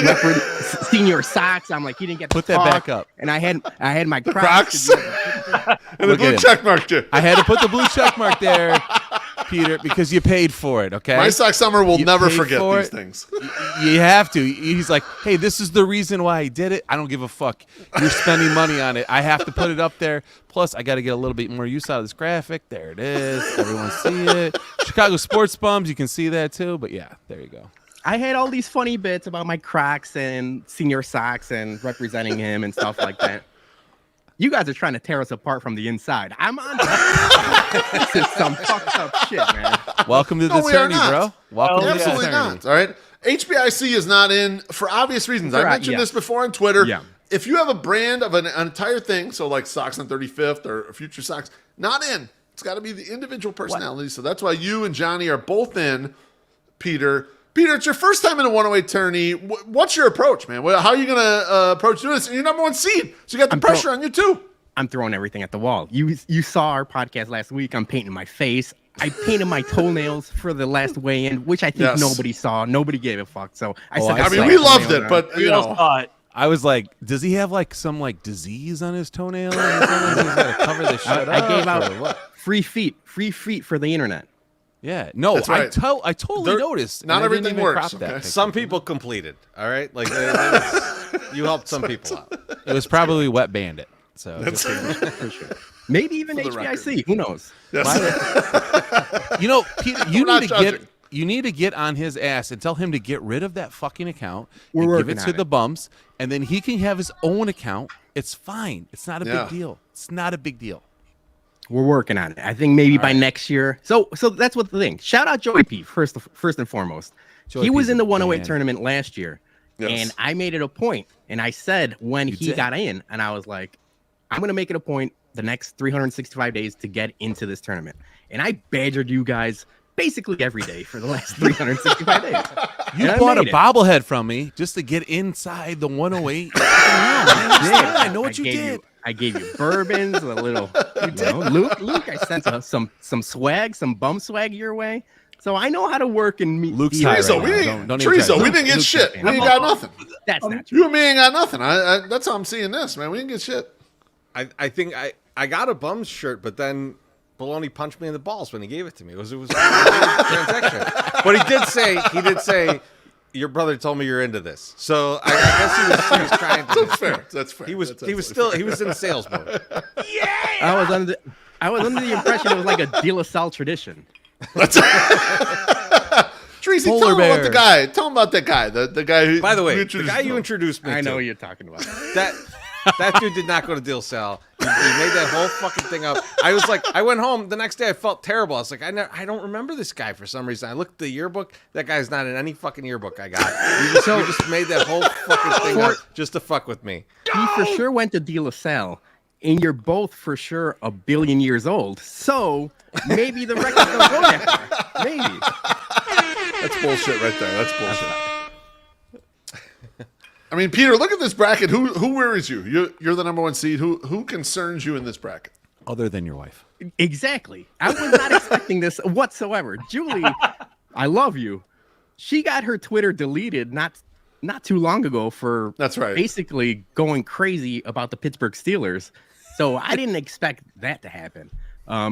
senior socks. I'm like, he didn't get to put that back up. And I had my Crocs. And the blue check mark too. I had to put the blue check mark there, Peter, because you paid for it, okay? My Sox Summer will never forget these things. You have to. He's like, hey, this is the reason why I did it. I don't give a fuck. You're spending money on it. I have to put it up there. Plus, I got to get a little bit more use out of this graphic. There it is. Everyone see it. Chicago Sports Bums, you can see that too. But yeah, there you go. I had all these funny bits about my Crocs and senior socks and representing him and stuff like that. You guys are trying to tear us apart from the inside. I'm on. This is some fucked up shit, man. Welcome to the tourney, bro. Welcome to the Absolutely not. All right. HBIC is not in for obvious reasons. I mentioned this before on Twitter. Yeah. If you have a brand of an entire thing, so like Socks on 35th or Future Socks, not in. It's got to be the individual personality. So that's why you and Johnny are both in, Peter. Peter, it's your first time in a 108 tourney. What's your approach, man? How are you going to approach doing this? And you're number 1 seed, so you got the pressure on you too. I'm throwing everything at the wall. You saw our podcast last week. I'm painting my face. I painted my toenails for the last weigh-in, which I think nobody saw. Nobody gave a fuck. So I said, I mean, we loved it, but you know, I was like, does he have like some like disease on his toenail? He's got to cover this shit I up, gave out or what? free feet for the internet. Yeah, no, That's right. I totally noticed. Not and I didn't everything even works, crop that okay? picture. Some people completed. All right, like you helped some people out. It was probably Wet Bandit. So That's For sure. Maybe even For the HBIC. Who knows? you know, Peter, not judging. you need to get on his ass and tell him to get rid of that fucking account We're and give working it on to it. the bums, and then he can have his own account. It's fine. It's not a Yeah. big deal. It's not a big deal. We're working on it. I think maybe by next year. So that's what the thing. Shout out Joey P. First and foremost. Joey He was P's in the a 108 man. tournament last year, Yes. and I made it a point. And I said when he did. got in, and I was like, I'm gonna make it a point the next 365 days to get into this tournament. And I badgered you guys basically every day for the last 365 days. You And I bought a made it. bobblehead from me just to get inside the 108. I know what you gave did. I gave you bourbons, a little. Luke, I sent some swag, some bum swag your way. So I know how to work and meet. Luke's deals. high Teresa, right we now. ain't, Don't even Teresa, try to- we didn't get Luke's shit. a We fan. ain't got nothing. That's not true. You and me ain't got nothing. That's how I'm seeing this, man. We didn't get shit. I think I got a bum's shirt, but then Baloney punched me in the balls when he gave it to me. It was a weird transaction. But he did say, your brother told me you're into this. So I guess he was trying to. That's fair. That's fair. He was That's he was absolutely still he was in sales mode. I was under the impression it was like a De La Salle tradition. Tracy, Polar tell him about the bears. guy. Tell him about that guy. The guy who. By the way, who the introduced guy you him. introduced me I know to, what you're talking about. that dude did not go to Deal Sal. He made that whole fucking thing up. I was like, I went home the next day. I felt terrible. I was like, I don't remember this guy for some reason. I looked at the yearbook. That guy's not in any fucking yearbook I got. You just made that whole fucking thing up just to fuck with me. He for sure went to De La Salle, and you're both for sure a billion years old. So maybe the record don't go that far. Maybe. That's bullshit right there. That's bullshit. I mean, Peter, look at this bracket. Who worries you? You're the number one seed. Who concerns you in this bracket? Other than your wife. Exactly. I was not expecting this whatsoever. Julie, I love you. She got her Twitter deleted not too long ago for That's right. basically going crazy about the Pittsburgh Steelers. So I didn't expect that to happen.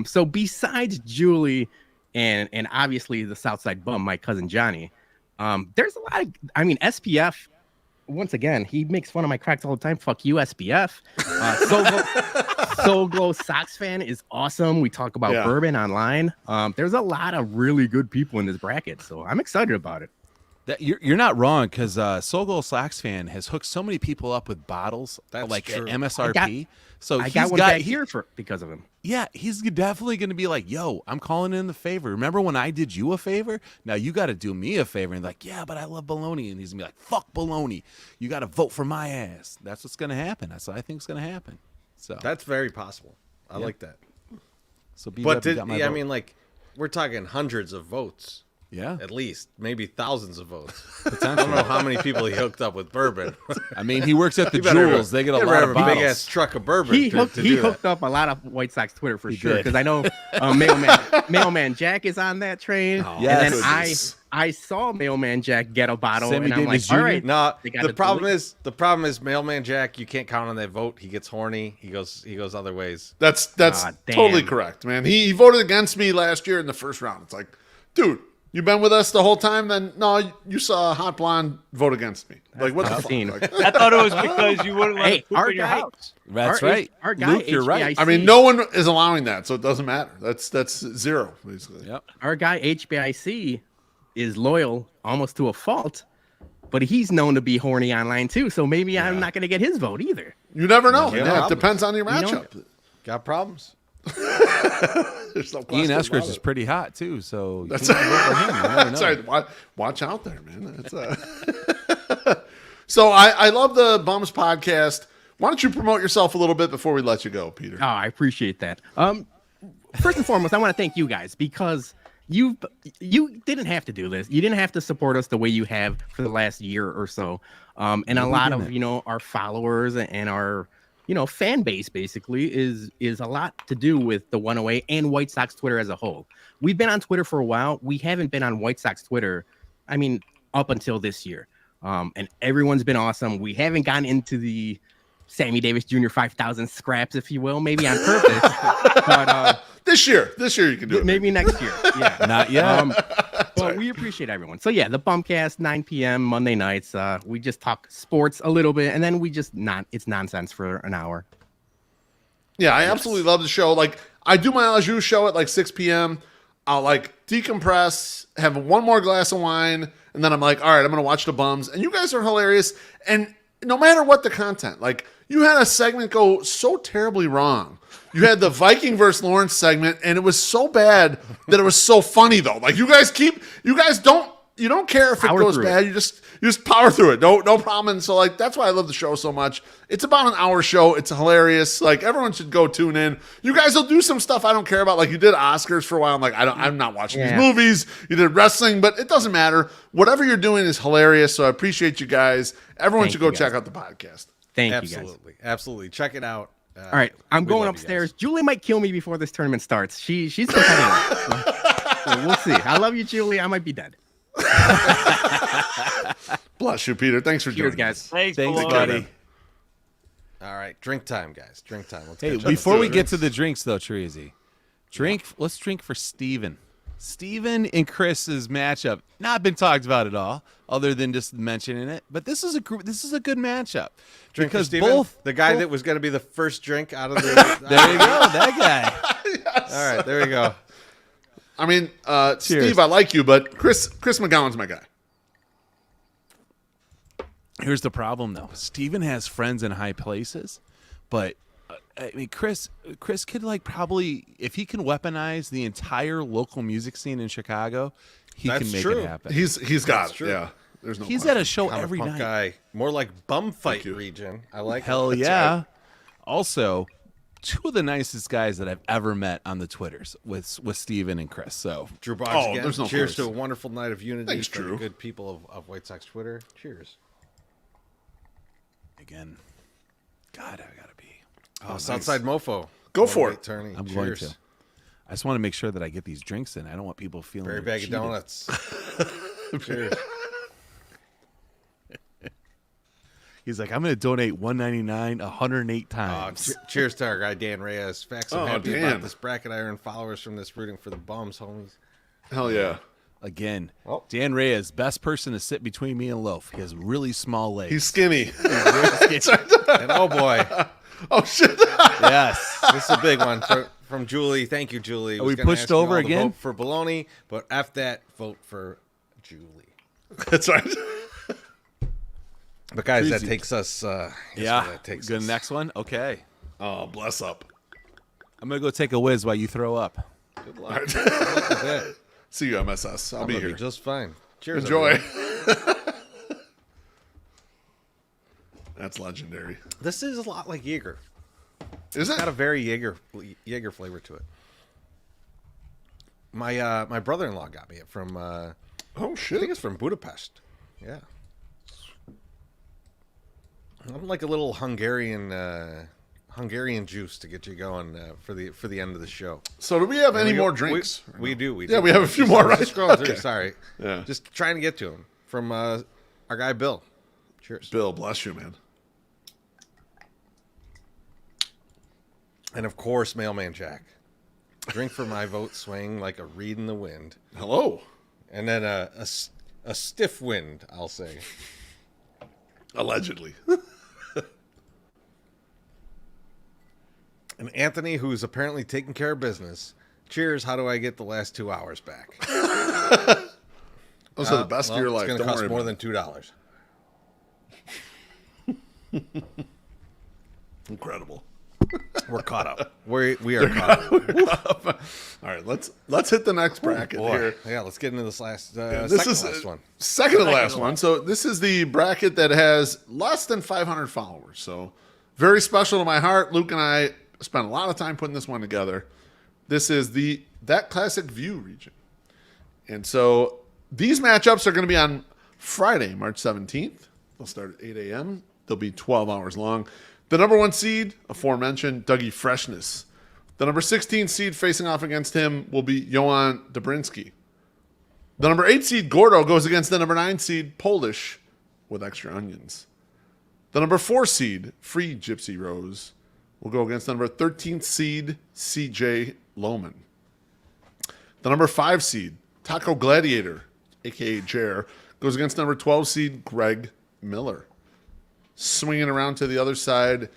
So besides Julie and obviously the Southside bum, my cousin Johnny, there's a lot of, SPF, once again, he makes fun of my cracks all the time. Fuck you, SPF. Soul Glow Sox fan is awesome. We talk about bourbon online. There's a lot of really good people in this bracket, so I'm excited about it. That you're not wrong, because Soul Glow Sox fan has hooked so many people up with bottles That's like true. at MSRP. I got one back here because of him. Yeah, he's definitely going to be like, yo, I'm calling in the favor. Remember when I did you a favor? Now you got to do me a favor. And like, yeah, but I love baloney. And he's going to be like, fuck baloney. You got to vote for my ass. That's what's going to happen. That's what I think is going to happen. So That's very possible. I like that. So be But got my I vote. mean, like, we're talking hundreds of votes. Yeah. At least, maybe thousands of votes. I Potentially. don't know how many people he hooked up with bourbon. I mean, he works at the You better Jewels. They get a you lot better of have a big bottles. ass truck of bourbon. He to do hooked that. up a lot of White Sox Twitter for He sure, did. because I know Mailman Jack is on that train. Oh, yes. And then goodness. I saw Mailman Jack get a bottle, Sammy and I'm Davis like, all Jr.? right. No, They gotta the problem delete- is Mailman Jack. You can't count on that vote. He gets horny. He goes other ways. That's Ah, damn. totally correct, man. He voted against me last year in the first round. It's like, dude, you've been with us the whole time. Then no, you saw a hot blonde vote against me. Like what the fuck? obscene. Like, I thought it was because you wouldn't let Hey, him poop our in your guy- house. That's Our- right. Our guy, Luke, you're right. HBIC, I mean, no one is allowing that, so it doesn't matter. That's zero basically. Yep. Our guy HBIC is loyal almost to a fault, but he's known to be horny online too. So maybe I'm not going to get his vote either. You never know. Yeah, Yeah, no it depends on your You know- matchup. Got problems. There's no Ian question Eskridge about is it. pretty hot too, so That's you can't vote for him. You never That's know. right. Watch out there, man. So I love the Bums podcast. Why don't you promote yourself a little bit before we let you go, Peter? Oh, I appreciate that. First and foremost, I want to thank you guys because you didn't have to do this. You didn't have to support us the way you have for the last year or so. And a lot of, our followers and our, fan base basically is a lot to do with the 108 and White Sox Twitter as a whole. We've been on Twitter for a while. We haven't been on White Sox Twitter, I mean, up until this year. And everyone's been awesome. We haven't gotten into the Sammy Davis Jr. 5,000 scraps, if you will, maybe on purpose. But this year you can do it. Maybe next year. Yeah, not yet. But we appreciate everyone. So yeah, the Bumpcast, 9 p.m. Monday nights. We just talk sports a little bit, and then we just it's nonsense for an hour. Yeah, I absolutely love the show. Like, I do my LSU show at like 6 p.m. I'll like decompress, have one more glass of wine, and then I'm like, all right, I'm going to watch the Bums. And you guys are hilarious. And no matter what the content, like, you had a segment go so terribly wrong. You had the Viking versus Lawrence segment, and it was so bad that it was so funny, though. Like, you guys don't care if it goes bad. You just power through it. No problem. And so, like, that's why I love the show so much. It's about an hour show. It's hilarious. Like, everyone should go tune in. You guys will do some stuff I don't care about. Like, you did Oscars for a while. I'm like, I'm not watching these movies. You did wrestling, but it doesn't matter. Whatever you're doing is hilarious. So I appreciate you guys. Everyone should go check out the podcast. Thank you guys. Absolutely. Check it out. All right, I'm going upstairs. Julie might kill me before this tournament starts. She's competitive. So we'll see. I love you, Julie. I might be dead. Bless you, Peter. Thanks for joining guys. Thanks buddy. All right, drink time, guys. Drink time. Hey, before we get to the drinks, though, Treasy, let's drink for Steven. Steven and Chris's matchup, not been talked about at all, other than just mentioning it. But this is a good matchup. Drink because for Steven, the guy that was going to be the first drink out of the. There you go, that guy. Yes. All right, there we go. I mean, Steve, I like you, but Chris McGowan's my guy. Here's the problem, though. Steven has friends in high places, but I mean, Chris could probably, if he can weaponize the entire local music scene in Chicago, he can make it happen. He's got it. Yeah, there's no. He's question. at a show Comic every punk night. Guy, more like bum fight region. I like. Hell it. yeah! Right. Also, two of the nicest guys that I've ever met on the Twitters with Steven and Chris. So Drew Boggs again. There's no cheers place. to a wonderful night of unity. Thanks, for Drew. the good people of White Sox Twitter. Cheers. Again, God, I gotta be. Oh, Southside Mofo. Go for it. Attorney. I'm Cheers. going to. I just want to make sure that I get these drinks in. I don't want people feeling Berry they're bag cheated. of donuts. Cheers. He's like, I'm going to donate $1.99 108 times. Cheers to our guy Dan Reyes. Facts I'm happy Dan. about this bracket. I earn followers from this rooting for the Bums, homies. Hell yeah. Again, Dan Reyes, best person to sit between me and Loaf. He has really small legs. He's skinny. And oh boy, Oh shit. Yes. this is a big one from Julie. Thank you, Julie. Are Was we gonna pushed ask you over all to again? Vote for Baloney, but after that, vote for Julie. That's right. But guys, that Crazy. takes us. Yeah. That takes Good. us. Next one. Okay. Oh, bless up. I'm going to go take a whiz while you throw up. Good luck. Good luck with that. See you, MSS. I'll I'm be gonna here. just fine. Cheers. Enjoy. everyone. That's legendary. This is a lot like Jaeger. Is It's got a it? very Jaeger flavor to it. My brother-in-law got me it from. Oh I shit. think it's from Budapest. Yeah. I'm like a little Hungarian juice to get you going for the end of the show. So do we have any more drinks? We do. Yeah, we have a few more, right? Just scrolling through. Okay. Sorry. Yeah. Just trying to get to him from our guy Bill. Cheers. Bill, bless you, man. And of course, Mailman Jack. Drink for my vote, swing like a reed in the wind. Hello. And then a stiff wind, I'll say. Allegedly. And Anthony, who's apparently taking care of business. Cheers. How do I get the last 2 hours back? Those are the best of your life. It's going to Don't cost worry more about than $2. it. Incredible. We're caught up. We are caught up. All right, let's hit the next bracket Boy. here. Yeah, let's get into this last This is last one. Second to last one. So this is the bracket that has less than 500 followers. So very special to my heart. Luke and I spent a lot of time putting this one together. This is that classic view region. And so these matchups are going to be on Friday, March 17th. They'll start at 8 a.m. They'll be 12 hours long. The number 1 seed, aforementioned, Dougie Freshness. The number 16 seed facing off against him will be Johan Dobrinsky. The number 8 seed, Gordo, goes against the number 9 seed, Polish, with extra onions. The number 4 seed, Free Gypsy Rose, will go against the number 13 seed, CJ Lohman. The number 5 seed, Taco Gladiator, a.k.a. Jer, goes against number 12 seed, Greg Miller. Swinging around to the other side,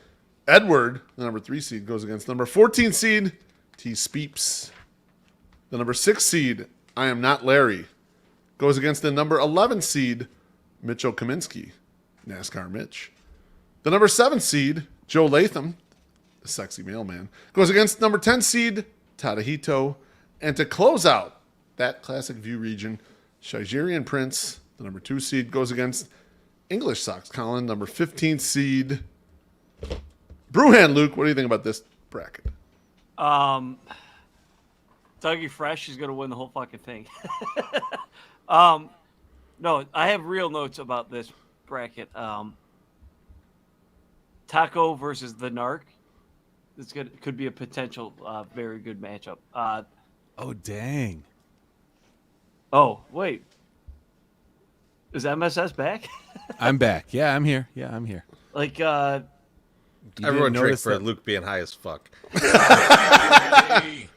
Edward, the number 3 seed, goes against number 14 seed, T. Speeps. The number 6 seed, I Am Not Larry, goes against the number 11 seed, Mitchell Kaminsky, NASCAR Mitch. The number 7 seed, Joe Latham, the sexy mailman, goes against number 10 seed, Tadahito. And to close out that Classic View region, Shigerian Prince, the number 2 seed, goes against English Sox Colin, number 15 seed. Brewhand Luke, what do you think about this bracket? Dougie Fresh is going to win the whole fucking thing. No, I have real notes about this bracket. Taco versus the Narc. Could be a potential very good matchup. Oh, dang. Oh, wait. Is MSS back? I'm back. Yeah, I'm here. Like, everyone drank for Luke being high as fuck. I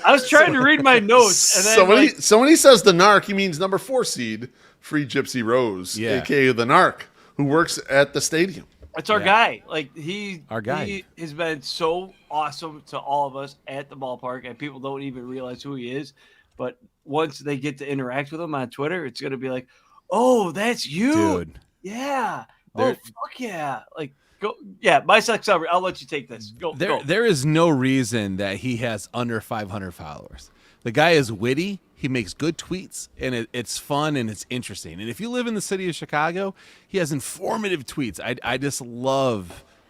was trying to read my notes. And then So when he says the Narc, he means number 4 seed, Free Gypsy Rose, a.k.a. the Narc, who works at the stadium. It's our guy. Like our guy. He has been so awesome to all of us at the ballpark, and people don't even realize who he is. But once they get to interact with him on Twitter, it's going to be like, "Oh, that's you, dude." Yeah. Oh, fuck yeah! Like, go. Yeah, my sex over. I'll let you take this. Go. There is no reason that he has under 500 followers. The guy is witty. He makes good tweets, and it's fun and it's interesting. And if you live in the city of Chicago, he has informative tweets.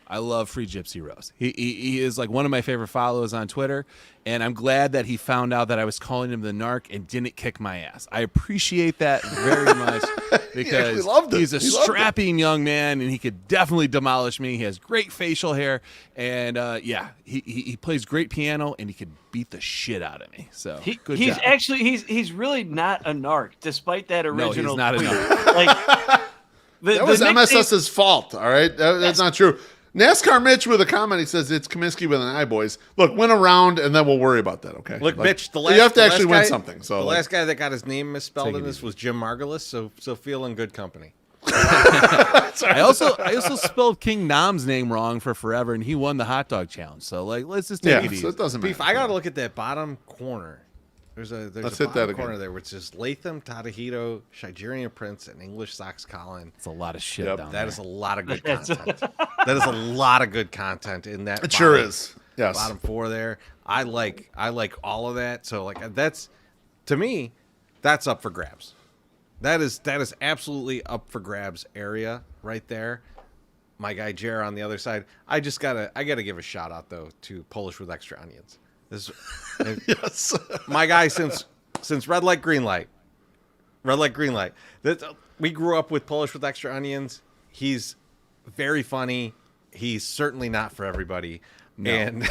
I love Free Gypsy Rose. He is like one of my favorite followers on Twitter, and I'm glad that he found out that I was calling him the Narc and didn't kick my ass. I appreciate that very much because he's a strapping young man, and he could definitely demolish me. He has great facial hair, and he plays great piano, and he could beat the shit out of me. So he's job. Actually he's really not a Narc, despite that original. No, he's not tweet. a Narc. Like that was MSS's fault. All right, that's not true. NASCAR Mitch with a comment. He says it's Kaminsky with an eye, boys. Look, win a round, and then we'll worry about that. Okay. Look, Mitch, you have to actually win something. So the last guy that got his name misspelled in this was Jim Margulis. So feel in good company. I also spelled King Nam's name wrong for forever, and he won the hot dog challenge. So let's just take it easy. So it doesn't matter. Beef, I got to look at that bottom corner. There's a bottom corner there, which is Latham, Tadahito, Shigerian Prince, and English Sox Colin. It's a lot of shit down there. That is a lot of good content. That is a lot of good content in that. It sure is. Yes. Bottom 4 there. I like all of that. So that's, to me, that's up for grabs. That is absolutely up for grabs area right there. My guy Jer on the other side. I gotta give a shout out though to Polish with extra onions. This yes. My guy since red light, green light. We grew up with Polish with extra onions. He's very funny. He's certainly not for everybody. No. And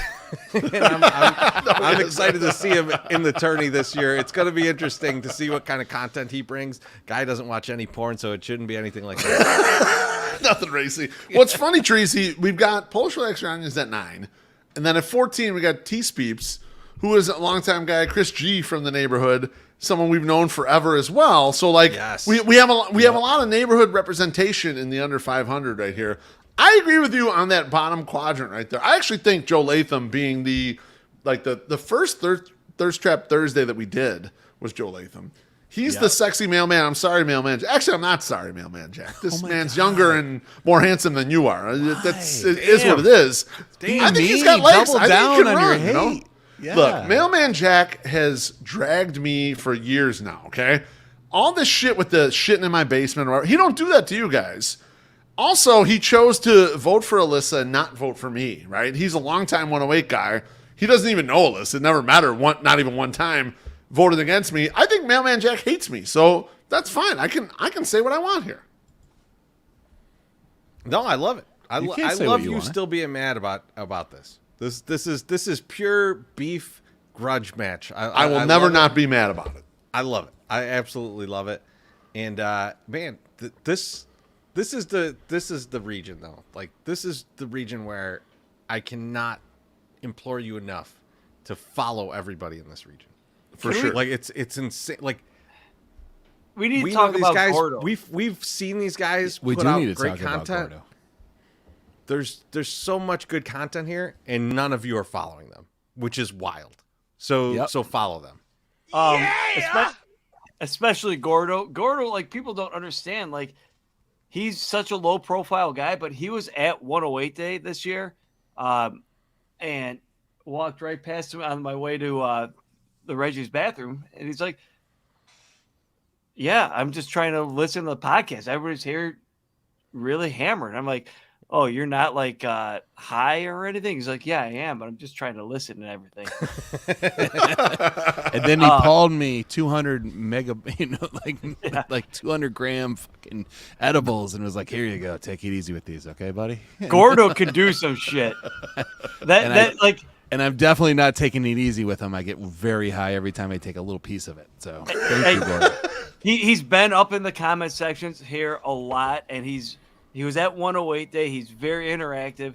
I'm excited to see him in the tourney this year. It's going to be interesting to see what kind of content he brings. Guy doesn't watch any porn, so it shouldn't be anything like that. Nothing racy. What's funny, Tracy, we've got Polish with extra onions at 9. And then at 14, we got T. Speeps, who is a longtime guy, Chris G. from the neighborhood, someone we've known forever as well. So, yes. we have a lot of neighborhood representation in the under 500 right here. I agree with you on that bottom quadrant right there. I actually think Joe Latham being the first Thirst Trap Thursday that we did was Joe Latham. He's the sexy mailman. I'm sorry, mailman. Actually, I'm not sorry, mailman Jack. This man's younger and more handsome than you are. It is what it is. I think he's got legs. I think he can run. You know? Yeah. Look, mailman Jack has dragged me for years now. Okay, all this shit with the shitting in my basement. He don't do that to you guys. Also, he chose to vote for Alyssa and not vote for me. Right? He's a longtime 108 guy. He doesn't even know Alyssa. It never mattered. Not even one time. Voted against me. I think Mailman Jack hates me, so that's fine. I can say what I want here. No, I love it. I love you still being mad about this. This is pure beef grudge match. I will never not be mad about it. I love it. I absolutely love it. And man, this is the region though. Like this is the region where I cannot implore you enough to follow everybody in this region. For sure. Like it's insane. Like we need to talk about guys. Gordo. We've seen these guys we put do out need to great talk content. about Gordo. There's so much good content here, and none of you are following them, which is wild. So follow them. Especially Gordo. Gordo, like people don't understand. Like he's such a low profile guy, but he was at 108 Day this year, and walked right past him on my way to the Reggie's bathroom, and he's like, "Yeah, I'm just trying to listen to the podcast. Everybody's here, really hammered." I'm like, "Oh, you're not like high or anything?" He's like, "Yeah, I am, but I'm just trying to listen and everything." And then he called me 200 like 200 gram fucking edibles, and was like, "Here you go, take it easy with these, okay, buddy?" Gordo can do some shit. And I'm definitely not taking it easy with him. I get very high every time I take a little piece of it. So thank you, Gordo. He's been up in the comment sections here a lot, and he was at 108 Day. He's very interactive.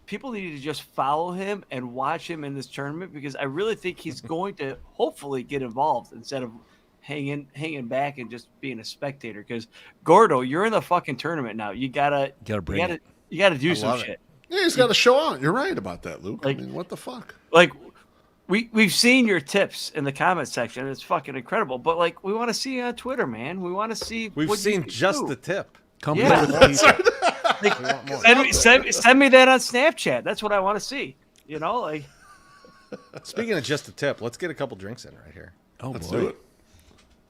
People need to just follow him and watch him in this tournament, because I really think he's going to hopefully get involved instead of hanging back and just being a spectator. Because Gordo, you're in the fucking tournament now. You gotta do some shit. Yeah, he's got to show out. You're right about that, Luke. Like, I mean, what the fuck? Like, we've seen your tips in the comment section. It's fucking incredible. But like, we want to see you on Twitter, man. We want to see. We've seen just the tip. Come with the like, send me that on Snapchat. That's what I want to see. You know, like. Speaking of just the tip, let's get a couple drinks in right here. Oh, let's boy. do it.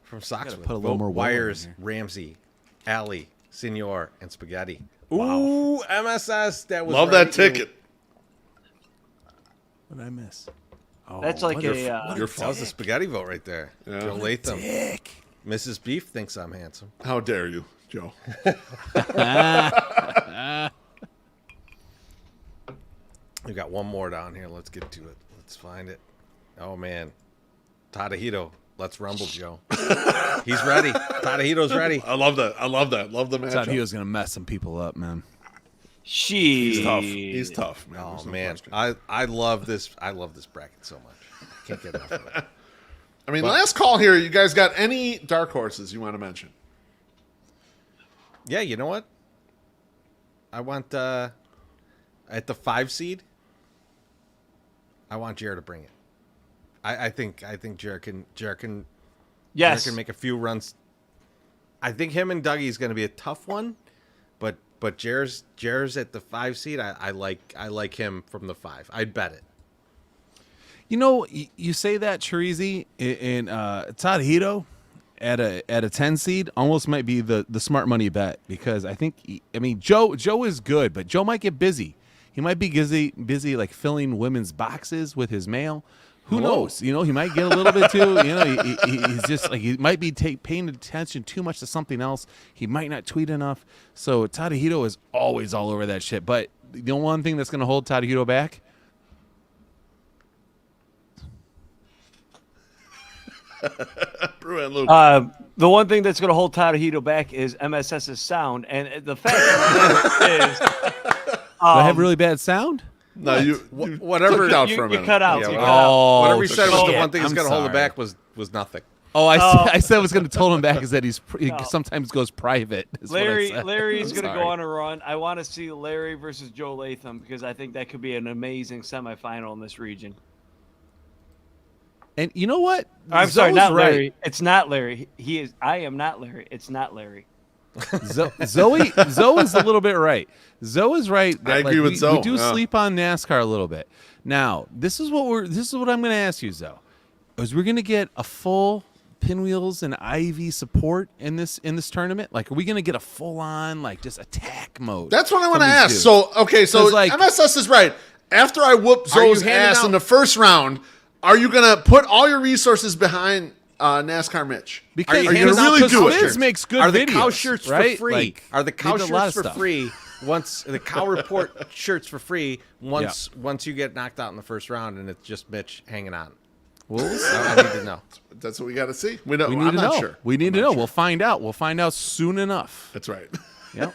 From Soxwood, put a little more Wires, Ramsey, Alley, Senor, and Spaghetti. Wow. Ooh, MSS. That was love that ticket. What did I miss? Oh, that's like that was the spaghetti vote right there. Yeah. Joe Latham. Dick. Mrs. Beef thinks I'm handsome. How dare you, Joe? We got one more down here. Let's get to it. Let's find it. Oh man, Tadahito. Let's rumble, Joe. He's ready. Tadahito's ready. I love that. Love the matchup. Tadahito's gonna mess some people up, man. He's tough, man. Oh man, I love this. I love this bracket so much. I can't get enough of it. I mean, last call here. You guys got any dark horses you want to mention? Yeah, you know what? I want at the 5 seed. I want Jared to bring it. I think Jared can Jared can make a few runs. I think him and Dougie is going to be a tough one, but Jared's at the 5 seed. I like him from the 5. I'd bet it. You know, you say that, Chirizi, and Tadahito at a 10 seed almost might be the smart money bet, because I think Joe is good, but Joe might get busy. He might be busy like filling women's boxes with his mail. Who knows? You know, he might get a little bit too. You know, he's just like, he might be paying attention too much to something else. He might not tweet enough. So Tadahito is always all over that shit. But the one thing that's going to hold Tadahito back. The one thing that's going to hold Tadahito back is MSS's sound, and the fact is, do I have really bad sound? No, you whatever out you, for a you minute. cut out. Yeah, you cut out. Whatever he said was the shit. one thing that's I'm going to hold him sorry. back was nothing. Oh, I said what's going to hold him back is that he sometimes goes private. is what I said. Larry's going to Sorry. go on a run. I want to see Larry versus Joe Latham, because I think that could be an amazing semifinal in this region. And you know what? I'm sorry, Zoe's not right. Larry. It's not Larry. He is. I am not Larry. It's not Larry. Zoe is a little bit right. Zoe is right. I agree with Zoe. We do sleep on NASCAR a little bit. Now, this is what I'm going to ask you, Zoe. Is we're going to get a full Pinwheels and Ivy support in this tournament? Like, are we going to get a full on like just attack mode? That's what I want to from these ask. dudes? So like, MSS is right. After I whoop Zoe's ass in the first round, are you going to put all your resources behind NASCAR Mitch? Because are you going to really do it? Riz makes good Are the videos, cow shirts right? for free? Like, Are the cow they did a lot shirts of for stuff. free? Once the cow report shirts for free. Once you get knocked out in the first round, and it's just Mitch hanging on. Well, I need to know. That's what we got to see. We don't. we need I'm to not know. sure. We need to know. We'll find out. We'll find out soon enough. That's right. Yep.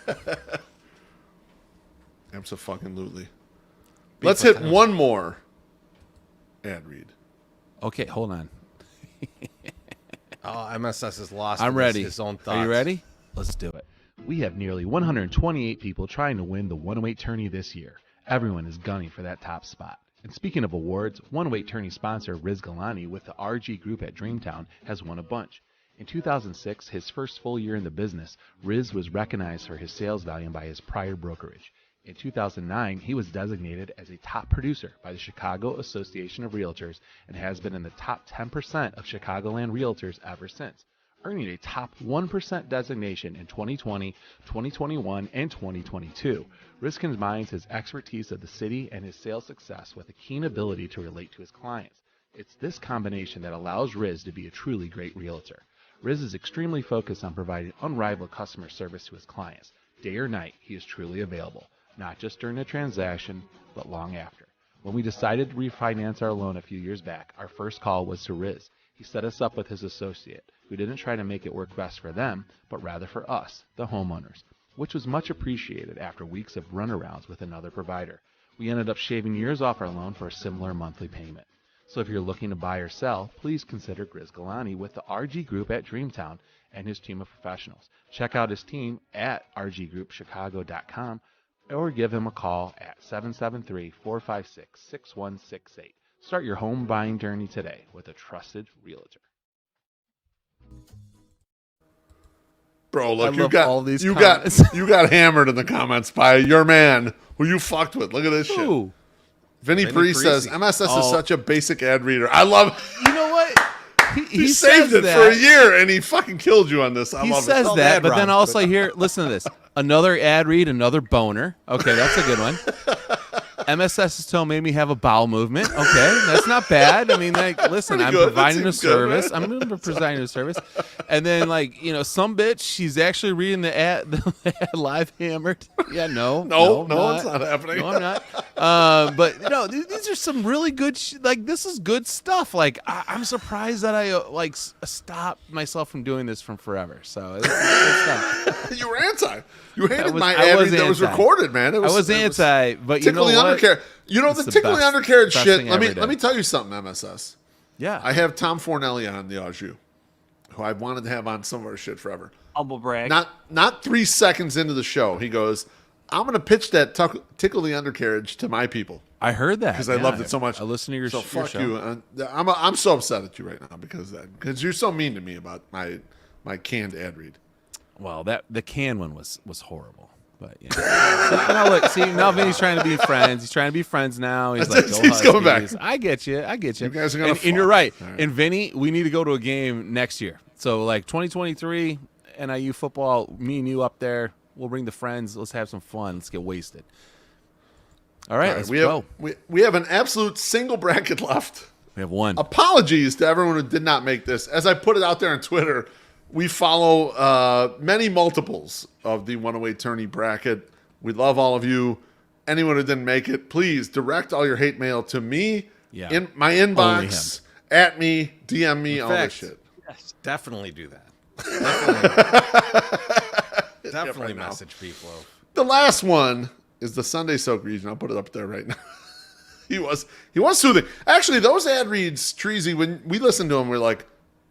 Absolutely. Let's hit one more ad read. Okay, hold on. Oh, MSS is lost. I'm ready. His own thoughts. Are you ready? Let's do it. We have nearly 128 people trying to win the 108 tourney this year. Everyone is gunning for that top spot. And speaking of awards, 108 tourney sponsor Riz Galani with the RG Group at Dreamtown has won a bunch. In 2006, his first full year in the business, Riz was recognized for his sales volume by his prior brokerage. In 2009, he was designated as a top producer by the Chicago Association of Realtors and has been in the top 10% of Chicagoland realtors ever since, earning a top 1% designation in 2020, 2021, and 2022. Riz combines his expertise of the city and his sales success with a keen ability to relate to his clients. It's this combination that allows Riz to be a truly great realtor. Riz is extremely focused on providing unrivaled customer service to his clients. Day or night, he is truly available, not just during a transaction, but long after. When we decided to refinance our loan a few years back, our first call was to Riz. He set us up with his associate, who didn't try to make it work best for them, but rather for us, the homeowners, which was much appreciated after weeks of runarounds with another provider. We ended up shaving years off our loan for a similar monthly payment. So if you're looking to buy or sell, please consider Riz Galani with the RG Group at Dreamtown and his team of professionals. Check out his team at rggroupchicago.com or give him a call at 773-456-6168. Start your home buying journey today with a trusted realtor. Bro, look, I you love got all these you comments. got you got hammered in the comments by your man who you fucked with. Look at this shit. Ooh. Vinny Parisi says MSS is such a basic ad reader. I love. You know what? He saved it for a year and he fucking killed you on this. I He love says it. that, but then also here, listen to this. Another ad read, another boner. Okay, that's a good one. MSS's tone made me have a bowel movement. Okay, that's not bad. I mean, like, listen, Pretty I'm good. That providing a seems good, service. man. I'm providing a service. And then, like, you know, some bitch, she's actually reading the ad live hammered. Yeah, no, it's not happening. No, I'm not. But, you know, these are some really good, like, this is good stuff. Like, I'm surprised that I, stopped myself from doing this from forever. So, it's not. You were anti. You hated was- my I ad was read that was anti. recorded, man. I was anti, but you know tickle the what? undercarriage. You know It's the the tickle the best- undercarriage best shit. thing Let me ever let me did. tell you something, MSS. Yeah. I have Tom Fornelli on the au jus, who I wanted to have on some of our shit forever. Humble brag. Not 3 seconds into the show, he goes, "I'm going to pitch that tickle the undercarriage to my people." I heard that because I loved it so much. I listened to your, so your fuck show. you. I'm so upset at you right now because you're so mean to me about my canned ad read. Well, the can one was horrible. But yeah. Now look, see, now Vinny's trying to be friends. He's trying to be friends now. He's like, He's coming back. I get you. You guys are gonna and you're right. All right. And Vinny, we need to go to a game next year. So like 2023 NIU football, me and you up there. We'll bring the friends. Let's have some fun. Let's get wasted. All right, let's go. We have an absolute single bracket left. We have one. Apologies to everyone who did not make this. As I put it out there on Twitter, we follow many multiples of the 108 tourney bracket. We love all of you. Anyone who didn't make it, please direct all your hate mail to me in my inbox, at me, DM me, all this shit. Yes, definitely do that. Definitely message people. The last one is the Sunday Soak region. I'll put it up there right now. He was soothing. Actually, those ad reads, Treasy, when we listened to them, we're like,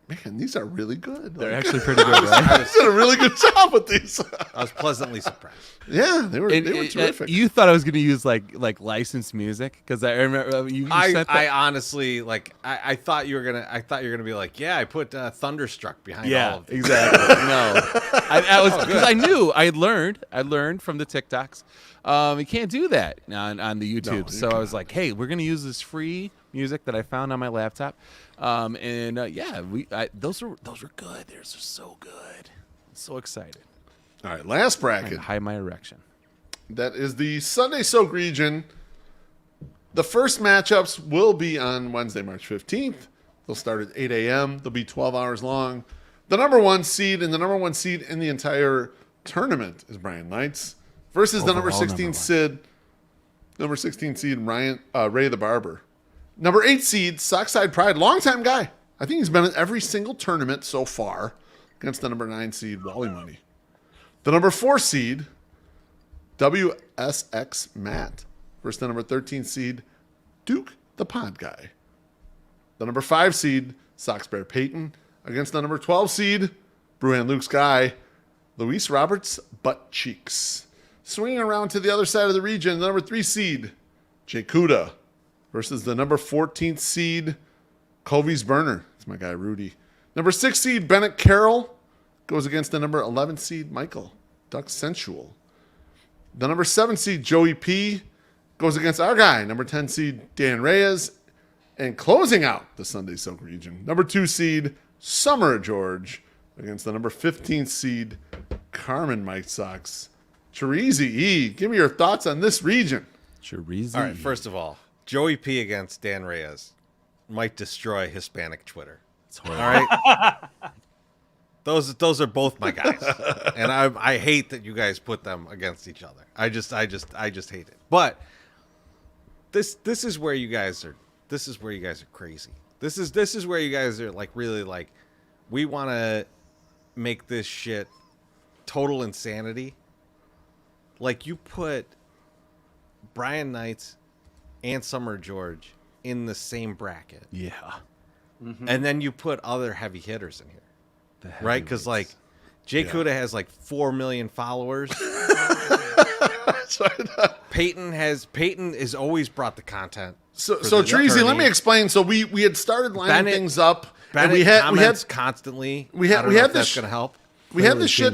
man, these are really good. They're actually pretty good, right? You did a really good job with these. I was pleasantly surprised. Yeah, they were terrific. You thought I was going to use like licensed music because I remember you sent that. I honestly I thought you were gonna be like, yeah, I put Thunderstruck behind all of them. Exactly. No, I was because I knew I learned from the TikToks. You can't do that on the YouTube. So I was like, hey, we're gonna use this free music that I found on my laptop, those were good. They're so good. I'm so excited. All right, last bracket. Hide my erection. That is the Sunday Soak region. The first matchups will be on Wednesday, March 15th. They'll start at 8 a.m. They'll be 12 hours long. The number 1 seed and the number 1 seed in the entire tournament is Brian Knights versus the number 16 seed, Ray the Barber. Number 8 seed, Sockside Pride, longtime guy. I think he's been in every single tournament so far against the number 9 seed, Wally Money. The number 4 seed, WSX Matt versus the number 13 seed, Duke the Pod Guy. The number 5 seed, Sox Bear Peyton against the number 12 seed, Bruhan Luke's guy, Luis Roberts Butt Cheeks. Swinging around to the other side of the region, the number 3 seed, Jay Kuda versus the number 14th seed, Covey's Burner. It's my guy, Rudy. Number 6 seed, Bennett Carroll goes against the number 11 seed, Michael Duck Sensual. The number 7 seed, Joey P, goes against our guy, number 10 seed, Dan Reyes. And closing out the Sunday Silk region, number 2 seed, Summer George against the number 15 seed, Carmen Mike Sox. Chirizi E, give me your thoughts on this region. Chirizi. All right, first of all, Joey P against Dan Reyes might destroy Hispanic Twitter. It's horrible. All right. Those are both my guys, and I hate that you guys put them against each other. I just hate it. But this is where you guys are. This is where you guys are crazy. This is where you guys are like really like, we want to make this shit total insanity. Like, you put Brian Knights and Summer George in the same bracket. Yeah. Mm-hmm. And then you put other heavy hitters in here. Right? Because, like, Jay Kuda has, like, 4 million followers. Peyton has always brought the content. So Treasy, let me explain. So we had started lining things up. Bennett and we had constantly. We had that's going to help. We had this shit.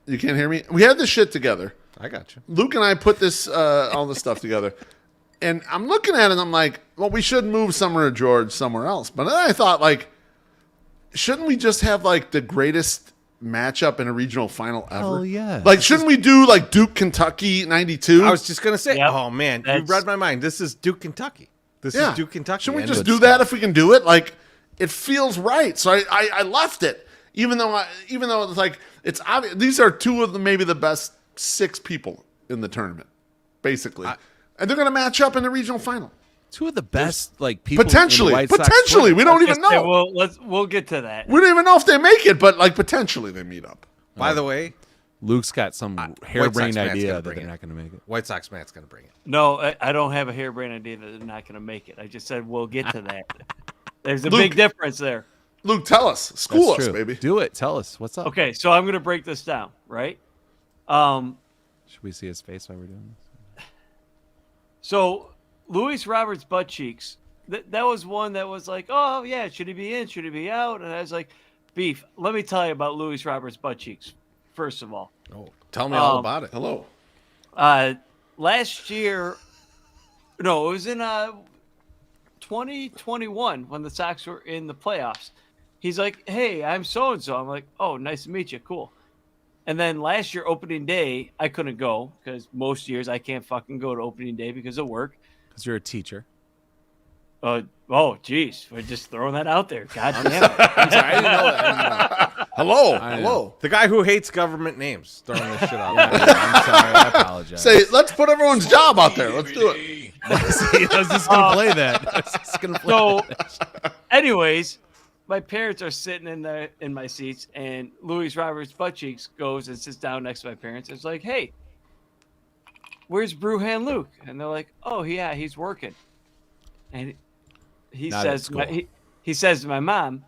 You can't hear me? We had this shit together. I got you. Luke and I put this all this stuff together. And I'm looking at it and I'm like, well, we should move Summer George somewhere else. But then I thought, like, shouldn't we just have like the greatest matchup in a regional final ever? Hell yeah. Like, shouldn't we do like Duke, Kentucky 92? I was just going to say, Yep. oh man, you read my mind. This is Duke, Kentucky. This is Duke, Kentucky. Shouldn't we just do that if we can do it? Like, it feels right. So I left it. Even though it's like, it's obvious, these are two of maybe the best 6 people in the tournament, basically, and they're going to match up in the regional final. 2 of the best like people potentially. in the White Sox Potentially, we don't even know. We'll get to that. We don't even know if they make it, but like potentially they meet up. By the way, Luke's got some harebrained idea that they're not going to make it. White Sox Matt's going to bring it. No, I don't have a harebrained idea that they're not going to make it. I just said we'll get to that. There's a big difference there. Luke, tell us. School That's us, true. baby. Do it. Tell us. What's up? Okay, so I'm going to break this down, right? Should we see his face while we're doing this? So Luis Roberts' butt cheeks, that was one that was like, oh, yeah, should he be in? Should he be out? And I was like, Beef, let me tell you about Luis Roberts' butt cheeks, first of all. Oh, tell me all about it. Hello. Last year, no, it was in 2021 when the Sox were in the playoffs. He's like, hey, I'm so-and-so. I'm like, oh, nice to meet you. Cool. And then last year, opening day, I couldn't go because most years I can't fucking go to opening day because of work. Because you're a teacher. Oh, geez. We're just throwing that out there. God damn it. I'm sorry. I didn't know that. Hello. The guy who hates government names throwing this shit out. I'm sorry. I apologize. Say, let's put everyone's job out there. Let's do it. I was just going to play that. So, anyways, my parents are sitting in my seats, and Luis Roberts' butt cheeks goes and sits down next to my parents. It's like, hey, where's Bruhan Luke? And they're like, oh, yeah, he's working. And he says to my mom,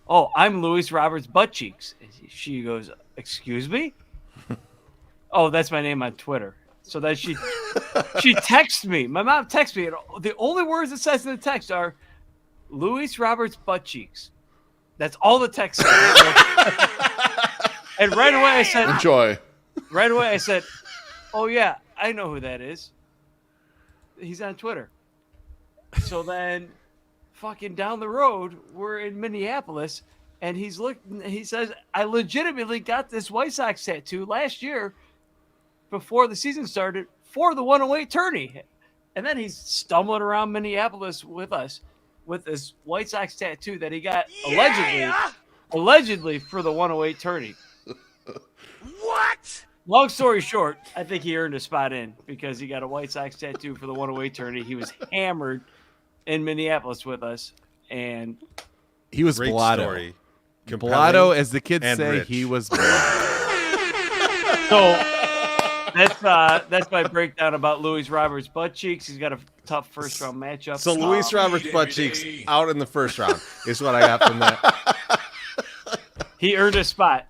oh, I'm Luis Roberts' butt cheeks. And she goes, excuse me? Oh, that's my name on Twitter. So then she texts me. My mom texts me, and the only words it says in the text are Luis Roberts' butt cheeks. That's all the text says. And right away I said, enjoy. Right away I said, oh yeah, I know who that is. He's on Twitter. So then fucking down the road, we're in Minneapolis, and he says, I legitimately got this White Sox tattoo last year before the season started for the 108 tourney. And then he's stumbling around Minneapolis with us. with this White Sox tattoo that he got allegedly for the 108 tourney. What? Long story short, I think he earned a spot in because he got a White Sox tattoo for the 108 tourney. He was hammered in Minneapolis with us, and he was Great blotto. story. Blotto, as the kids say, rich. he was blotto. So that's my breakdown about Luis Roberts' butt cheeks. He's got a tough first round matchup. So Luis Roberts' butt cheeks out in the first round is what I got from that. He earned a spot.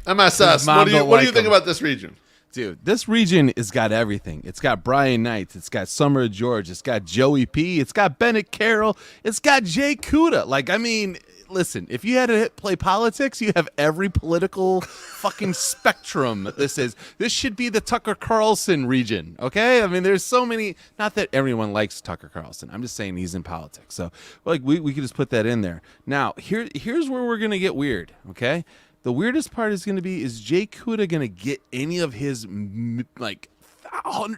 MSS, what do you think about this region? Dude, this region has got everything. It's got Brian Knights. It's got Summer of George. It's got Joey P. It's got Bennett Carroll. It's got Jay Kuda. Like, I mean, listen, if you had to play politics, you have every political fucking spectrum. This should be the Tucker Carlson region, okay? I mean, there's so many. Not that everyone likes Tucker Carlson. I'm just saying he's in politics. So, like, we could just put that in there. Now, here's where we're gonna get weird, okay? The weirdest part is Jay Kuda going to get any of his like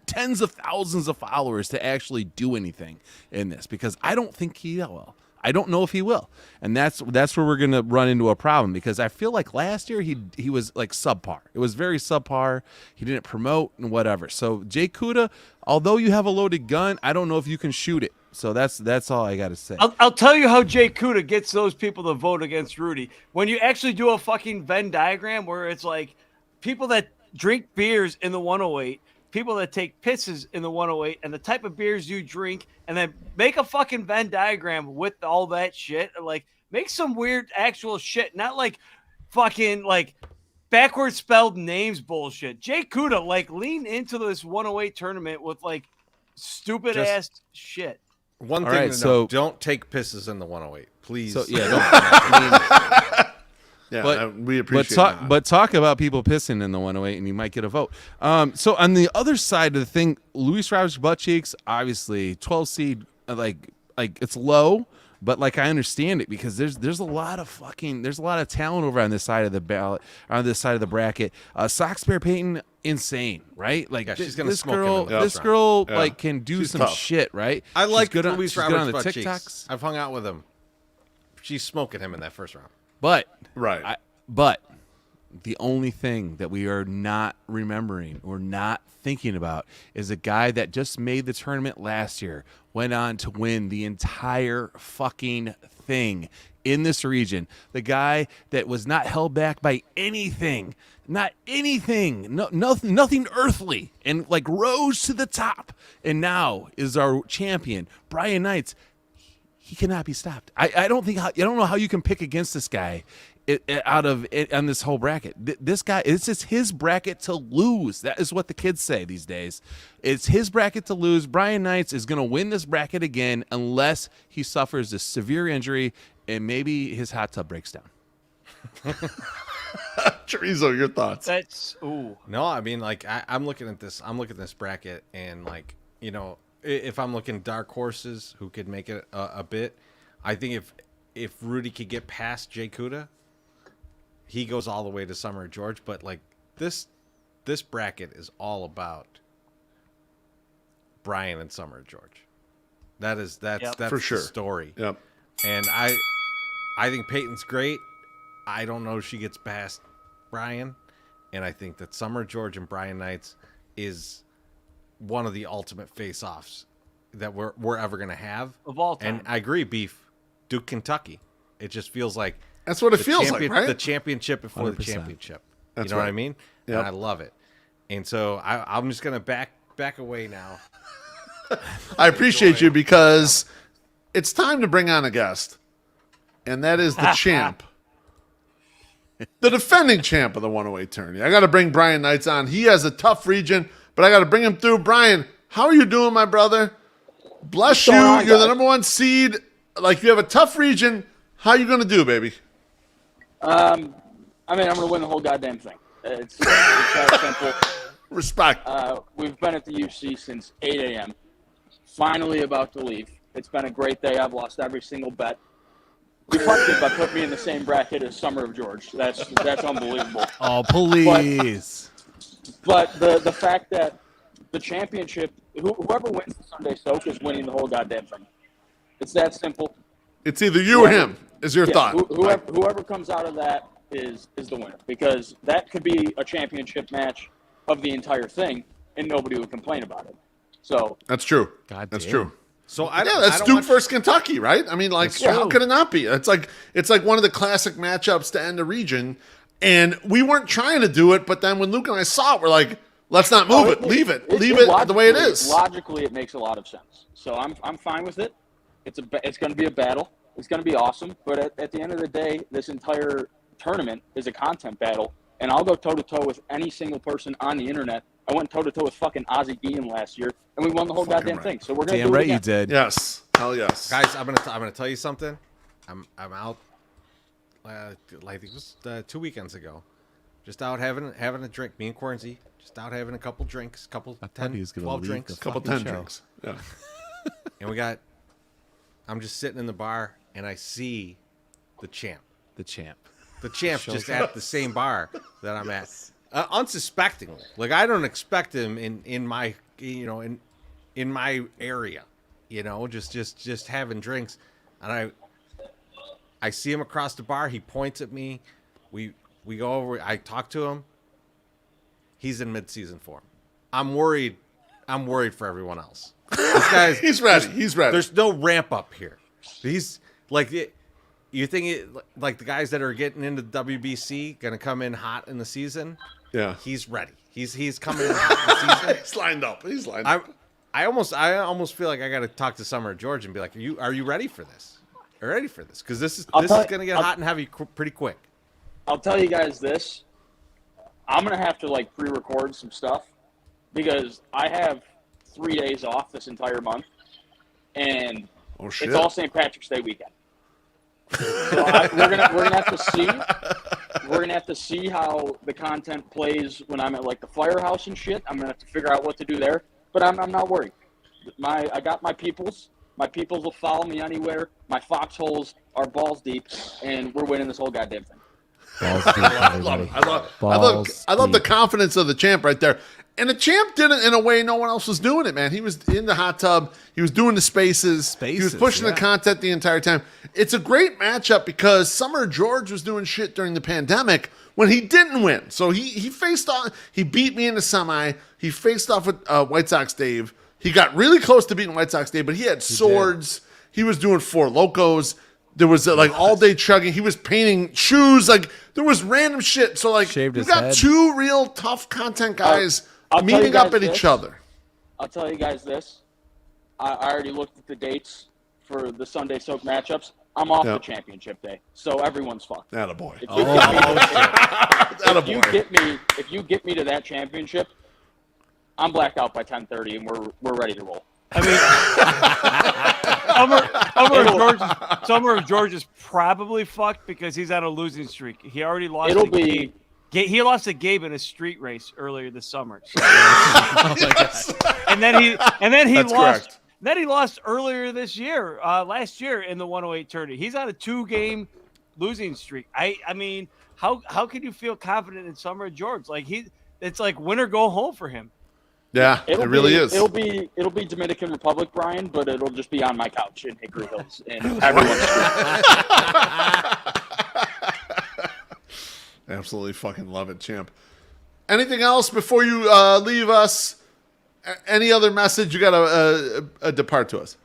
tens of thousands of followers to actually do anything in this? Because I don't think he will. I don't know if he will. And that's where we're going to run into a problem, because I feel like last year he was like subpar. It was very subpar. He didn't promote and whatever. So Jay Kuda, although you have a loaded gun, I don't know if you can shoot it. So that's all I got to say. I'll tell you how Jay Kuda gets those people to vote against Rudy. When you actually do a fucking Venn diagram where it's like people that drink beers in the 108, people that take pisses in the 108, and the type of beers you drink, and then make a fucking Venn diagram with all that shit. Like, make some weird actual shit, not like fucking like backwards spelled names bullshit. Jay Kuda, like, lean into this 108 tournament with like stupid ass shit. One thing to know, don't take pisses in the 108, please. So, yeah, we appreciate that. But talk about people pissing in the 108, and you might get a vote. So on the other side of the thing, Luis Roberts' butt cheeks, obviously 12 seed, like it's low, but like I understand it, because there's a lot of talent over on this side of the ballot, on this side of the bracket. Sox Bear Payton, insane, right? Like, she's gonna this smoke girl, him in the this first girl round. like can do She's some tough. shit, right? I like Luis Luis Roberts Roberts' on the butt TikToks. cheeks. I've hung out with him. She's smoking him in that first round. But right, the only thing that we are not remembering or not thinking about is a guy that just made the tournament last year, went on to win the entire fucking thing in this region. The guy that was not held back by anything, nothing earthly, and like rose to the top, and now is our champion, Brian Knights. He cannot be stopped. I don't know how you can pick against this guy on this whole bracket. This guy, it's just his bracket to lose. That is what the kids say these days. It's his bracket to lose. Brian Knights is going to win this bracket again unless he suffers a severe injury and maybe his hot tub breaks down. Chorizo, your thoughts? No, I mean, like, I'm looking at this bracket, and like, you know, if I'm looking dark horses who could make it a bit, I think if Rudy could get past Jay Kuda, he goes all the way to Summer George. But like this bracket is all about Brian and Summer George. That's for sure the story. Yep. And I think Peyton's great. I don't know if she gets past Brian, and I think that Summer George and Brian Knights is one of the ultimate face-offs that we're ever going to have of all time. And I agree, Beef, Duke, Kentucky. It just feels like that's what it feels like, right? The championship before 100%. The championship. That's you know right. what I mean? Yep. And I love it. And so I'm just going to back away now. I appreciate you, because it's time to bring on a guest, and that is the champ, the defending champ of the 108 tourney. I got to bring Brian Knights on. He has a tough region, but I got to bring him through. Brian, how are you doing, my brother? Bless you. You're the number one seed. Like, you have a tough region. How you going to do, baby? I mean, I'm going to win the whole goddamn thing. It's that simple. Respect. We've been at the UC since 8 a.m. Finally about to leave. It's been a great day. I've lost every single bet. You fucked it by putting me in the same bracket as Summer of George. That's unbelievable. Oh, please. But the fact that the championship, whoever wins the Sunday Soak is winning the whole goddamn thing. It's that simple. It's either you or him. Is your thought? Whoever comes out of that is the winner, because that could be a championship match of the entire thing, and nobody would complain about it. So that's true. That's true. So that's Duke versus Kentucky, right? I mean, like, how could it not be? It's like one of the classic matchups to end the region, and we weren't trying to do it, but then when Luke and I saw it, we're like, let's not move it. Leave it the way it is. Logically, it makes a lot of sense. So I'm fine with it. It's going to be a battle. It's going to be awesome. But at the end of the day, this entire tournament is a content battle, and I'll go toe-to-toe with any single person on the internet. I went toe-to-toe with fucking Ozzie Guillen last year, and we won the whole goddamn thing. So we're going to do it again. You did. Yes. Hell yes. Guys, I'm gonna tell you something. I'm out. Like it was 2 weekends ago. Just out having a drink. Me and Quarantine. Just out having a couple drinks. 12 drinks. Couple 10 drinks. Yeah. And I'm just sitting in the bar, and I see the champ. The champ Just at the same bar that I'm at. Unsuspectingly. Like, I don't expect him in my, in my area, just having drinks. And I see him across the bar. He points at me. We go over. I talk to him. He's in mid-season form. I'm worried for everyone else. This guy's he's ready. There's no ramp up here. He's like, you think like the guys that are getting into WBC gonna come in hot in the season? Yeah, he's ready. He's coming in hot in the season. He's lined up. I almost feel like I got to talk to Summer George and be like, are you ready for this? Are you ready for this? Because this is gonna get hot and heavy pretty quick. I'll tell you guys this. I'm gonna have to like pre-record some stuff because I have 3 days off this entire month, and it's all St. Patrick's Day weekend. So we're gonna have to see. We're gonna have to see how the content plays when I'm at like the firehouse and shit. I'm gonna have to figure out what to do there, but I'm not worried. I got my peoples. My peoples will follow me anywhere. My foxholes are balls deep, and we're winning this whole goddamn thing. I love the confidence of the champ right there. And the champ did it in a way no one else was doing it, man. He was in the hot tub. He was doing the spaces. He was pushing the content the entire time. It's a great matchup because Summer George was doing shit during the pandemic when he didn't win. So he faced off. He beat me in the semi. He faced off with White Sox Dave. He got really close to beating White Sox Dave, but he had swords. He was doing Four Locos. There was like all day chugging. He was painting shoes. Like there was random shit. So like you got two real tough content guys meeting up at each other. I'll tell you guys this. I already looked at the dates for the Sunday Soak matchups. I'm off the championship day, so everyone's fucked. Attaboy. If you get me to that championship, I'm blacked out by 10:30, and we're ready to roll. I mean, Summer of George is probably fucked because he's on a losing streak. He already lost. He lost to Gabe in a street race earlier this summer. So, and then he lost. Correct. Then he lost earlier this year, last year in the 108 tourney. He's on a 2-game losing streak. I mean, how can you feel confident in Summer of George? Like it's like win or go home for him. Yeah, it really is. It'll be Dominican Republic, Brian, but it'll just be on my couch in Hickory Hills, and everyone's Absolutely fucking love it, champ. Anything else before you leave us? Any other message you got to depart to us?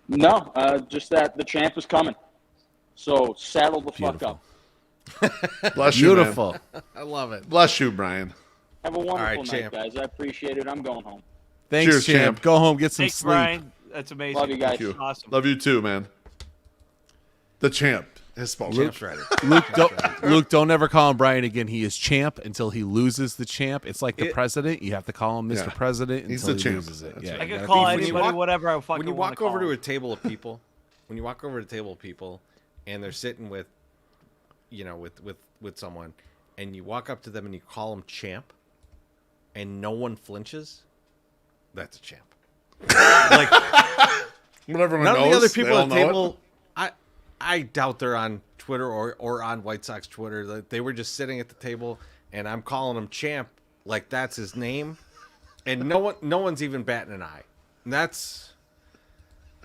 No, just that the champ is coming. So saddle the fuck up. Bless you, beautiful. Man. I love it. Bless you, Brian. Have a wonderful night, guys. I appreciate it. I'm going home. Thanks, Cheers, champ. Go home, get some Thanks, sleep. Brian. That's amazing. Love you guys. You. Awesome. Love you too, man. The champ has spoken. Champ's ready. Luke, don't ever call him Brian again. He is champ until he loses the champ. It's like the president. You have to call him Mr. President until he loses it. That's I can call anybody whatever I fucking When you want walk to over call to a table of people, and they're sitting with, with someone, and you walk up to them and you call them champ, and no one flinches, that's a champ. Like when everyone none knows, of the other people they at the all know table, I doubt they're on Twitter or on White Sox Twitter. They were just sitting at the table, and I'm calling him champ like that's his name, and no one's even batting an eye. And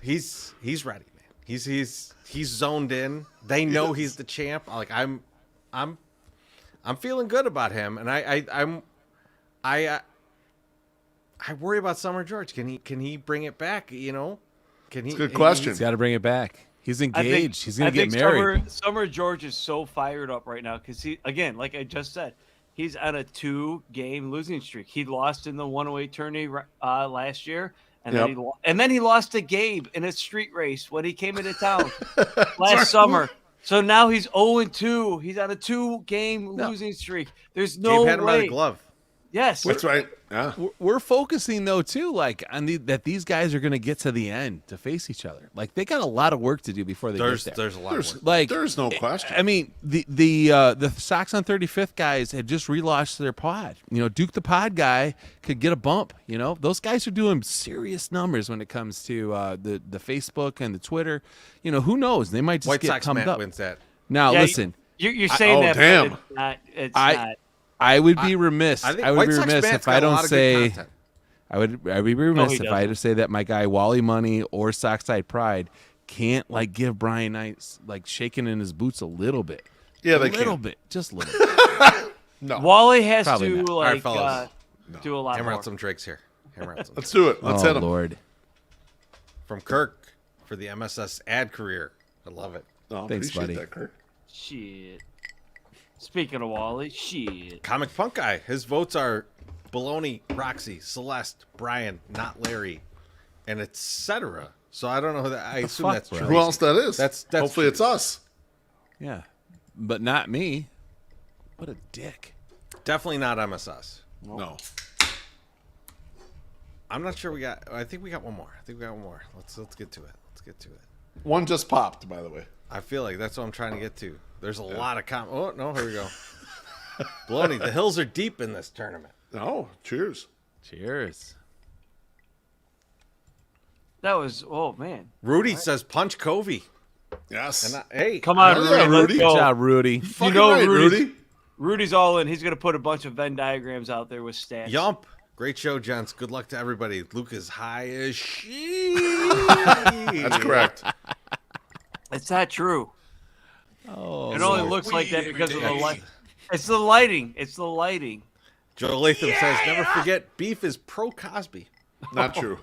he's ready, man. He's zoned in. They know he's the champ. Like I'm feeling good about him, and I worry about Summer George. Can he bring it back? You know, can he? It's a good question. He's got to bring it back. He's engaged. He's going to get married. Summer George is so fired up right now because he, again, like I just said, he's on a 2-game losing streak. He lost in the 108 tourney last year, and then he lost to Gabe in a street race when he came into town last summer. So now he's 0-2. He's on a 2-game losing streak. There's no Gabe had him by way. the glove. Yes, That's right. Yeah. We're focusing though too, like on that these guys are going to get to the end to face each other. Like they got a lot of work to do before they get there. There's a lot of work. Like There's no question. I mean, the Sox on 35th guys had just relaunched their pod. You know, Duke the Pod guy could get a bump. You know, those guys are doing serious numbers when it comes to the Facebook and the Twitter. You know, who knows? They might just White get Sox thumbed Matt up. wins that. Now listen, you're saying that. Damn. But it's not. It's not. I would be remiss. I think I would White be Sox remiss Matt's if I got a don't lot of good say. content. I'd be remiss he if I had to doesn't. say that my guy Wally Money or Sockside Pride can't like give Brian Knight like shaking in his boots a little bit. Yeah, they a little can. bit, just a little bit. No. Wally has Probably to not. All right, like fellas. do a lot Hammer more. out some Drakes here. Hammer out some. Let's do it. Let's hit him. Lord, From Kirk for the MSS ad career. I love it. Oh, Thanks, appreciate buddy. that, Kirk. Shit. Speaking of Wally, shit. Comic Punk Guy. His votes are Baloney, Roxy, Celeste, Brian, not Larry, and etc. So I don't know who that. I assume fuck, that's bro? true. Who else that is? That's Hopefully it's true. us. yeah, but not me. What a dick. Definitely not MSS. No. I'm not sure we got. I think we got one more. Let's get to it. One just popped, by the way. I feel like that's what I'm trying to get to. There's a lot of Oh no, here we go. Baloney. The hills are deep in this tournament. Oh, cheers. Cheers. That was man. Rudy says punch Covey. Yes. And hey, Come on, Oh, Rudy. yeah, let's Rudy. go. Good job, Rudy. Fucking know right, Rudy's- Rudy. Rudy's all in. He's gonna put a bunch of Venn diagrams out there with stats. Yump. Great show, gents. Good luck to everybody. Luke is high as shit. That's correct. It's not true. Oh, It only looks like that because of the light. It's the lighting. It's the lighting. Joe Latham says, never forget, beef is pro Cosby. Not true.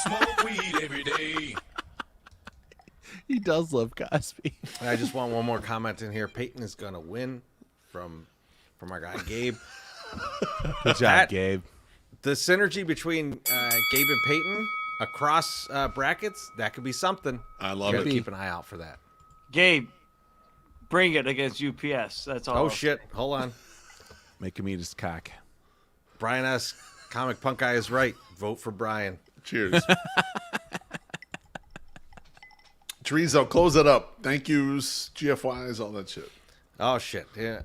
Smoke weed every day. he does love Cosby. And I just want one more comment in here. Peyton is going to win from our guy, Gabe. Good job, That- Gabe. The synergy between Gabe and Peyton across brackets, that could be something. I love Gotta it. keep an eye out for that. Gabe, bring it against UPS. That's all. Oh, shit. Hold on. Making me just cock. Brian S. Comic Punk Guy is right. Vote for Brian. Cheers. Teresa, close it up. Thank yous, GFYs, all that shit. Oh, shit. Yeah.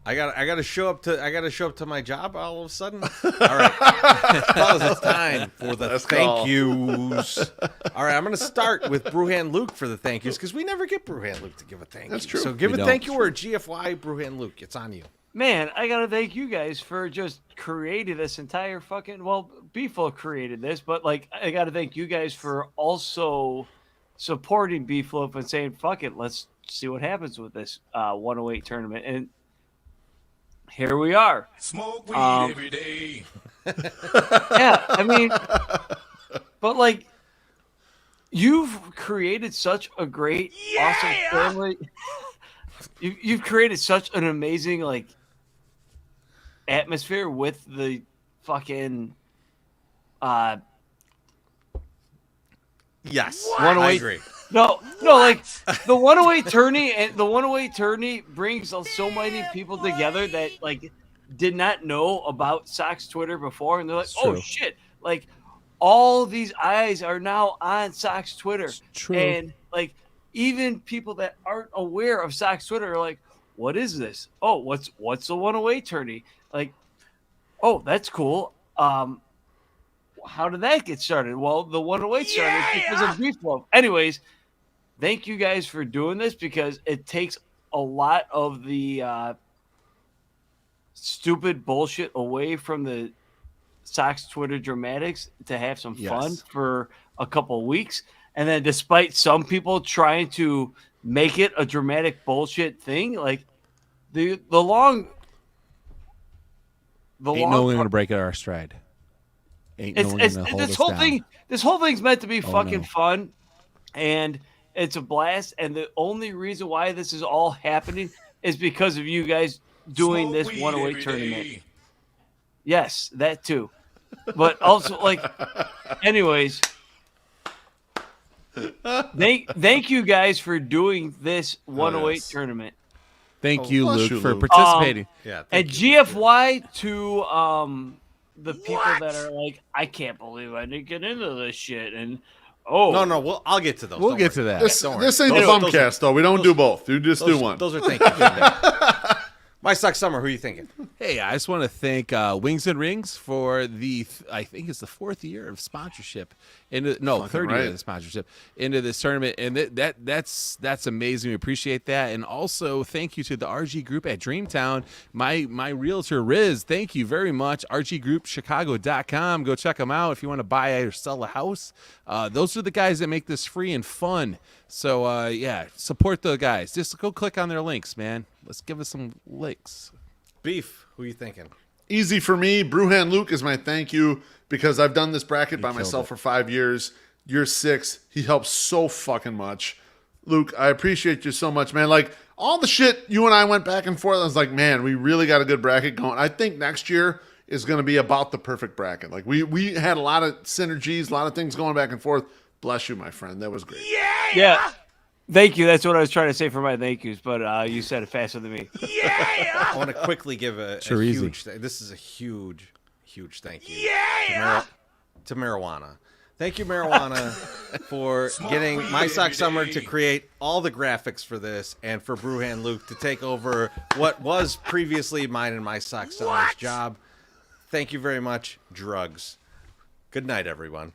I gotta show up to my job all of a sudden. All right, fellas, it's time for the Let's thank go. yous. All right, I'm gonna start with Brewhand Luke for the thank yous because we never get Brewhand Luke to give a thank That's you. true. So give We a don't. thank you or a GFY Brewhand Luke. It's on you. Man, I gotta thank you guys for just creating this entire fucking. Well, Beeflo created this, but like I gotta thank you guys for also supporting Beeflo and saying, "Fuck it, let's see what happens with this 108 tournament." And here we are. Smoke weed every day. Yeah, I mean, but like, you've created such a great, awesome family. You've created such an amazing like atmosphere with the fucking Yes, 108. I agree. No, like the 108 tourney and the 108 tourney brings so many people together that like did not know about Sox Twitter before, and they're like, "Oh true. shit!" Like all these eyes are now on Sox Twitter, true. and like even people that aren't aware of Sox Twitter are like, "What is this? Oh, what's the 108 tourney?" Like, "Oh, that's cool." How did that get started? Well, the 108 started because of Beeflo. Anyways, thank you guys for doing this because it takes a lot of the stupid bullshit away from the Sox Twitter dramatics to have some fun Yes. for a couple of weeks. And then despite some people trying to make it a dramatic bullshit thing, like the long Ain't no one gonna break our stride. Ain't no one gonna hold us down. This whole thing's meant to be Oh, fucking no. fun, and it's a blast. And the only reason why this is all happening is because of you guys doing Smoke this weed 108 every tournament. day. Yes, that too. But also, like, anyways, thank you guys for doing this 108 yes. tournament. Thank you, bless Luke, you, for Luke. participating. Yeah. And thank you. GFY to the people that are like, I can't believe I didn't get into this shit. And No. I'll get to those. We'll Don't get worry. to that. This, Don't worry. this ain't the Those- those Bumcast, though. We don't do both. You just do one. Those are thank you. My Suck Summer, who are you thinking? Hey, I just want to thank Wings and Rings for I think it's the 4th year of sponsorship. Third year right. of the sponsorship into this tournament, and that's amazing. We appreciate that, and also thank you to the RG Group at Dreamtown. My realtor Riz, thank you very much. RGGroupChicago.com. Go check them out if you want to buy or sell a house. Those are the guys that make this free and fun. So yeah, support the guys. Just go click on their links, man. Let's give us some links. Beef, who are you thinking? Easy for me. Brewhand Luke is my thank you because I've done this bracket by myself for 5 years. You're 6. He helps so fucking much. Luke, I appreciate you so much, man. Like, all the shit you and I went back and forth, I was like, man, we really got a good bracket going. I think next year is going to be about the perfect bracket. Like, we had a lot of synergies, a lot of things going back and forth. Bless you, my friend. That was great. yeah. Thank you. That's what I was trying to say for my thank yous, but you said it faster than me. I want to quickly give a Chirizi. huge. This is a huge thank you. To marijuana. Thank you, marijuana, for getting My Sock Summer to create all the graphics for this, and for Brewhand Luke to take over what was previously mine and My Sock Summer's job. Thank you very much. Drugs. Good night, everyone.